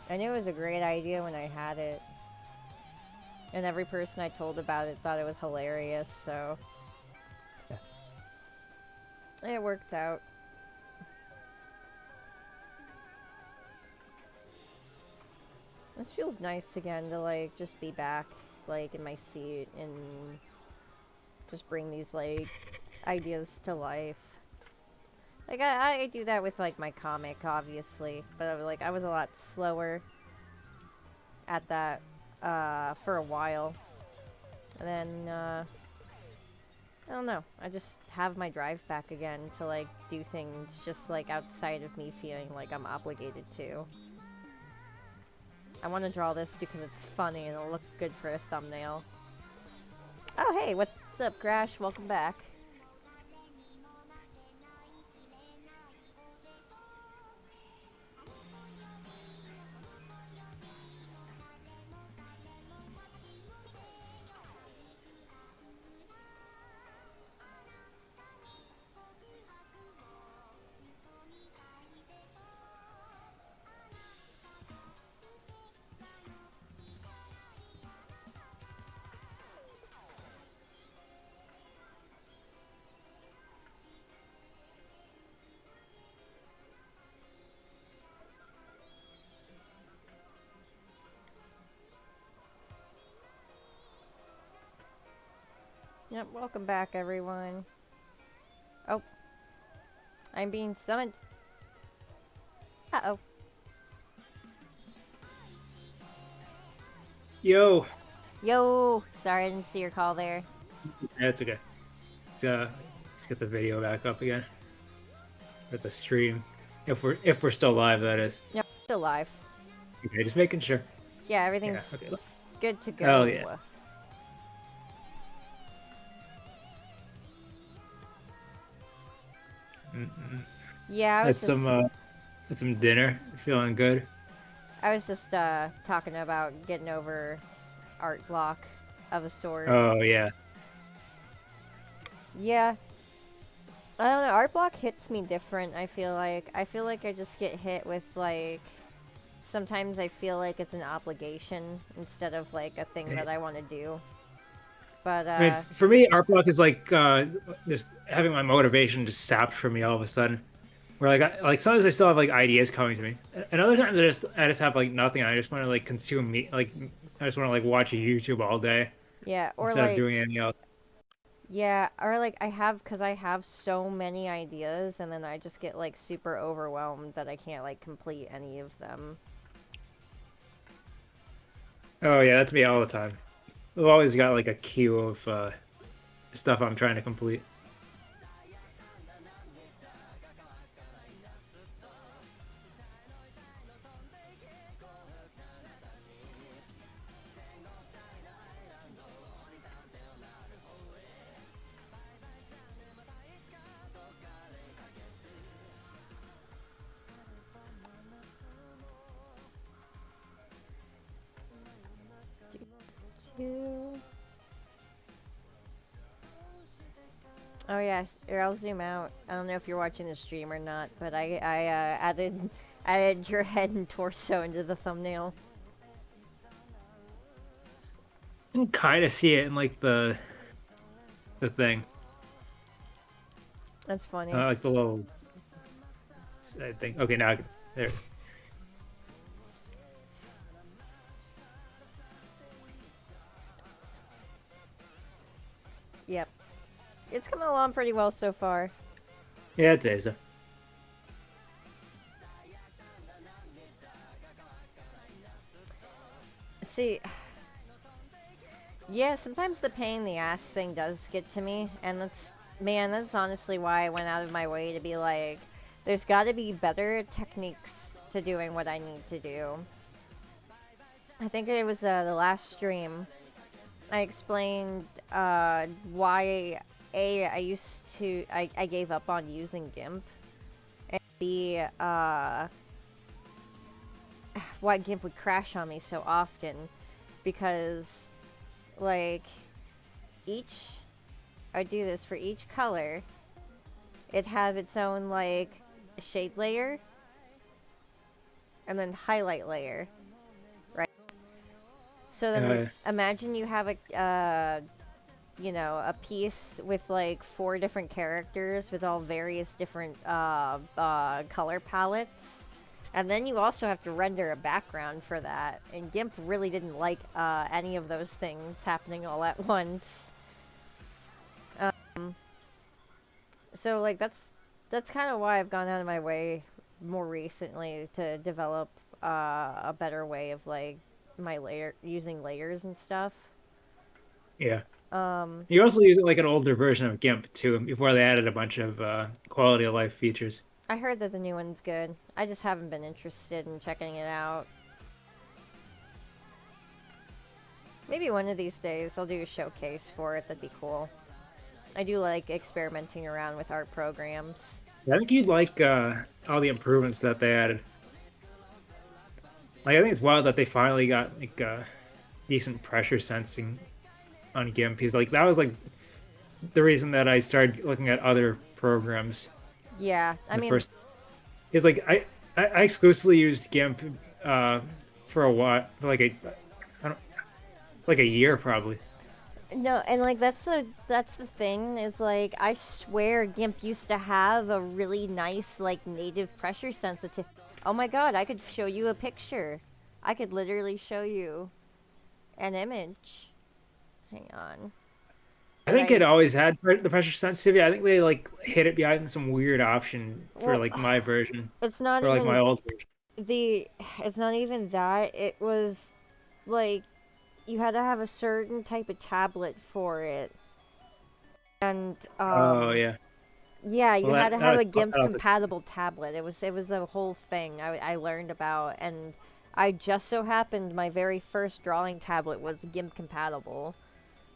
I knew it was a great idea when I had it. And every person I told about it thought it was hilarious, so it worked out. This feels nice again to like just be back like in my seat and just bring these like ideas to life. Like I do that with like my comic obviously, but like I was a lot slower at that for a while. And then I don't know. I just have my drive back again to like do things just like outside of me feeling like I'm obligated to. I want to draw this because it's funny and it'll look good for a thumbnail. Oh hey, what's up, Crash? Welcome back. Yep, welcome back, everyone. Oh. I'm being summoned. Uh-oh. Yo. Yo! Sorry, I didn't see your call there. That's okay. Let's get the video back up again. Or the stream. If we're still live, that is. Yep, still live. Okay, just making sure. Yeah, everything's Yeah, okay. good to go. Oh, yeah. Yeah, Had some dinner. Feeling good. I was just talking about getting over art block of a sort. Oh yeah. Yeah. I don't know, art block hits me different, I feel like. I feel like I just get hit with like sometimes I feel like it's an obligation instead of like a thing that I want to do. But I mean, for me, art block is like just having my motivation just sapped from me all of a sudden. Where like sometimes I still have like ideas coming to me, and other times I just have like nothing. I just want to like consume me like I just want to like watch YouTube all day yeah, or instead like of doing anything else. yeah, or like I have so many ideas and then I just get like super overwhelmed that I can't like complete any of them. Oh yeah, that's me all the time. I've always got like a queue of stuff I'm trying to complete. Oh yes, here I'll zoom out. I don't know if you're watching the stream or not, but I added your head and torso into the thumbnail. You can kind of see it in like the thing, That's funny. like the little. I think okay now I can, there. Yep. It's coming along pretty well so far. Yeah, I'd say so. See, yeah, sometimes the pain in the ass thing does get to me, and that's honestly why I went out of my way to be like, there's gotta be better techniques to doing what I need to do. I think it was the last stream, I explained why I gave up on using GIMP, and B, why GIMP would crash on me so often, because like I do this for each color, it has its own like shade layer and then highlight layer, right? So then, Yeah. imagine you have you know, a piece with like 4 different characters with all various different color palettes. And then you also have to render a background for that. And GIMP really didn't like any of those things happening all at once. So like that's kind of why I've gone out of my way more recently to develop a better way of like my using layers and stuff. Yeah. You also use like an older version of GIMP too, before they added a bunch of quality of life features. I heard that the new one's good. I just haven't been interested in checking it out. Maybe one of these days I'll do a showcase for it. That'd be cool. I do like experimenting around with art programs. I think you'd like all the improvements that they added. Like I think it's wild that they finally got like decent pressure sensing on GIMP. He's like that was like the reason that I started looking at other programs. Yeah, I mean, First, is like I exclusively used GIMP for a while, for like I don't like a year probably. no, and like that's the thing is like I swear GIMP used to have a really nice like native pressure sensitive. Oh my god, I could show you a picture. I could literally show you an image. Hang on. I think it always had the pressure sensitivity. I think they like hid it behind some weird option for Well, like my version It's not or like even my old version. it's not even that. It was like you had to have a certain type of tablet for it. And Oh yeah. yeah, you Well, had to that have was a GIMP that was compatible tablet. It was a whole thing I learned about, and I just so happened my very first drawing tablet was GIMP compatible.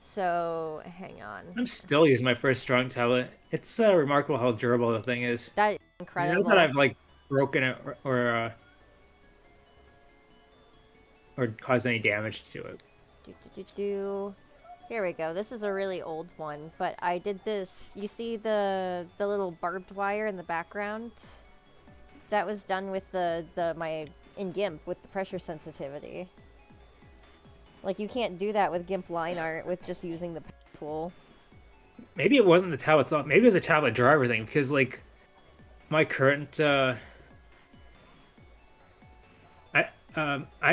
So, hang on. I'm still using my first strong tablet. It's remarkable how durable the thing is. That is Not incredible. that I've like broken it or caused any damage to it. Here we go. This is a really old one, but I did this. You see the little barbed wire in the background? That was done with my in GIMP with the pressure sensitivity. Like you can't do that with GIMP line art with just using the tool. Maybe it wasn't the tablet itself. Maybe it was a tablet driver thing because like my current I'd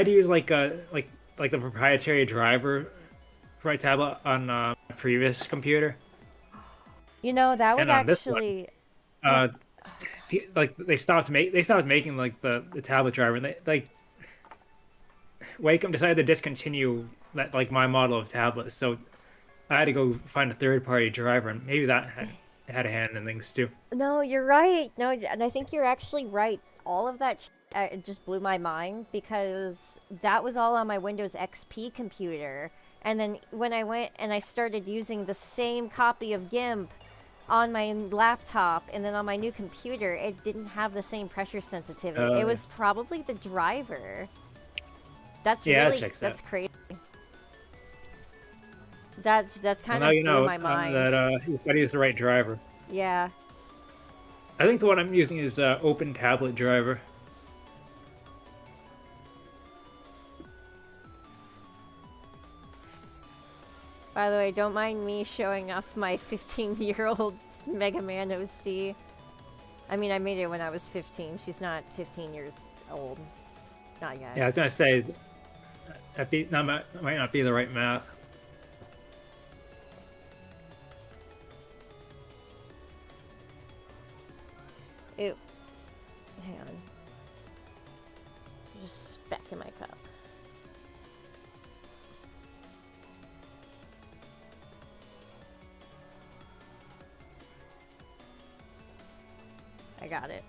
use like like the proprietary driver for my tablet on my previous computer. You know, that would And on this one, actually like they stopped making like the tablet driver. And they like Wacom decided to discontinue that like my model of tablet, so I had to go find a third party driver, and maybe that had a hand in things too. No, you're right. No, and I think you're actually right. All of that it just blew my mind because that was all on my Windows XP computer. And then when I went and I started using the same copy of GIMP on my laptop and then on my new computer, it didn't have the same pressure sensitivity. It was probably the driver. That's Yeah, that really checks that's out. crazy. That kind Well, now of you blew know my mind. that you got to use the right driver. Yeah. I think the one I'm using is Open Tablet Driver. By the way, don't mind me showing off my 15-year-old Mega Man OC. I mean, I made it when I was 15. She's not 15 years old. Not yet. Yeah, I was gonna say that might not be the right math. Ew. Hang on. Just speck in my cup. I got it.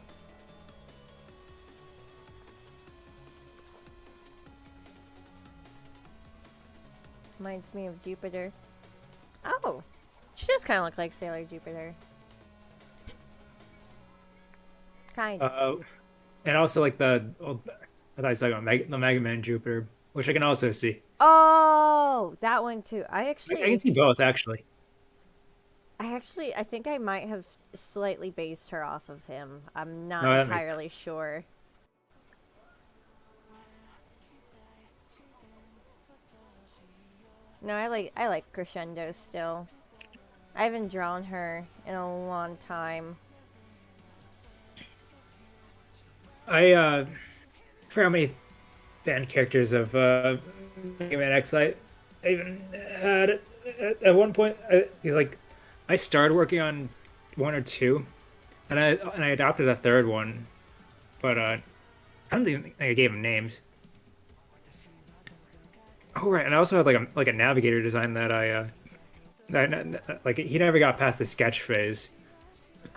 Reminds me of Jupiter. Oh! She does kind of look like Sailor Jupiter. Kind of. And also like I thought I was talking about the Mega Man Jupiter, which I can also see. Oh! That one too. I can see both actually. I think I might have slightly based her off of him. I'm not No, that makes entirely sure. No, I like Crescendo still. I haven't drawn her in a long time. I forgot how many fan characters of Mega Man X I even had at one point. I started working on one or two, and I adopted a third one, but I don't even think I gave him names. Oh right, and I also had like a navigator design that like he never got past the sketch phase.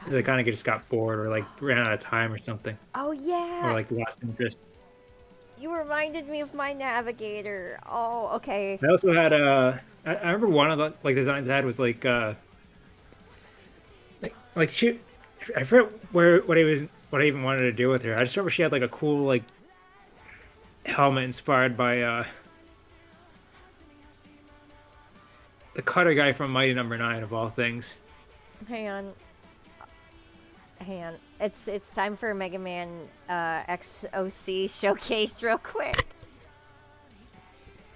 They kind of just got bored or like ran out of time or something, Oh or yeah, like lost interest. you reminded me of my navigator. Oh, okay. I also had I remember one of the like designs I had was like she I forget where what I even wanted to do with her. I just remember she had like a cool like helmet inspired by the cutter guy from Mighty Number Nine of all things. Hang on. Hang on. It's time for Mega Man XOC showcase real quick.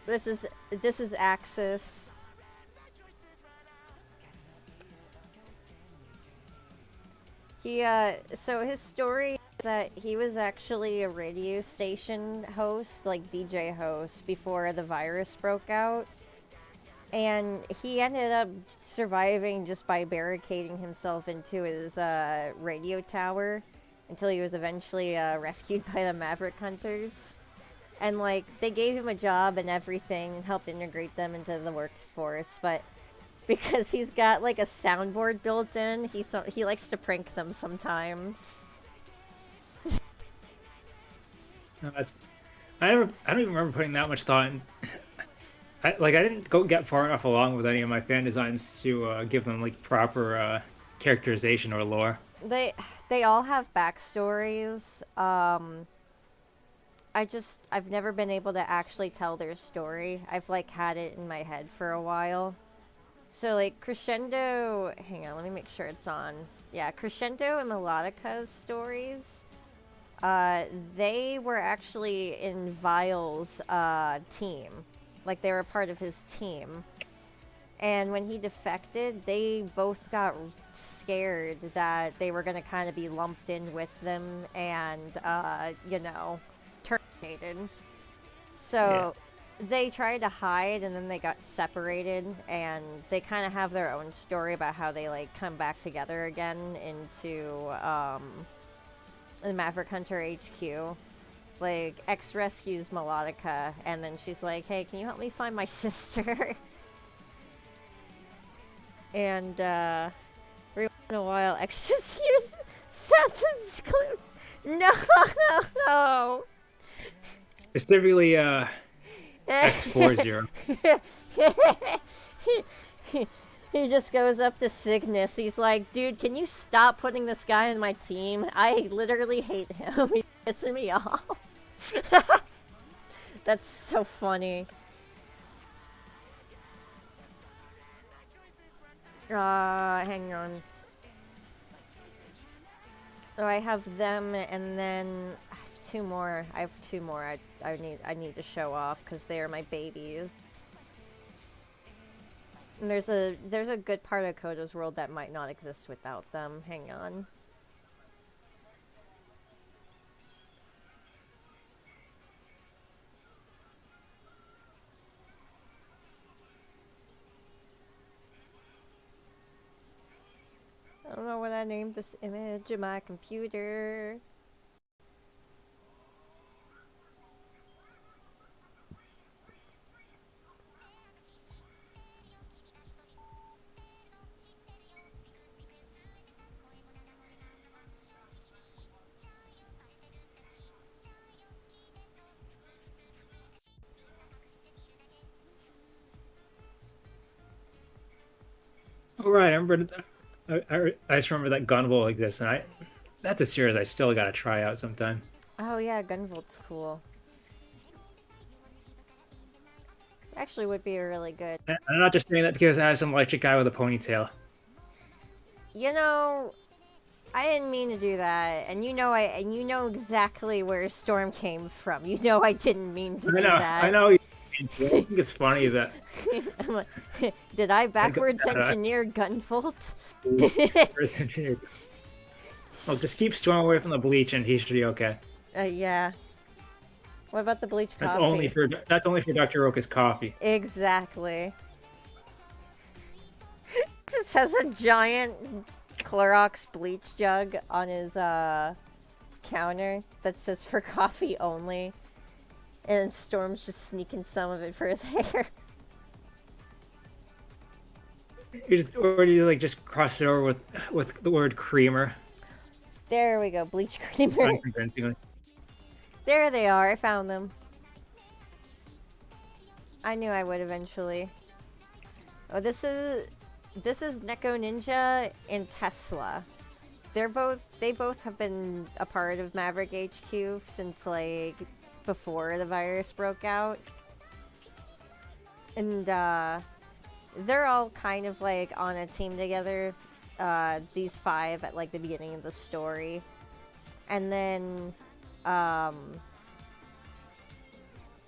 This is Axis. He so his story is that he was actually a radio station host, like DJ host, before the virus broke out. And he ended up surviving just by barricading himself into his radio tower until he was eventually rescued by the Maverick Hunters. And like they gave him a job and everything and helped integrate them into the workforce, but because he's got like a soundboard built in, he likes to prank them sometimes. No, I don't even remember putting that much thought in. I didn't go get far enough along with any of my fan designs to give them like proper characterization or lore. They all have backstories. I've never been able to actually tell their story. I've like had it in my head for a while. So like Crescendo, hang on, let me make sure it's on. Yeah, Crescendo and Melodica's stories. They were actually in Vile's team. Like they were part of his team. And when he defected, they both got scared that they were going to kind of be lumped in with them and, terminated. So they tried to hide and then they got separated and they kind of have their own story about how they like come back together again into the Maverick Hunter HQ. Like, X rescues Melodica, and then she's like, hey, can you help me find my sister? And, every once in a while, X just hears Satsum's clip. No! Specifically, X40. He just goes up to Cygnus. He's like, dude, can you stop putting this guy in my team? I literally hate him. He's pissing me off. That's so funny. Hang on. Oh, I have them, and then I have two more. I have two more. I need to show off because they are my babies. And there's a good part of Koda's world that might not exist without them. Hang on. I don't know what I named this image in my computer. Oh right, I remember. I just remember that Gunvolt like this, and that's a series I still gotta try out sometime. Oh yeah, Gunvolt's cool. Actually would be really good. And I'm not just saying that because I have some electric guy with a ponytail. You know, I didn't mean to do that, and you know exactly where Storm came from. You know I didn't mean to do that. I know you I think it's funny that I'm like, did I backwards that, engineer Gunvolt? first engineer. Well, just keep Storm away from the bleach, and he should be okay. Yeah. What about the bleach That's coffee? only for Dr. Roka's coffee. Exactly. Just has a giant Clorox bleach jug on his counter that says for coffee only. And Storm's just sneaking some of it for his hair. Or do you like just cross it over with the word creamer? There we go, bleach creamer. Unconvincingly. There they are, I found them. I knew I would eventually. Oh, this is Neko Ninja and Tesla. They both have been a part of Maverick HQ since like before the virus broke out. And they're all kind of like on a team together, these 5 at like the beginning of the story. And then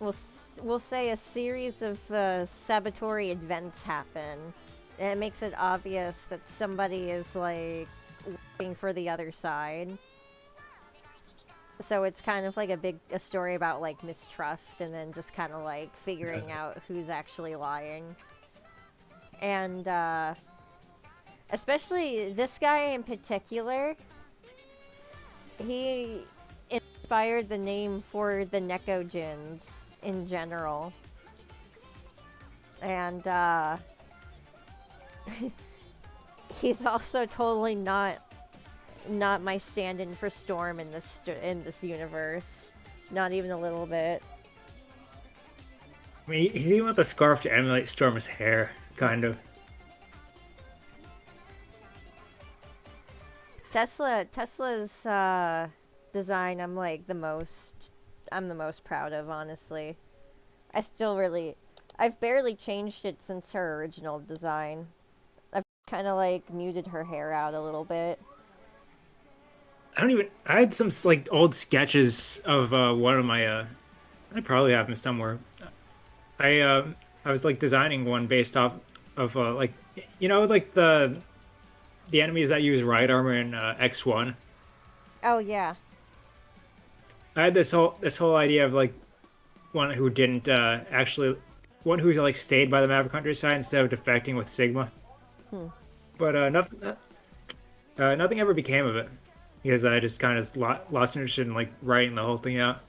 we'll say a series of sabotory events happen, and it makes it obvious that somebody is like working for the other side. So it's kind of like a story about like mistrust, and then just kind of like figuring out who's actually lying. And especially this guy in particular, he inspired the name for the Nekojins in general. And he's also totally not my stand-in for Storm in this universe. Not even a little bit. I mean, he's even with the scarf to emulate Storm's hair, kind of. Tesla's design I'm the most proud of, honestly. I've barely changed it since her original design. I've kind of like muted her hair out a little bit. I had some like old sketches of one of my I probably have them somewhere. I was like designing one based off of like like the enemies that use ride armor in X1. Oh yeah. I had this whole idea of like one who didn't one who like stayed by the Maverick Hunter's side instead of defecting with Sigma. But nothing ever became of it because I just kind of lost interest in like writing the whole thing out,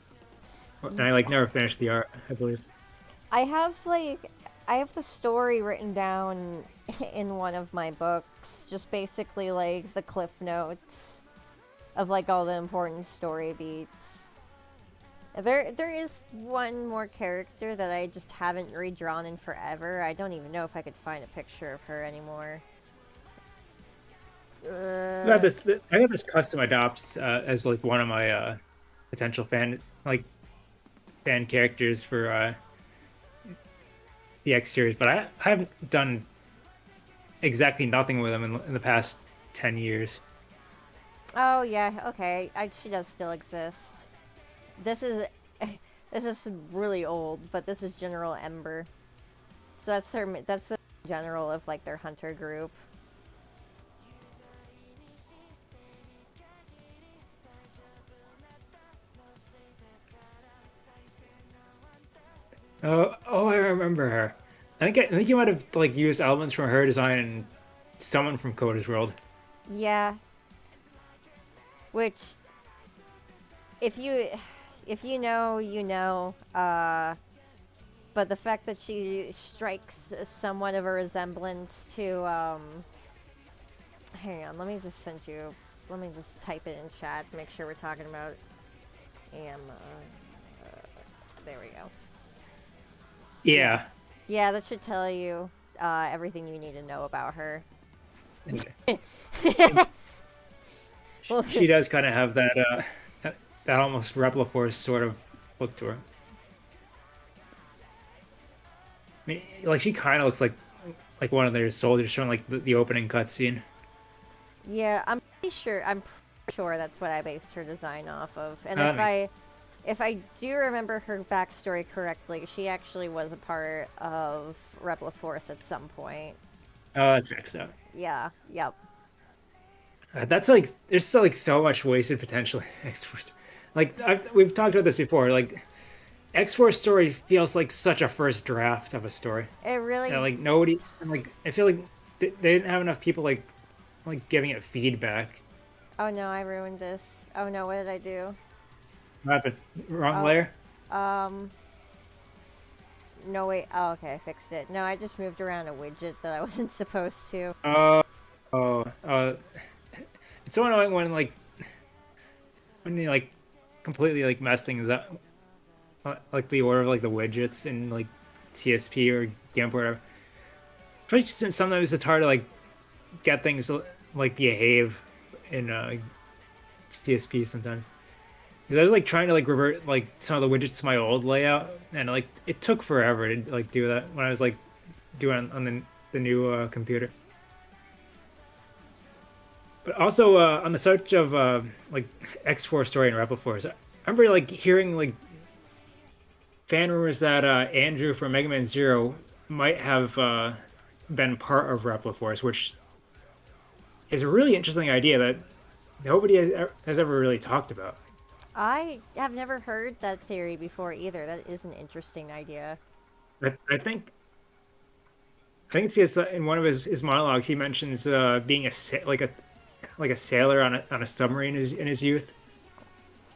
and I like never finished the art, I believe. I have the story written down in one of my books, just basically like the cliff notes of like all the important story beats. There is one more character that I just haven't redrawn in forever. I don't even know if I could find a picture of her anymore. I got this custom adopt as like one of my potential fan characters for the X series, but I haven't done exactly nothing with them in the past 10 years. Oh yeah, okay. She does still exist. This is really old, but this is General Ember. So that's the general of like their hunter group. Oh, I remember her. I think you might have like used elements from her design and someone from Coda's World. Yeah. Which, if you know, you know. But the fact that she strikes somewhat of a resemblance to hang on, let me just type it in chat, make sure we're talking about there we go. Yeah. Yeah, that should tell you everything you need to know about her. Okay. She does kind of have that almost Repliforce sort of look to her. I mean, like she kind of looks like one of their soldiers showing like the opening cutscene. Yeah, I'm pretty sure that's what I based her design off of. And If I do remember her backstory correctly, she actually was a part of Rebel Force at some point. Oh, that checks out. Yeah, yep. That's like there's still like so much wasted potential in X-Force. Like we've talked about this before. Like X-Force story feels like such a first draft of a story. It really. And, like nobody, and, like I feel like they didn't have enough people like giving it feedback. Oh no, I ruined this. Oh no, what did I do? What happened? Wrong Oh. layer? Um. No, wait. Oh, okay, I fixed it. No, I just moved around a widget that I wasn't supposed to. Oh. It's so annoying when you like completely like mess things up, like the order of like the widgets in like CSP or GIMP or whatever. Especially since sometimes it's hard to like get things to, like behave in CSP sometimes. Because I was like trying to like revert like some of the widgets to my old layout, and like it took forever to like do that when I was like doing on the new computer. But also on the subject of like X-Force story and Rebel Force, I remember like hearing like fan rumors that Andrew from Mega Man Zero might have been part of Rebel Force, which is a really interesting idea that nobody has ever really talked about. I have never heard that theory before either. That is an interesting idea. I think it's because in one of his monologues he mentions being like a sailor on a submarine in his youth,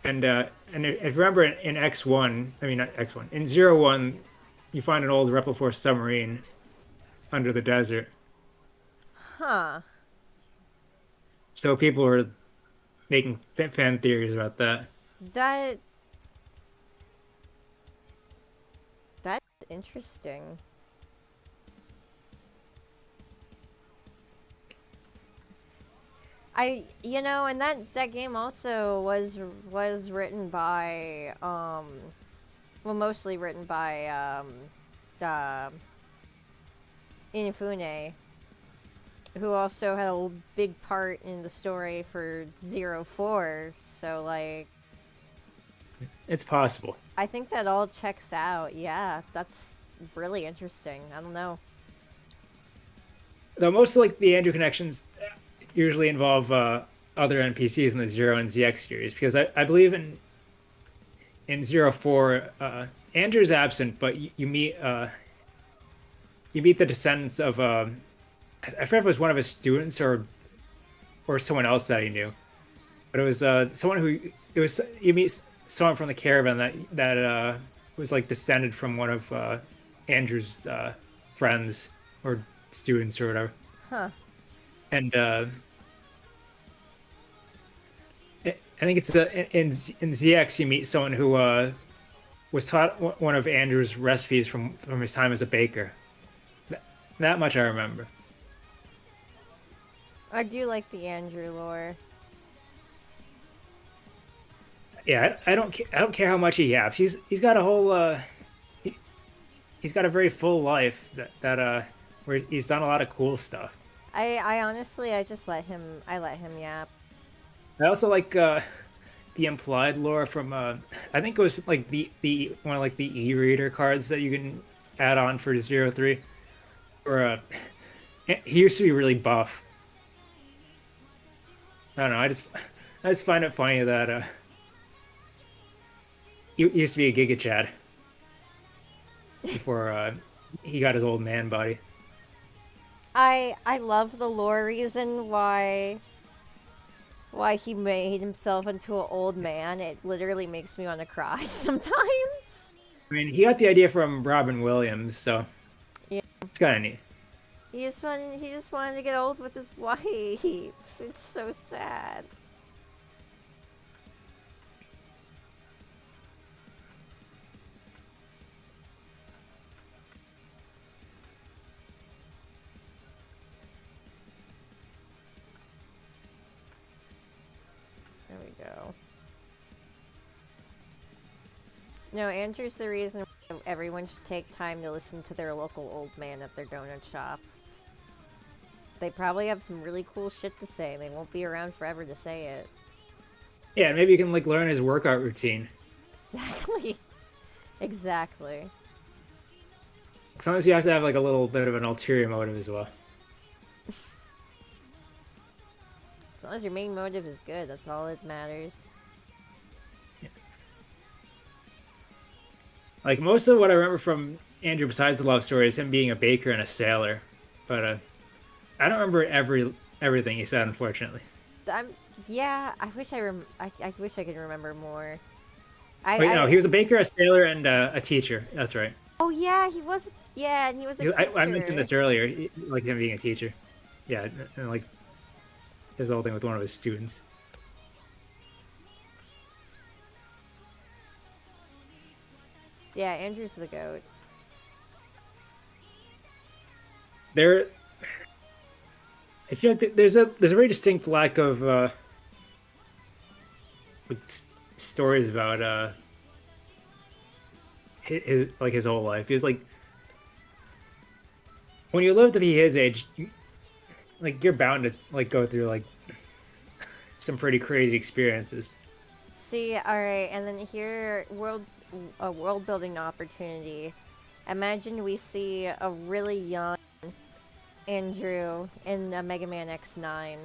and if you remember in X1, I mean not X1, in Zero One, you find an old Rebel Force submarine under the desert. Huh. So people are making fan theories about that. That. That's interesting. And that game also was written by well, mostly written by Inafune, who also had a big part in the story for 04. So like, It's possible. I think that all checks out. Yeah, that's really interesting. I don't know. Though most of like the Andrew connections usually involve other NPCs in the Zero and ZX series, because I believe in 04, Andrew's absent, but you meet the descendants of I forget if it was one of his students or someone else that he knew, but it was someone who it was you meet someone from the caravan that was like descended from one of Andrew's friends or students or whatever. Huh. And I think it's in ZX you meet someone who was taught one of Andrew's recipes from his time as a baker. That much I remember. I do like the Andrew lore. Yeah, I don't care how much he yaps. He's got a whole he's got a very full life that where he's done a lot of cool stuff. I honestly, I let him yap. I also like the implied lore from I think it was like the one of like the e-reader cards that you can add on for 03. Or he used to be really buff. I don't know. I just find it funny that he used to be a Giga Chad before he got his old man body. I love the lore reason why he made himself into an old man. It literally makes me want to cry sometimes. I mean, he got the idea from Robin Williams, so Yeah. it's kind of neat. He just wanted to get old with his wife. It's so sad. There we go. No, Andrew's the reason everyone should take time to listen to their local old man at their donut shop. They probably have some really cool shit to say. They won't be around forever to say it. Yeah, maybe you can like learn his workout routine. Exactly. Exactly. Sometimes you have to have like a little bit of an ulterior motive as well. As long as your main motive is good, that's all that matters. Like most of what I remember from Andrew, besides the love story, is him being a baker and a sailor. But I don't remember everything he said, unfortunately. I'm yeah. I wish I wish I could remember more. Wait, no, he was a baker, a sailor, and a teacher. That's right. Oh yeah, he was. Yeah, and he was a teacher. I mentioned this earlier, like him being a teacher. Yeah, and like his whole thing with one of his students. Yeah, Andrew's the goat. There, I feel like there's a very distinct lack of like, stories about his whole life. He's like when you live to be his age, like you're bound to like go through like some pretty crazy experiences. See, all right, and then here, a world building opportunity. Imagine we see a really young Andrew in a Mega Man X9.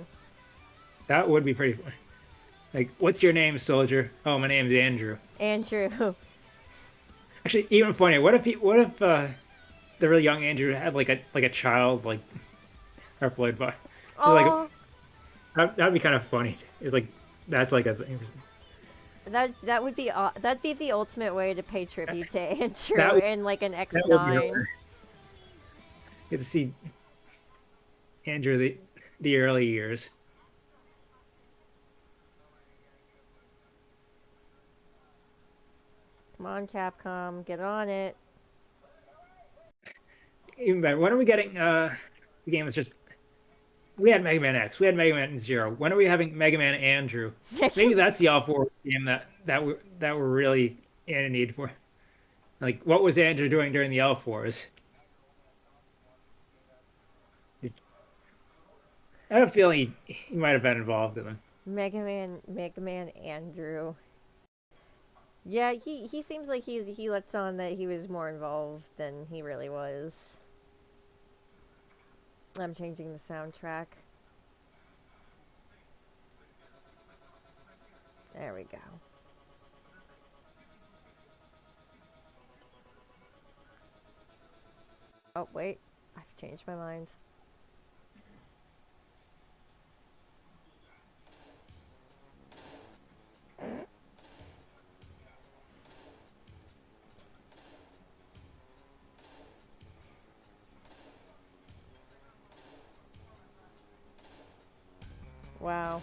That would be pretty fun. Like, what's your name, soldier? Oh, my name's Andrew. Andrew. Actually, even funnier. What if the really young Andrew had like a child like or played by Oh, like that'd be kind of funny. It's like that's like a thing. that would be that'd be the ultimate way to pay tribute to Andrew That would- in like an That would be X9. hilarious. Get to see Andrew the early years. Come on, Capcom, get on it. Even better. When are we getting the game that's just we had Mega Man X, we had Mega Man Zero. When are we having Mega Man Andrew? Maybe that's the all four game that we're really in a need for. Like, what was Andrew doing during the L4s? I have a feeling he might have been involved in them. Mega Man Andrew. Yeah, he seems like he lets on that he was more involved than he really was. I'm changing the soundtrack. There we go. Oh, wait. I've changed my mind. Wow.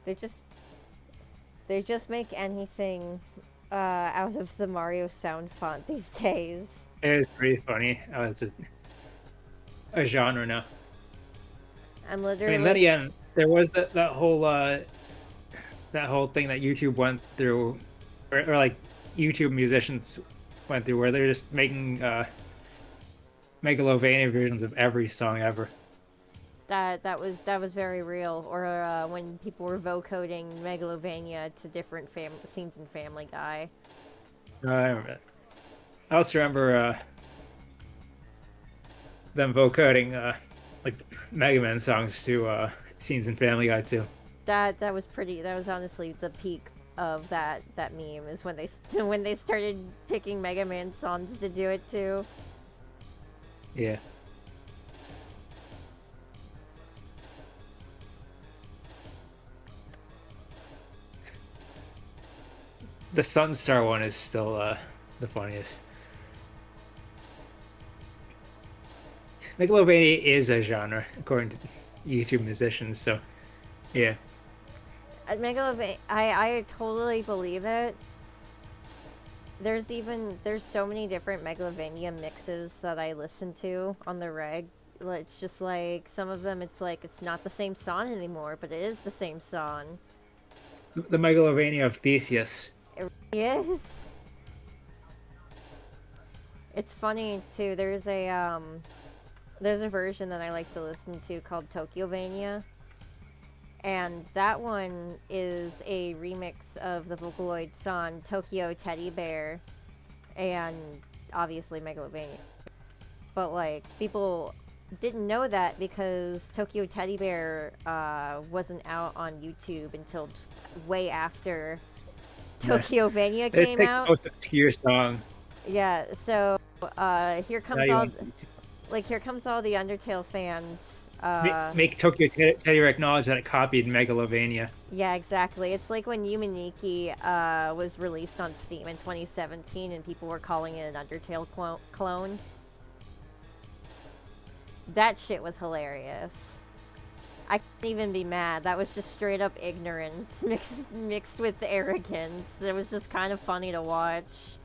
They just make anything out of the Mario sound font these days. It is pretty funny. It's just a genre now. I'm I literally mean, then again, there was that whole thing that YouTube went through, or like YouTube musicians went through, where they're just making Megalovania versions of every song ever. that was very real. Or when people were vocoding Megalovania to different scenes in Family Guy. I remember that. I also remember them vocoding like Mega Man songs to scenes in Family Guy too. That was pretty. That was honestly the peak of that meme is when they started picking Mega Man songs to do it to. Yeah. The Sunstar one is still the funniest. Megalovania is a genre, according to YouTube musicians, so yeah. Megalovania, I totally believe it. There's so many different Megalovania mixes that I listen to on the reg. It's just like some of them it's like it's not the same song anymore, but it is the same song. The Megalovania of Theseus. It really is. It's funny too. There's a version that I like to listen to called Tokyovania. And that one is a remix of the Vocaloid song Tokyo Teddy Bear and obviously Megalovania. But like people didn't know that because Tokyo Teddy Bear wasn't out on YouTube until way after Tokyo Vania It's came like the out. most obscure song. Yeah, so here Now comes you all want here comes all the Undertale fans. make Tokyo Teddy Bear acknowledge that it copied Megalovania. Yeah, exactly. It's like when Yumaniki was released on Steam in 2017 and people were calling it an Undertale clone. That shit was hilarious. I couldn't even be mad. That was just straight up ignorance mixed with arrogance. It was just kind of funny to watch.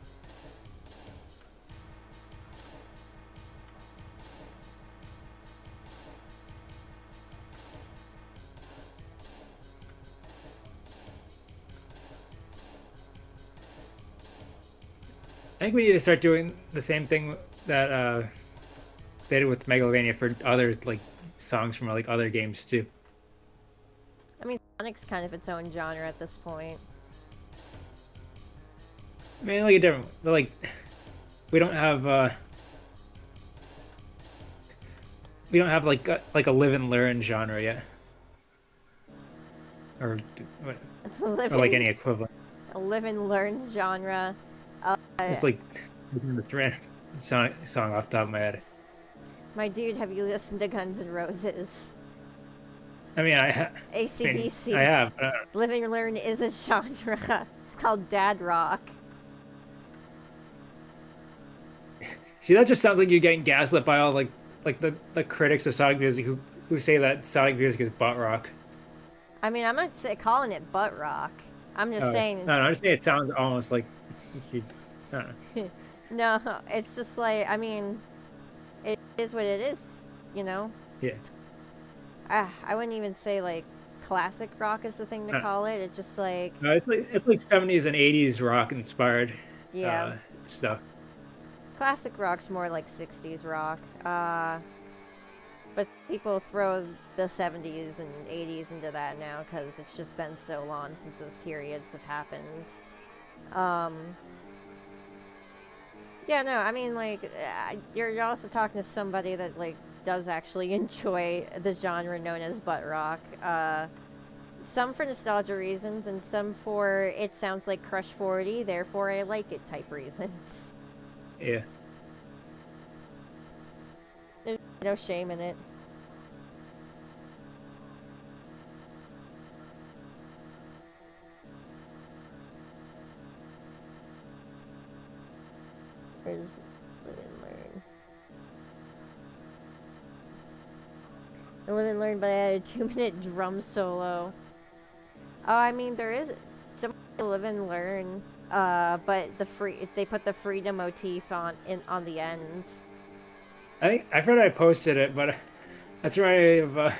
I think we need to start doing the same thing that they did with Megalovania for other like songs from like other games too. I mean, Sonic's kind of its own genre at this point. I mean, like a different, but like we don't have like a live and learn genre yet, or Live or like and- any equivalent. a live and learn genre. It's like this random song off the top of my head. My dude, have you listened to Guns N' Roses? I mean, AC/DC. I have. But Live and learn is a genre. It's called dad rock. see, that just sounds like you're getting gaslit by all like the critics of Sonic music who say that Sonic music is butt rock. I mean, I'm not calling it butt rock. I'm just saying. No, I just say it sounds almost like you. I don't know. No, it's just like, I mean, it is what it is, you know? Yeah. I wouldn't even say, like, classic rock is the thing to call it. It's just like, No, it's like 70s and 80s rock inspired yeah. stuff. Classic rock's more like 60s rock. But people throw the 70s and 80s into that now because it's just been so long since those periods have happened. Yeah, no, I mean, like, you're also talking to somebody that, like, does actually enjoy the genre known as butt rock. Some for nostalgia reasons, and some for it sounds like Crush 40, therefore I like it type reasons. Yeah. There's no shame in it. Where's Live and Learn? I Live and Learn, but I had a 2-minute drum solo. Oh, I mean, there is some Live and Learn, but they put the freedom motif on the end. I think I've heard I posted it, but that's right of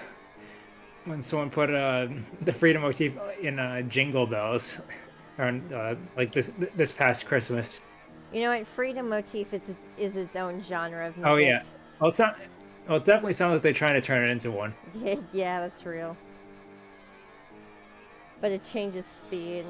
when someone put the freedom motif in Jingle Bells, or like this past Christmas. You know what? Freedom motif is its own genre of music. Oh yeah. Well, it's not. Well, it definitely sounds like they're trying to turn it into one. Yeah, that's real. But it changes speed.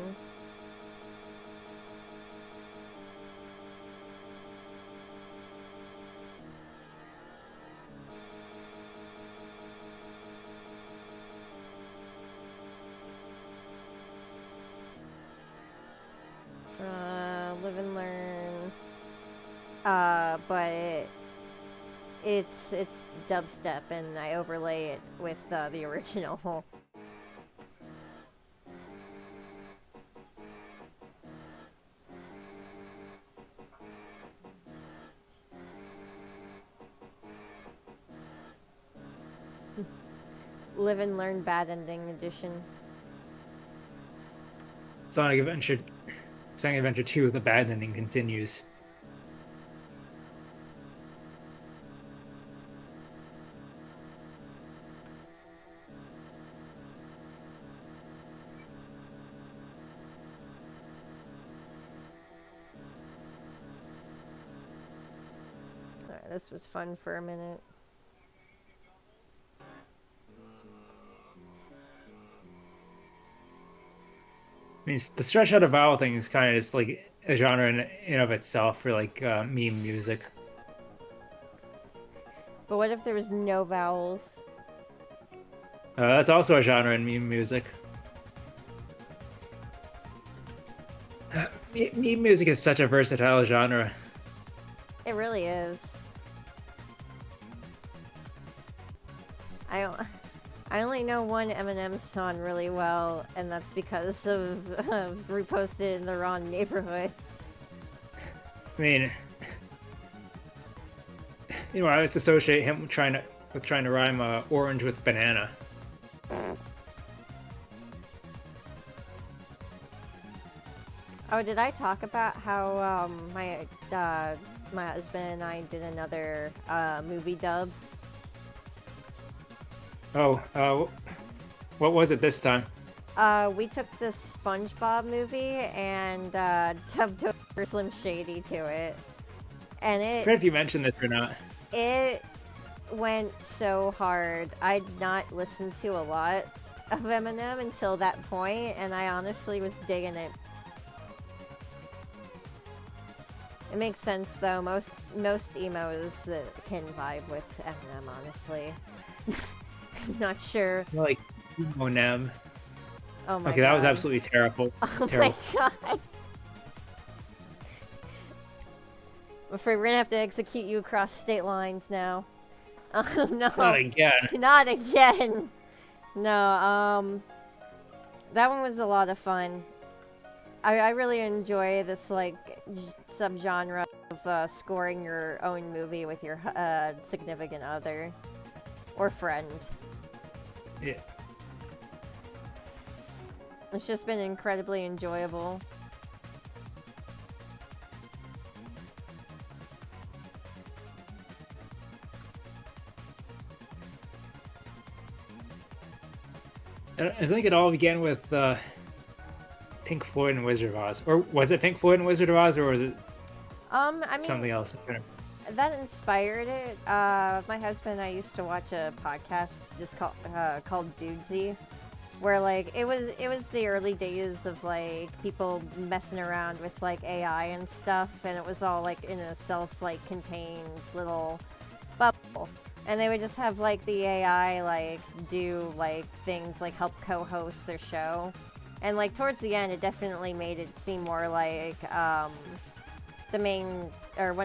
Live and Learn. But it's dubstep, and I overlay it with the original. Live and Learn Bad Ending Edition. Sonic Adventure 2, the bad ending continues. Alright, this was fun for a minute. mean, the stretch out of vowel thing is kind of just like a genre in of itself for like meme music. But what if there was no vowels? That's also a genre in meme music. Meme music is such a versatile genre. It really is. I only know one Eminem song really well, and that's because of reposted in the wrong neighborhood. I mean, you know, I always associate him with trying to rhyme orange with banana. Oh, did I talk about how my husband and I did another movie dub? Oh, what was it this time? We took the SpongeBob movie and dubbed over Slim Shady to it, and I forget if you mentioned this or not. it went so hard. I'd not listened to a lot of Eminem until that point, and I honestly was digging it. It makes sense though. Most emos that can vibe with Eminem, honestly. Not sure. Like Monem. Oh my god. Okay, that was absolutely terrible. Oh Terrible. my god. I'm afraid we're gonna have to execute you across state lines now. Oh no. Not again. Not again. No, that one was a lot of fun. I really enjoy this like subgenre of scoring your own movie with your significant other or friend. Yeah. It's just been incredibly enjoyable. And I think it all began with Pink Floyd and Wizard of Oz. Or was it Pink Floyd and Wizard of Oz, or was it I mean, something else? that inspired it. My husband and I used to watch a podcast just called Dudesy, where like it was the early days of like people messing around with like AI and stuff, and it was all like in a contained little bubble. And they would just have like the AI like do like things like help co-host their show. And like towards the end it definitely made it seem more like one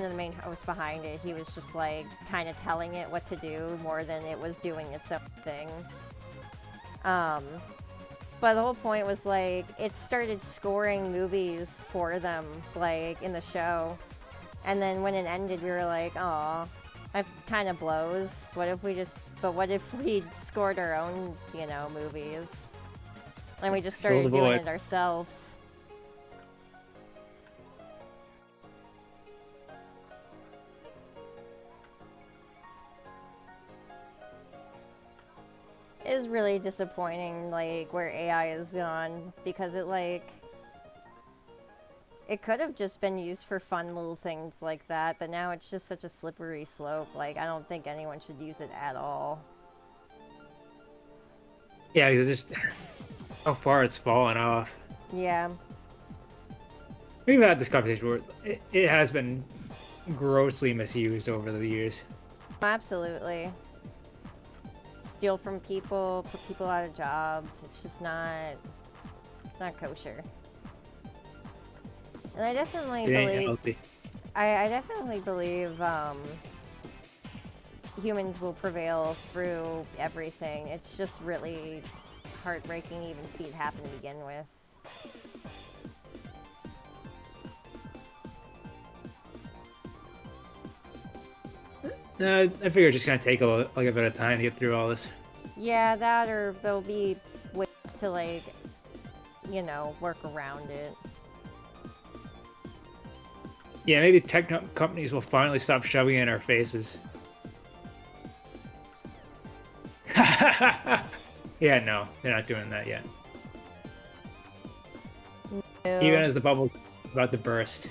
of the main hosts behind it, he was just like kind of telling it what to do more than it was doing its own thing. But the whole point was like it started scoring movies for them like in the show. And then when it ended we were like, aw, that kind of blows. What if we scored our own, movies? And we just started doing it ourselves. It is really disappointing, like, where AI is gone, because it could have just been used for fun little things like that, but now it's just such a slippery slope. Like, I don't think anyone should use it at all. Yeah, because it's just how far it's fallen off. Yeah. We've had this conversation where it has been grossly misused over the years. Absolutely. Steal from people, put people out of jobs. It's just not kosher. And I definitely believe I definitely believe humans will prevail through everything. It's just really heartbreaking to even see it happen to begin with. I figure it's just gonna take a bit of time to get through all this. Yeah, that or there'll be ways to work around it. Yeah, maybe tech companies will finally stop shoving it in our faces. Yeah, no, they're not doing that yet. No. Even as the bubble's about to burst.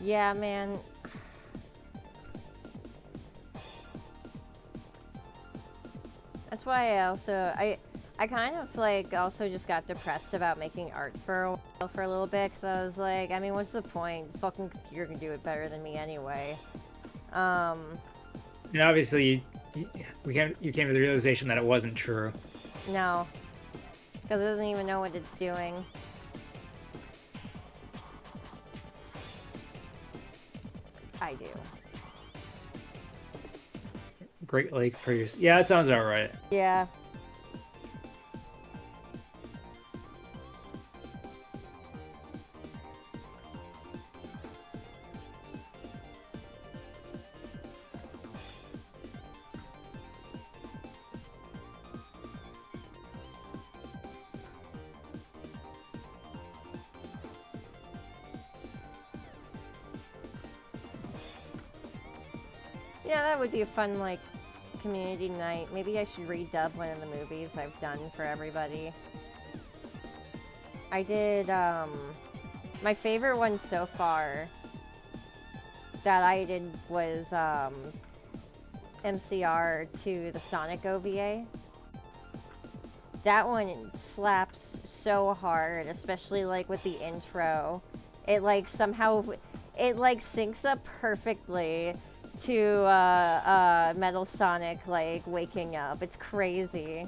Yeah, man. that's why I kind of like also just got depressed about making art for a while, for a little bit, because I was like, I mean, what's the point? The fucking computer can do it better than me anyway. And obviously, you came to the realization that it wasn't true. No, because it doesn't even know what it's doing. I do. Great Lake Priest. Yeah, that sounds about right. Yeah. Yeah, that would be a fun, like, community night. Maybe I should redub one of the movies I've done for everybody. I did, my favorite one so far that I did was, MCR to the Sonic OVA. That one slaps so hard, especially, like, with the intro. It, like, somehow, it, like, syncs up perfectly to Metal Sonic like waking up. It's crazy.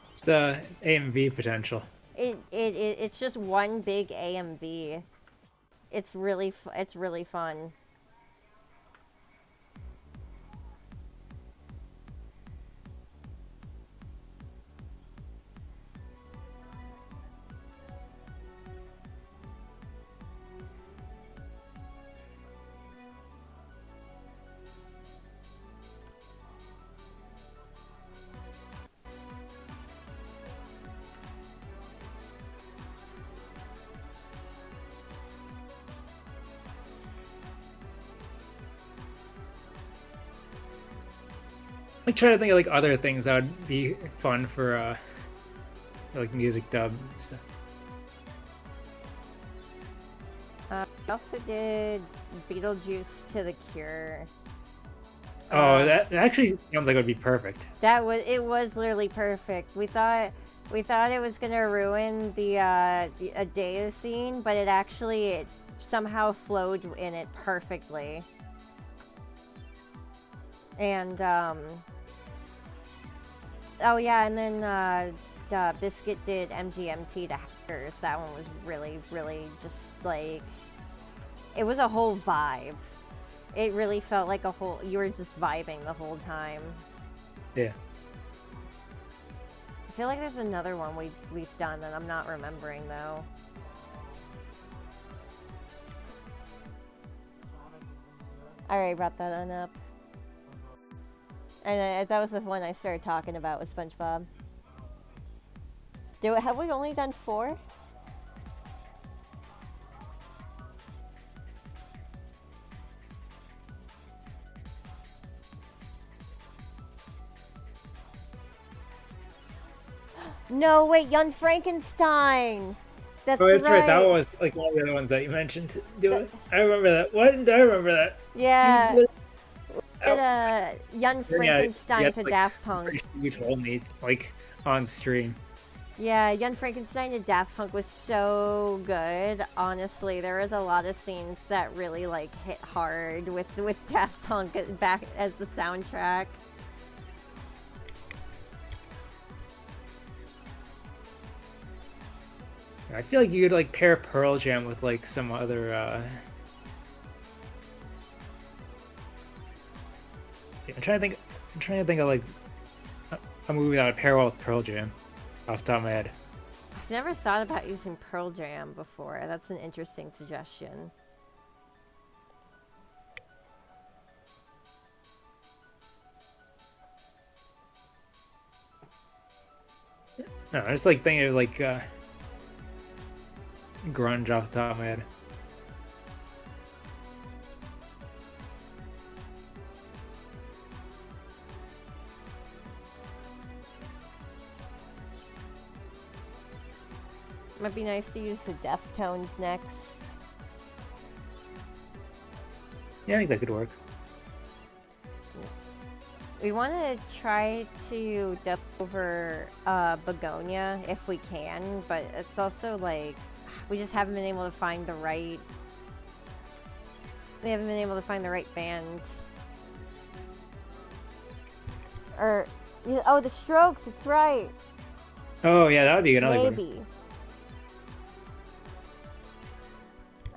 It's the AMV potential. It's just one big AMV. It's really fun. Like trying to think of like other things that would be fun for like music dub stuff. I also did Beetlejuice to the Cure. Oh, that actually sounds like it would be perfect. It was literally perfect. We thought it was gonna ruin the Adea scene, but it somehow flowed in it perfectly. And oh yeah, and then Biscuit did MGMT to Hackers. That one was really, really just like, it was a whole vibe. It really felt like you were just vibing the whole time. Yeah. I feel like there's another one we've done that I'm not remembering though. I already brought that one up. And that was the one I started talking about with SpongeBob. Have we only done 4? No, wait, Young Frankenstein! That's right. Oh, that's right. That was like one of the other ones that you mentioned. I remember that. Why didn't I remember that? Yeah. Young Frankenstein to like, Daft Punk. You told me, like, on stream. Yeah, Young Frankenstein to Daft Punk was so good. Honestly, there was a lot of scenes that really, like, hit hard with Daft Punk back as the soundtrack. I feel like you could, like, pair Pearl Jam with, like, some other, I'm trying to think of like a movie that would pair well with Pearl Jam, off the top of my head. I've never thought about using Pearl Jam before. That's an interesting suggestion. No, I just like thinking of like grunge off the top of my head. Might be nice to use the Deftones next. Yeah, I think that could work. We want to try to dub over Begonia if we can, but it's also like we just haven't been able to find the right. We haven't been able to find the right band. Or, oh, the Strokes. It's right. Oh yeah, that would be another good one. Maybe.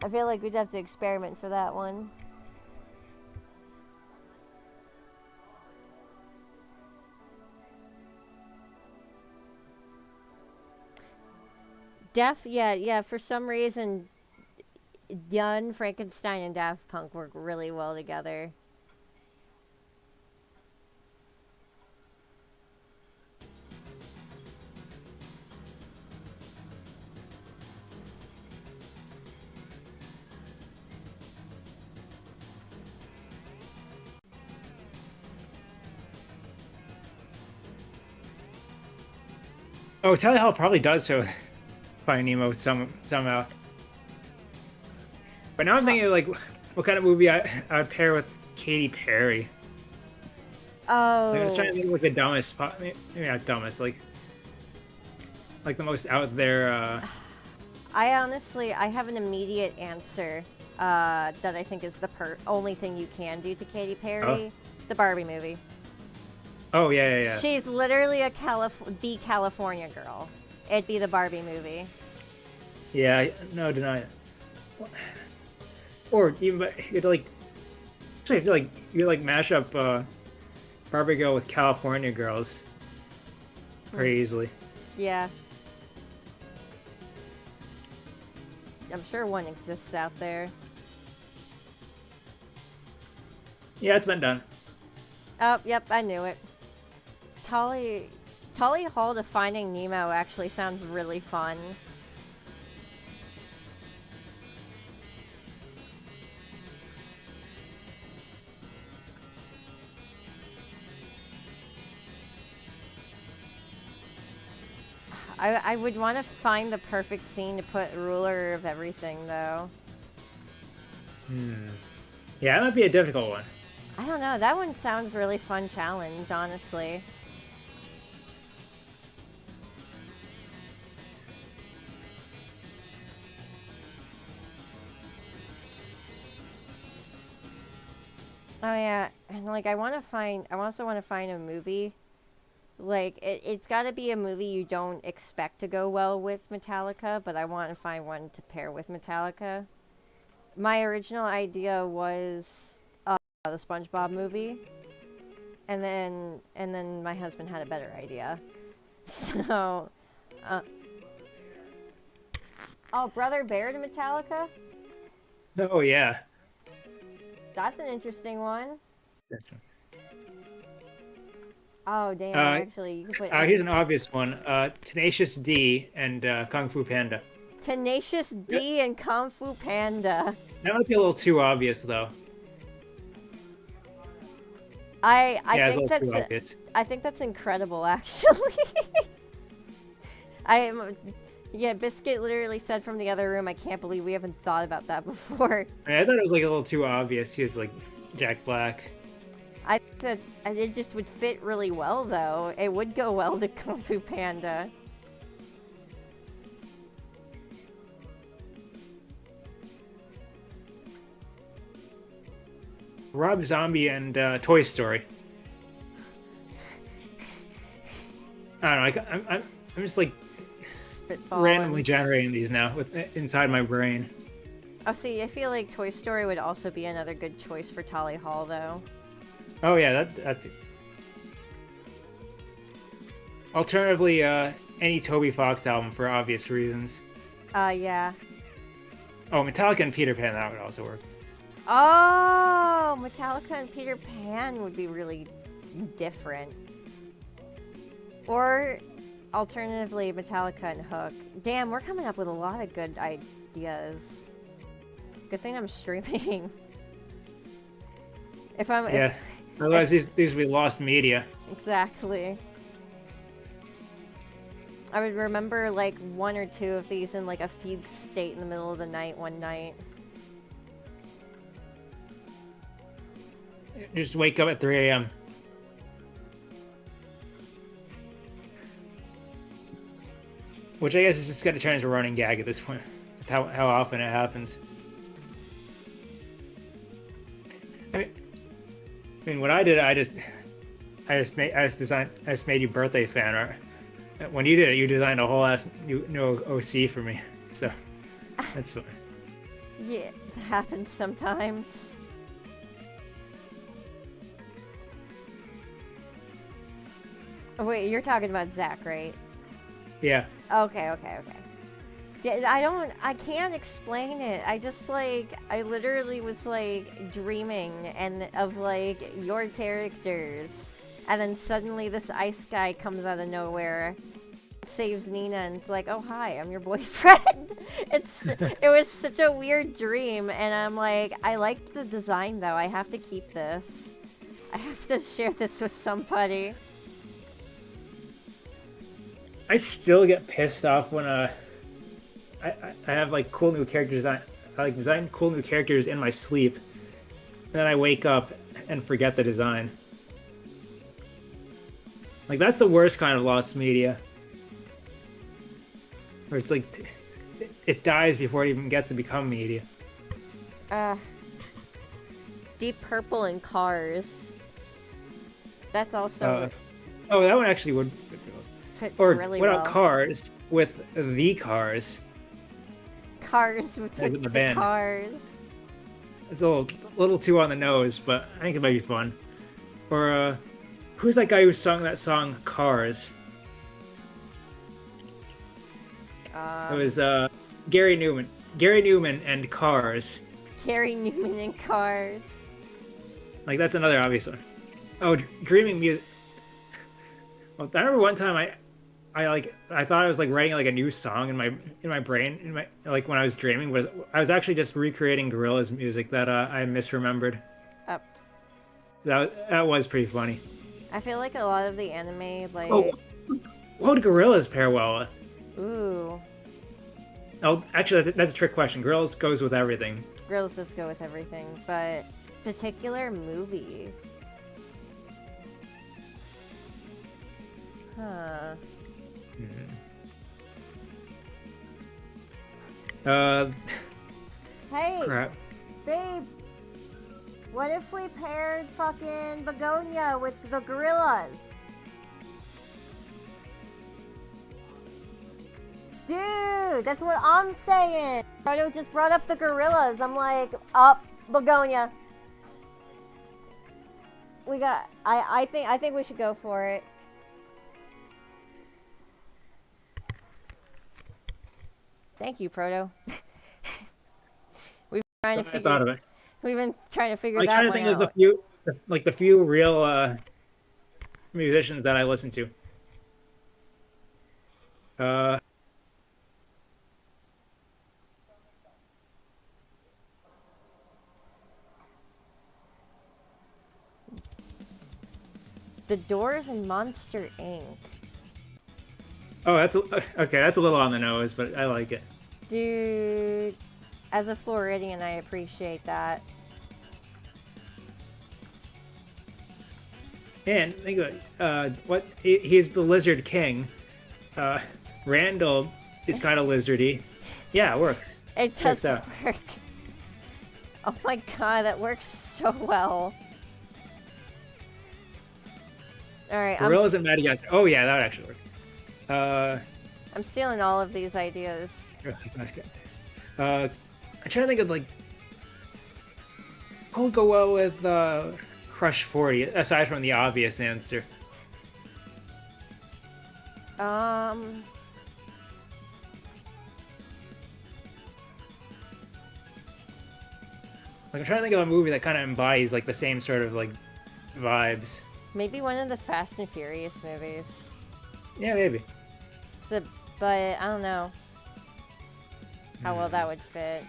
I feel like we'd have to experiment for that one. Yeah, for some reason, Young, Frankenstein, and Daft Punk work really well together. Oh, Tally Hall probably does show Finding Nemo somehow. But now I'm thinking like, what kind of movie I would pair with Katy Perry. Oh. Like, I was trying to think of like the dumbest, maybe not dumbest, like the most out there. I have an immediate answer that I think is the only thing you can do to Katy Perry. The Barbie movie. Oh yeah. She's literally the California girl. It'd be the Barbie movie. Yeah, no, deny it. Or even you'd like, actually, I feel like you like mash up Barbie Girl with California Girls pretty easily. Yeah. I'm sure one exists out there. Yeah, it's been done. Oh, yep, I knew it. Tolly Hall to Finding Nemo actually sounds really fun. I would want to find the perfect scene to put Ruler of Everything, though. Yeah, that might be a difficult one. I don't know. That one sounds really fun challenge, honestly. Oh yeah, and like I also want to find a movie. Like it's got to be a movie you don't expect to go well with Metallica, but I want to find one to pair with Metallica. My original idea was the SpongeBob movie, and then my husband had a better idea. So, Brother Bear to Metallica? Oh yeah. That's an interesting one. That's one. Oh damn! Actually, you can put. Here's an obvious one: Tenacious D and Kung Fu Panda. Tenacious D and Kung Fu Panda. That might be a little too obvious, though. I think that's incredible, actually. Yeah, Biscuit literally said from the other room, I can't believe we haven't thought about that before. I thought it was like a little too obvious. He was like Jack Black. I think that it just would fit really well, though. It would go well to Kung Fu Panda. Rob Zombie and Toy Story. I don't know. I'm just like randomly generating these now inside my brain. Oh, see, I feel like Toy Story would also be another good choice for Tally Hall, though. Oh yeah, that's. Alternatively, any Toby Fox album for obvious reasons. Yeah. Oh, Metallica and Peter Pan, that would also work. Oh, Metallica and Peter Pan would be really different. Or, alternatively, Metallica and Hook. Damn, we're coming up with a lot of good ideas. Good thing I'm streaming. Otherwise, these would be lost media. Exactly. I would remember like one or two of these in like a fugue state in the middle of the night one night. Just wake up at 3 a.m. which I guess is just gonna turn into a running gag at this point. With how often it happens. I mean, what I did, I just made you birthday fan art. When you did it, you designed a whole ass new OC for me, so that's fine. Yeah, it happens sometimes. Oh, wait, you're talking about Zach, right? Yeah. Okay. Yeah, I can't explain it. I just like, I literally was like dreaming and of like your characters. And then suddenly this ice guy comes out of nowhere, saves Nina, and it's like, oh hi, I'm your boyfriend. It was such a weird dream, and I'm like, I like the design though. I have to keep this. I have to share this with somebody. I still get pissed off when I have like cool new character design. I like design cool new characters in my sleep, and then I wake up and forget the design. Like that's the worst kind of lost media. Where it's like it dies before it even gets to become media. Deep Purple and Cars. That's also Oh, that one actually would. fits Or really what well. about Cars with the Cars? Cars with As in the the band. cars. It's a little too on the nose, but I think it might be fun. Or who's that guy who sung that song Cars? It was Gary Newman. Gary Newman and Cars. Gary Newman and Cars. Like that's another obvious one. Oh, Dreaming Music. Well, I remember one time I thought I was like writing like a new song in my brain like when I was dreaming, was I was actually just recreating Gorillaz music that I misremembered. Up. That was pretty funny. I feel like a lot of the anime, like, Oh, what would Gorillaz pair well with? ooh, Oh, actually, that's a trick question. Gorillaz goes with everything. Grills just go with everything, but particular movie. Huh. Hey, Crap. babe, what if we paired fucking Begonia with the Gorillas? Dude, that's what I'm saying. Frodo just brought up the Gorillas. I'm like, up, Begonia. We got. I think we should go for it. Thank you, Frodo. We've been trying to I figure. thought of it. We've been trying to figure I'm that trying to one think of out. the few real musicians that I listen to. The Doors and Monster Inc. Oh, okay. That's a little on the nose, but I like it. Dude, as a Floridian, I appreciate that. And think of what he's the Lizard King. Randall is kind of lizardy. Yeah, it works. It Checks does out. work. Oh my god, that works so well. Alright, Gorillas and Madagascar. Oh yeah, that would actually work. I'm stealing all of these ideas. I'm trying to think of like who would go well with Crush 40 aside from the obvious answer. Like I'm trying to think of a movie that kind of embodies like the same sort of like vibes. Maybe one of the Fast and Furious movies. Yeah, maybe. But I don't know how well that would fit.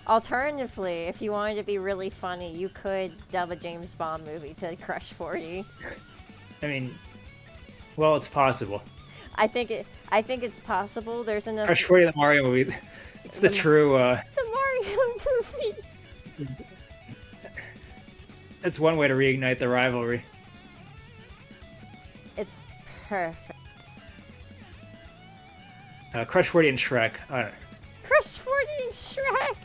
Alternatively, if you wanted to be really funny, you could dub a James Bond movie to Crush 40. I mean, well, it's possible. I think it's possible. There's enough. Crush 40, the Mario movie. It's the true. The Mario movie. That's one way to reignite the rivalry. It's perfect. Crush 40 and Shrek. I don't know. Crush 40 and Shrek.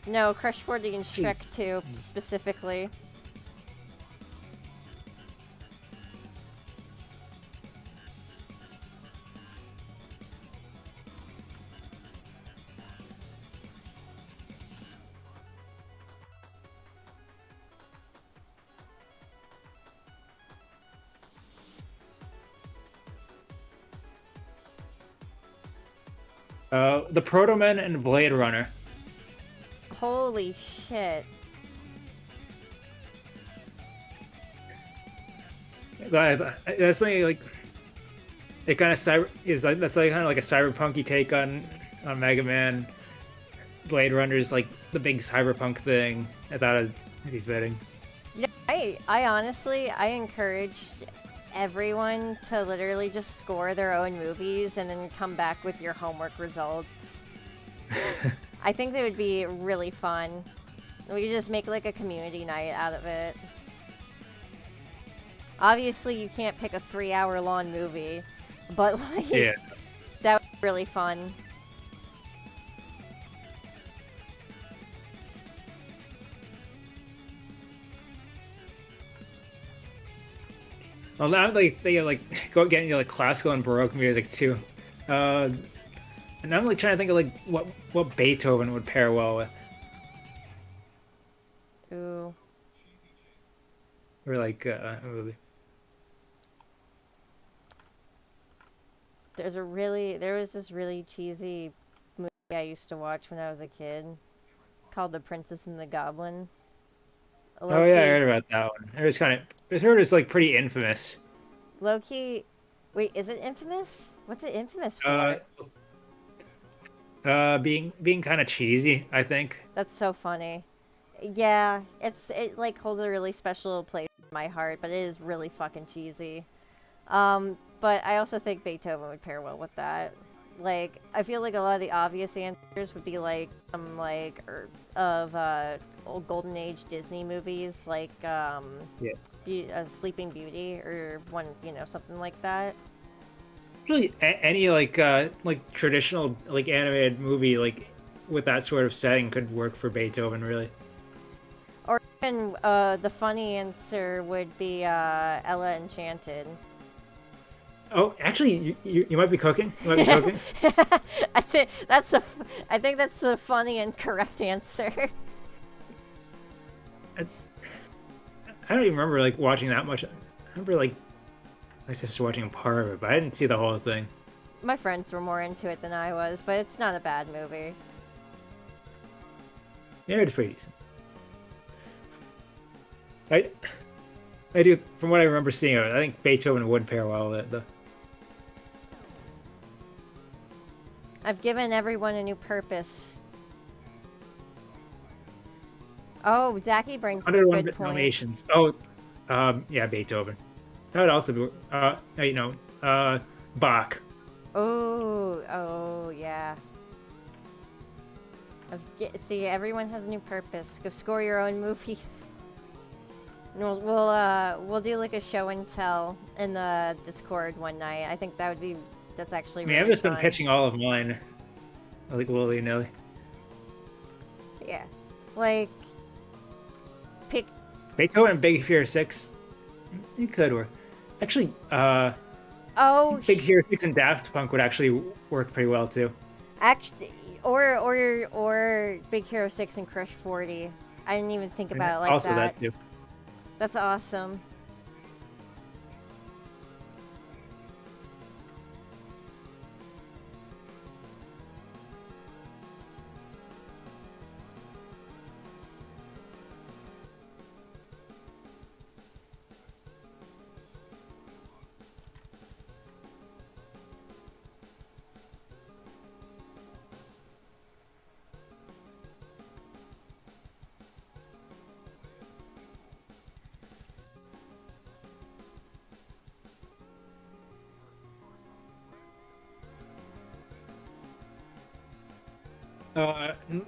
No, Crush 40 and Shrek 2 specifically. The Proto Men and Blade Runner. Holy shit. That's like it kind of that's like kind of like a cyberpunky take on Mega Man. Blade Runner is like the big cyberpunk thing. I thought it'd be fitting. Yeah, I honestly, I encourage everyone to literally just score their own movies and then come back with your homework results. I think that would be really fun. We could just make like a community night out of it. Obviously, you can't pick a 3-hour long movie, but like, Yeah. that would be really fun. Well, now they go getting like classical and Baroque music too. And I'm like trying to think of like what Beethoven would pair well with, Ooh. or like a movie. There was this really cheesy movie I used to watch when I was a kid called The Princess and the Goblin. Oh yeah, I heard about that one. It was kind of, I heard it's like pretty infamous. Low-key, wait, is it infamous? What's it infamous for? Being kind of cheesy, I think. That's so funny. Yeah, it like holds a really special place in my heart, but it is really fucking cheesy. But I also think Beethoven would pair well with that. Like, I feel like a lot of the obvious answers would be like some old Golden Age Disney movies, like Sleeping Beauty or one, something like that. Really, any like traditional like animated movie like with that sort of setting could work for Beethoven, really. Or even the funny answer would be Ella Enchanted. Oh, actually, you might be cooking. You might be cooking. I think that's the funny and correct answer. I don't even remember like watching that much. I remember like my sister watching a part of it, but I didn't see the whole thing. My friends were more into it than I was, but it's not a bad movie. Yeah, it's pretty decent. I do, from what I remember seeing of it, I think Beethoven would pair well with it, though. I've given everyone a new purpose. Oh, Zachy brings up a 101 good point. nominations. Oh, yeah, Beethoven. That would also be, Bach. Oh, yeah. See, everyone has a new purpose. Go score your own movies. And we'll do like a show and tell in the Discord one night. I think that's actually really I've just been fun. pitching all of mine, like willy-nilly. Yeah, like pick. Beethoven and Big Hero 6, it could work. Actually, Oh, Big Hero 6 and Daft Punk would actually work pretty well too. actually, or Big Hero 6 and Crush 40. I didn't even think about it like also that. that too. That's awesome.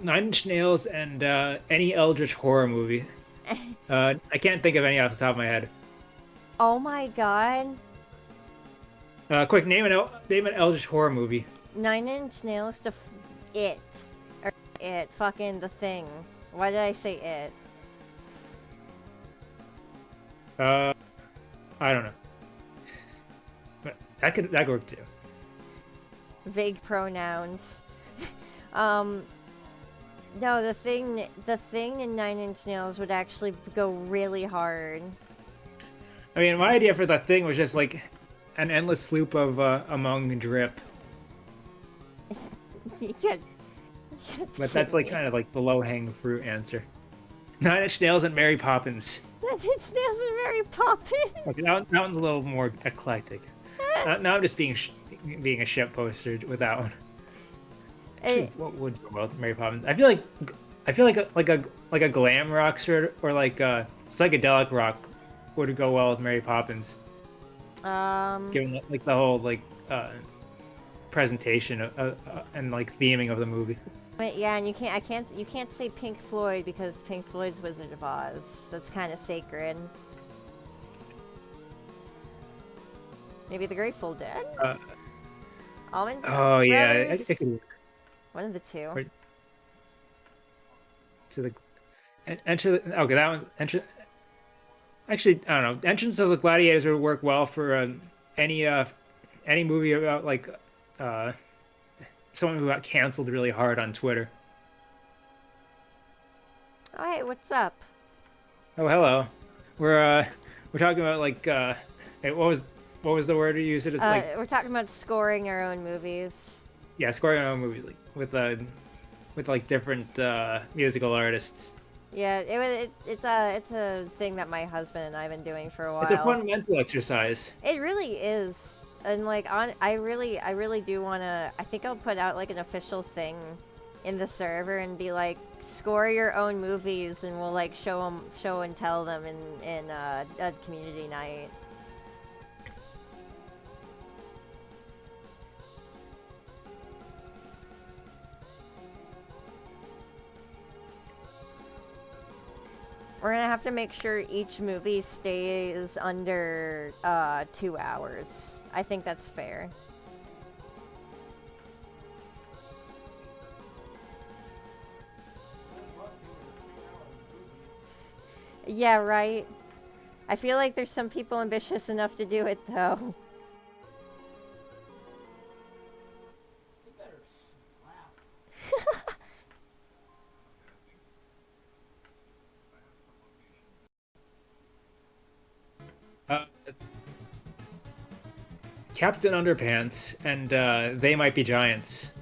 Nine Inch Nails and any Eldritch horror movie. I can't think of any off the top of my head. Oh my god. Quick, name an Eldritch horror movie. Nine Inch Nails to It. Or It. Fucking The Thing. Why did I say It? I don't know. But that could work too. Vague pronouns. No, the thing in Nine Inch Nails would actually go really hard. I mean, my idea for that thing was just like an endless loop of Among Drip, Yeah. but that's like kind of like the low-hanging fruit answer. Nine Inch Nails and Mary Poppins. Nine Inch Nails and Mary Poppins. Okay, that one's a little more eclectic. Now I'm just being a shit poster with that one. Eh, What would go well with Mary Poppins? I feel like a glam rock or like a psychedelic rock would go well with Mary Poppins, given like the whole like presentation and like theming of the movie. but yeah, and you can't say Pink Floyd because Pink Floyd's Wizard of Oz. That's kind of sacred. Maybe the Grateful Dead. Almond. Oh yeah, Brothers? it could One of the two. Right. to the enter. Okay, that one's enter. Actually, I don't know. Entrance of the Gladiators would work well for any movie about like someone who got canceled really hard on Twitter. Oh hey, what's up? Oh, hello. We're talking about like hey, what was the word you used? It is like We're talking about scoring our own movies. yeah, scoring our own movies like with like different musical artists. Yeah, it's a thing that my husband and I've been doing for a while. It's a fun mental exercise. It really is. And like I really do want to. I think I'll put out like an official thing in the server and be like, score your own movies, and we'll like show and tell them in a community night. We're gonna have to make sure each movie stays under 2 hours. I think that's fair. Yeah, right. I feel like there's some people ambitious enough to do it though. Uh, Captain Underpants and They Might Be Giants.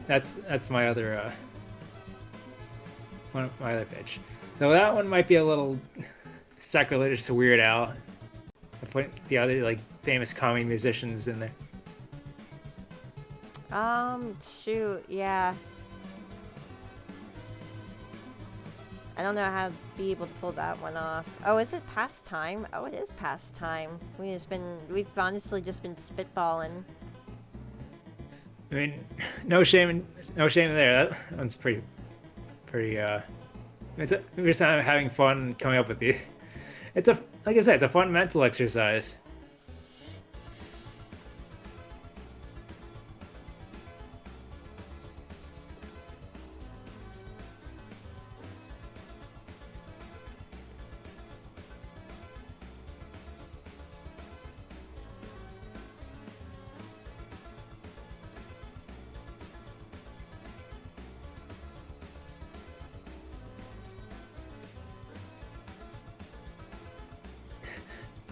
That's my other one of my other pitch. Though that one might be a little sacrilegious to Weird Al. I put the other like famous comedy musicians in there. Shoot, yeah. I don't know how to be able to pull that one off. Oh, is it past time? Oh, it is past time. We've honestly just been spitballing. I mean, no shame there. That one's pretty. We're just having fun coming up with these. It's like I said, it's a fun mental exercise.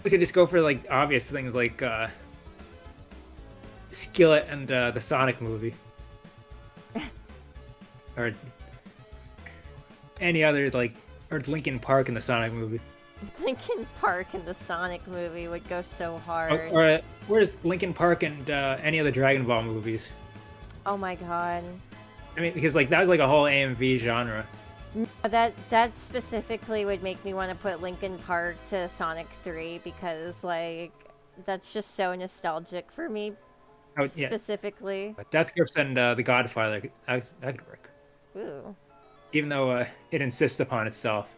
We could just go for like obvious things like Skillet and the Sonic movie, or any other like, or Linkin Park in the Sonic movie. Linkin Park in the Sonic movie would go so hard. Or where's Linkin Park and any of the Dragon Ball movies? Oh my god. I mean, because like that was like a whole AMV genre. That specifically would make me want to put Linkin Park to Sonic 3 because like that's just so nostalgic for me Oh yeah, specifically. but Death Grips and The Godfather, that could work. Ooh. Even though it insists upon itself.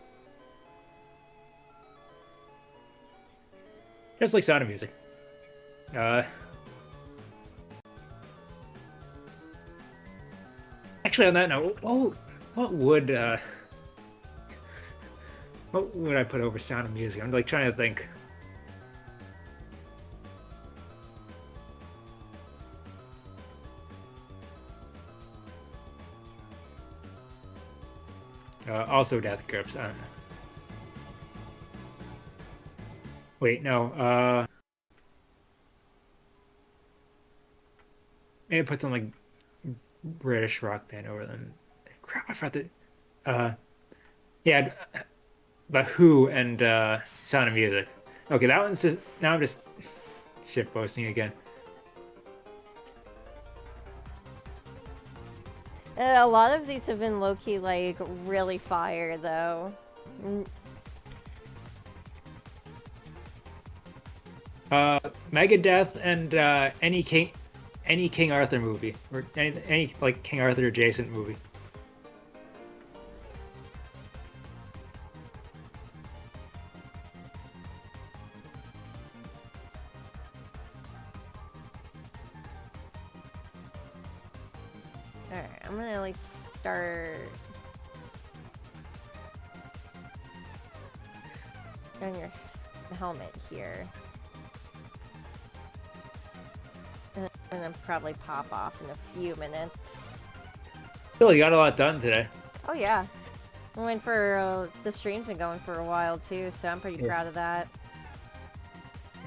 Just like Sound of Music. Uh, actually, on that note, what would I put over Sound of Music? I'm like trying to think. Also Death Grips. I don't know. Wait, no. Maybe put some like British rock band over them. Crap, I forgot to. Yeah, The Who and Sound of Music. Okay, that one's just now. I'm just shit posting again. A lot of these have been low-key, like, really fire, though. Megadeth and any King Arthur movie or any like King Arthur adjacent movie. Alright, I'm gonna, like, start... on your helmet here. And I'm gonna probably pop off in a few minutes. Still, you got a lot done today. Oh yeah. I went for the stream's been going for a while too, so I'm pretty proud of that.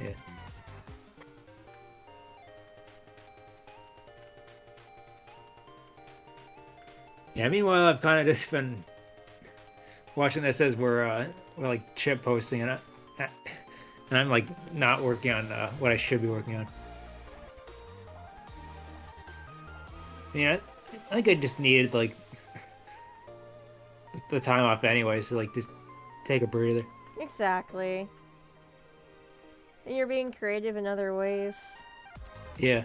Yeah. Yeah. Meanwhile, I've kind of just been watching this as we're like chip posting, and I'm like not working on what I should be working on. I mean, I think I just needed like the time off anyway, so like just take a breather. Exactly. And you're being creative in other ways. Yeah.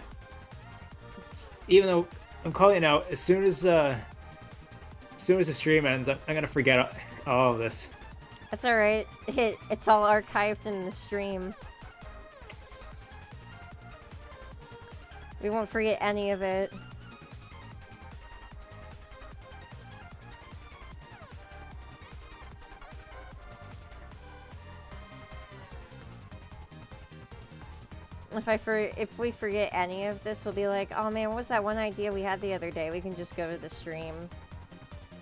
Even though I'm calling it out, as soon as the stream ends, I'm gonna forget all of this. That's alright. It's all archived in the stream. We won't forget any of it. If we forget any of this, we'll be like, oh man, what was that one idea we had the other day? We can just go to the stream.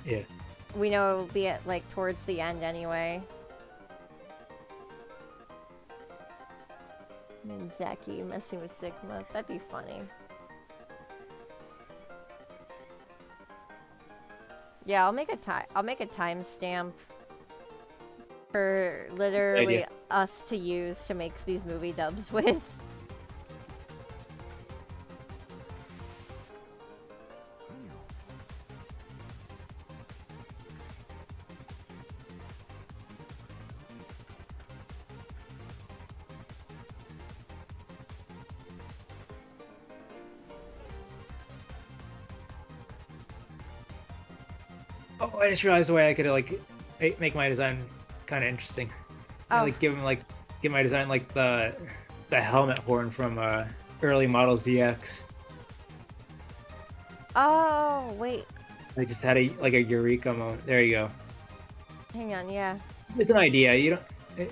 Yeah. We know it'll be at, like, towards the end anyway. And Zaki messing with Sigma. That'd be funny. Yeah, I'll make a timestamp for literally us to use to make these movie dubs with. Oh, I just realized the way I could like make my design kind of interesting. Oh. Like give my design like the helmet horn from early Model ZX. Oh, wait. I just had a eureka moment. There you go. Hang on, yeah. It's an idea. You don't.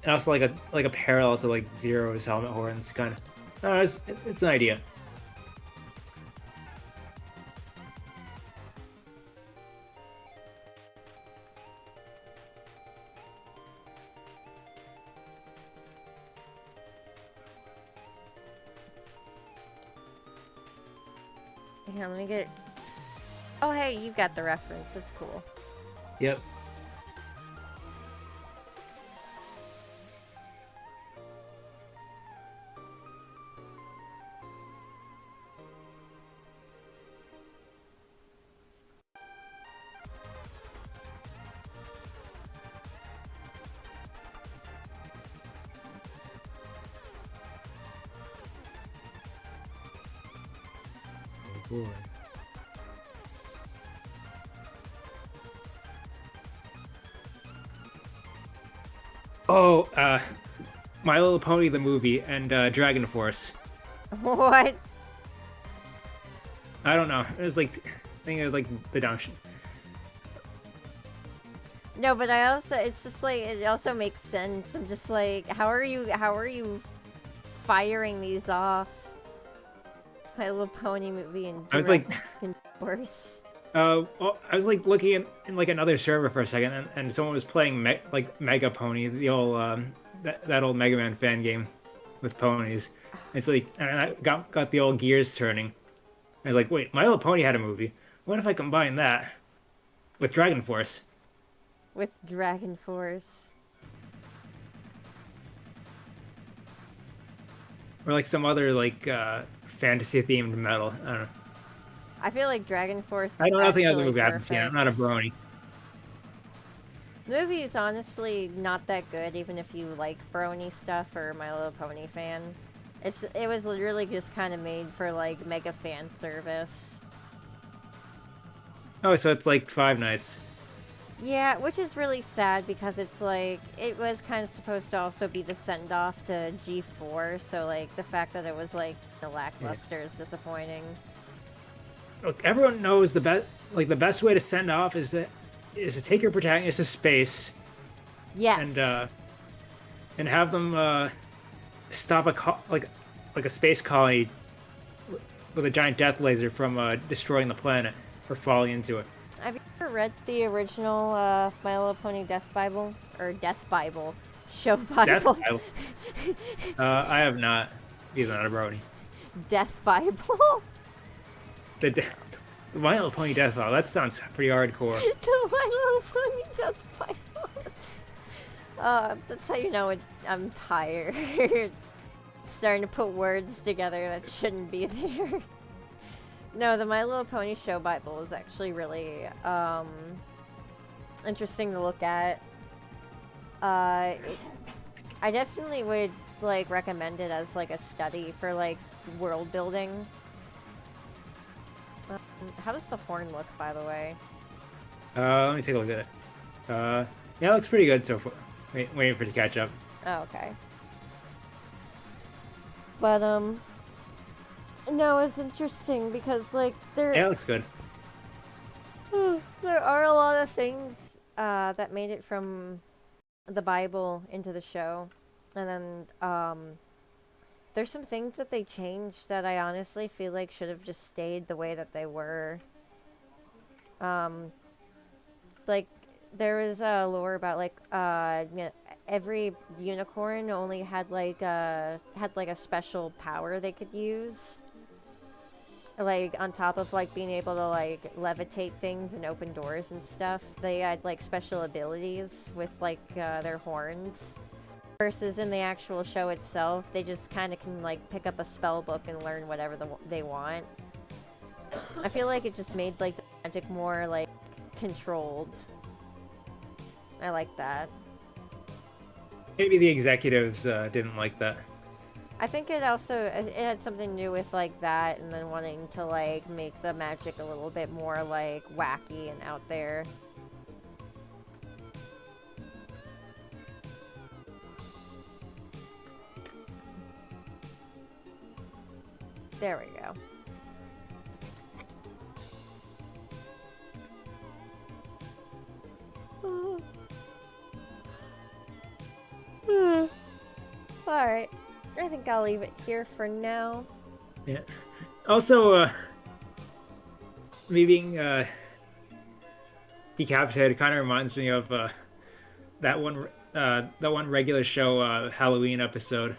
And also like a parallel to like Zero's helmet horns, kind of. No, it's an idea. Hang on, let me get... Oh, hey, you got the reference. That's cool. Yep. Oh boy. Oh, My Little Pony the movie and Dragon Force. What? I don't know. It was like, I think it was like the dumb shit. No, but I also, it's just like, it also makes sense. I'm just like, how are you firing these off? My Little Pony movie and I was like, Dragon Force. well, I was like looking in like another server for a second, and someone was playing like Mega Pony, the old that old Mega Man fan game with ponies. It's like, and I got the old gears turning. I was like, wait, My Little Pony had a movie. What if I combine that with Dragon Force? With Dragon Force. Or like some other like fantasy themed metal. I don't know. I feel like Dragon Force. I know nothing of the actually movie. I haven't seen it. I'm not a brony. The movie is honestly not that good, even if you like brony stuff or My Little Pony fan. It was literally just kind of made for like mega fan service. Oh, so it's like Five Nights. Yeah, which is really sad because it's like it was kind of supposed to also be the send off to G4, so like the fact that it was like the lackluster is disappointing. Look, everyone knows the best way to send off is to take your protagonist to space Yes. and have them stop a space colony with a giant death laser from destroying the planet or falling into it. Have you ever read the original My Little Pony Death Bible? Or Death Bible? Show Death Bible? Bible. I have not. He's not a brony. Death Bible? The My Little Pony Death Bible. That sounds pretty hardcore. The My Little Pony Death Bible. That's how you know I'm tired. Starting to put words together that shouldn't be there. No, the My Little Pony Show Bible is actually really interesting to look at. I definitely would like recommend it as like a study for like world building. How does the horn look, by the way? Let me take a look at it. Yeah, it looks pretty good so far. Waiting for it to catch up. Oh, okay. But no, it's interesting because like Yeah, it looks good. there are a lot of things that made it from the Bible into the show, and then there's some things that they changed that I honestly feel like should have just stayed the way that they were. Like there was lore about like you know, every unicorn only had like a special power they could use. Like on top of like being able to like levitate things and open doors and stuff, they had like special abilities with like their horns. Versus in the actual show itself, they just kind of can like pick up a spell book and learn whatever they want. I feel like it just made like the magic more like controlled. I like that. Maybe the executives didn't like that. I think it had something to do with like that, and then wanting to like make the magic a little bit more like wacky and out there. There we go. Alright. I think I'll leave it here for now. Yeah. Also, me being decapitated kind of reminds me of that one regular show Halloween episode.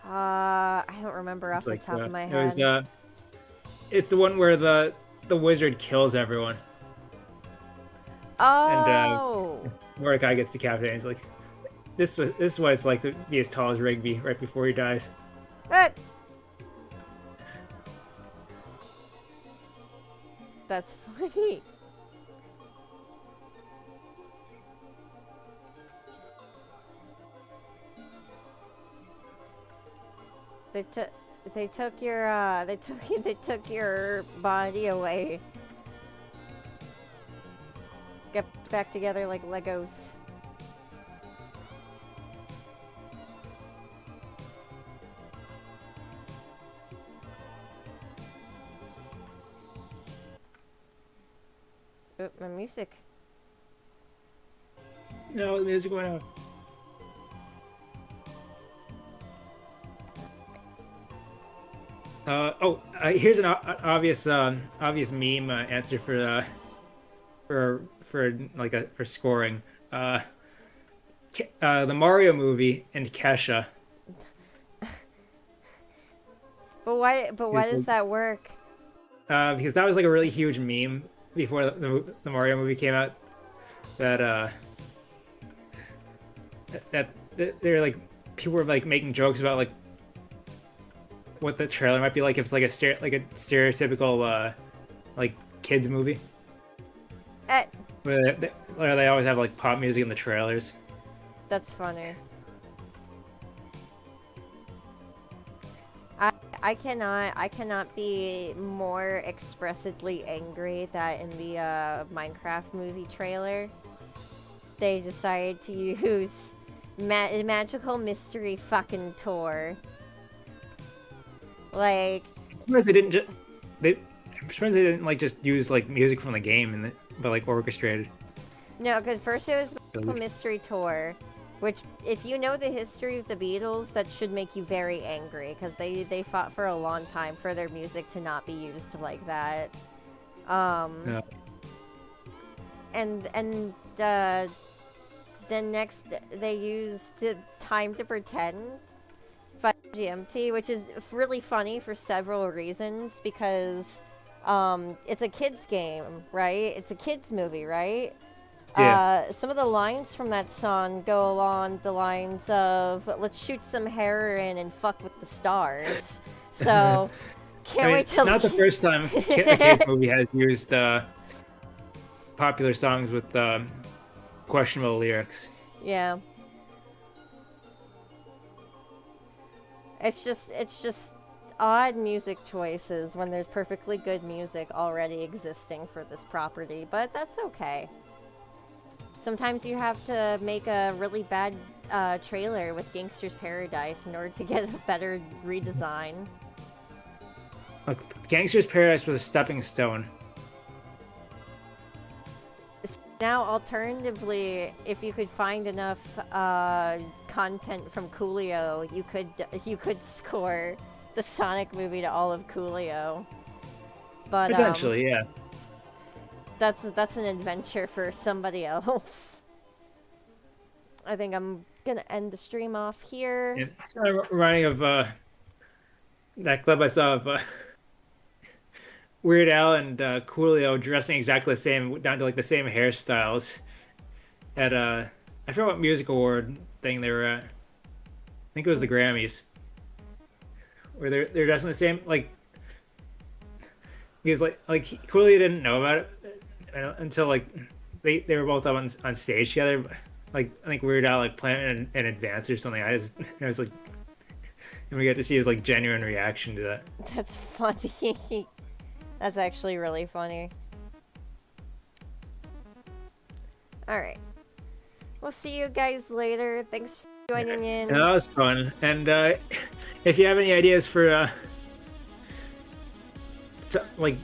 I don't remember off the top of my head. It was it's the one where the wizard kills everyone. Oh. Mordecai gets decapitated. He's like, this is what it's like to be as tall as Rigby right before he dies. What? That's funny. They took your body away. Get back together like Legos. Oh, my music. No, the music went out. Here's an obvious meme answer for scoring. The Mario movie and Kesha. But why does that work? Because that was like a really huge meme before the Mario movie came out. That they're like people were like making jokes about like what the trailer might be like if it's like a stereotypical like kids movie Eh, where they always have like pop music in the trailers. that's funny. I cannot be more expressively angry that in the Minecraft movie trailer they decided to use magical mystery fucking tour. Like, I'm surprised they didn't I'm surprised they didn't like just use like music from the game but like orchestrated. no, because first it was magical mystery tour, which if you know the history of the Beatles, that should make you very angry because they fought for a long time for their music to not be used like that. Yeah. And then next they used Time to Pretend by GMT, which is really funny for several reasons because it's a kids game, right? It's a kids movie, right? Yeah. Some of the lines from that song go along the lines of "Let's shoot some heroin and fuck with the stars." So can't wait till not the first time a kids movie has used popular songs with questionable lyrics. Yeah. It's just odd music choices when there's perfectly good music already existing for this property, but that's okay. Sometimes you have to make a really bad trailer with Gangster's Paradise in order to get a better redesign. Look, Gangster's Paradise was a stepping stone. Now, alternatively, if you could find enough content from Coolio, you could score the Sonic movie to all of Coolio. But Potentially, yeah. that's an adventure for somebody else. I think I'm gonna end the stream off here. It's kind of reminding of that clip I saw of Weird Al and Coolio dressing exactly the same, down to like the same hairstyles at I forget what music award thing they were at. I think it was the Grammys, where they're dressing the same, like because like Coolio didn't know about it until like they were both up on stage together. Like I think Weird Al like planned in advance or something. I was like, and we got to see his like genuine reaction to that. That's funny. That's actually really funny. Alright. We'll see you guys later. Thanks for joining in. Yeah, that was fun. And if you have any ideas for like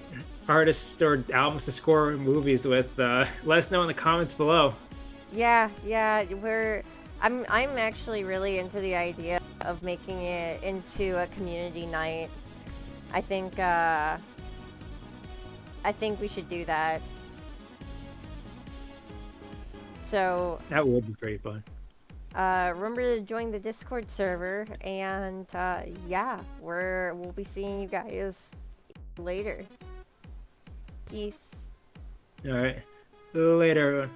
artists or albums to score movies with, let us know in the comments below. Yeah, I'm actually really into the idea of making it into a community night. I think we should do that. So That would be pretty fun. remember to join the Discord server, and yeah, we'll be seeing you guys later. Peace. All right. Later, everyone.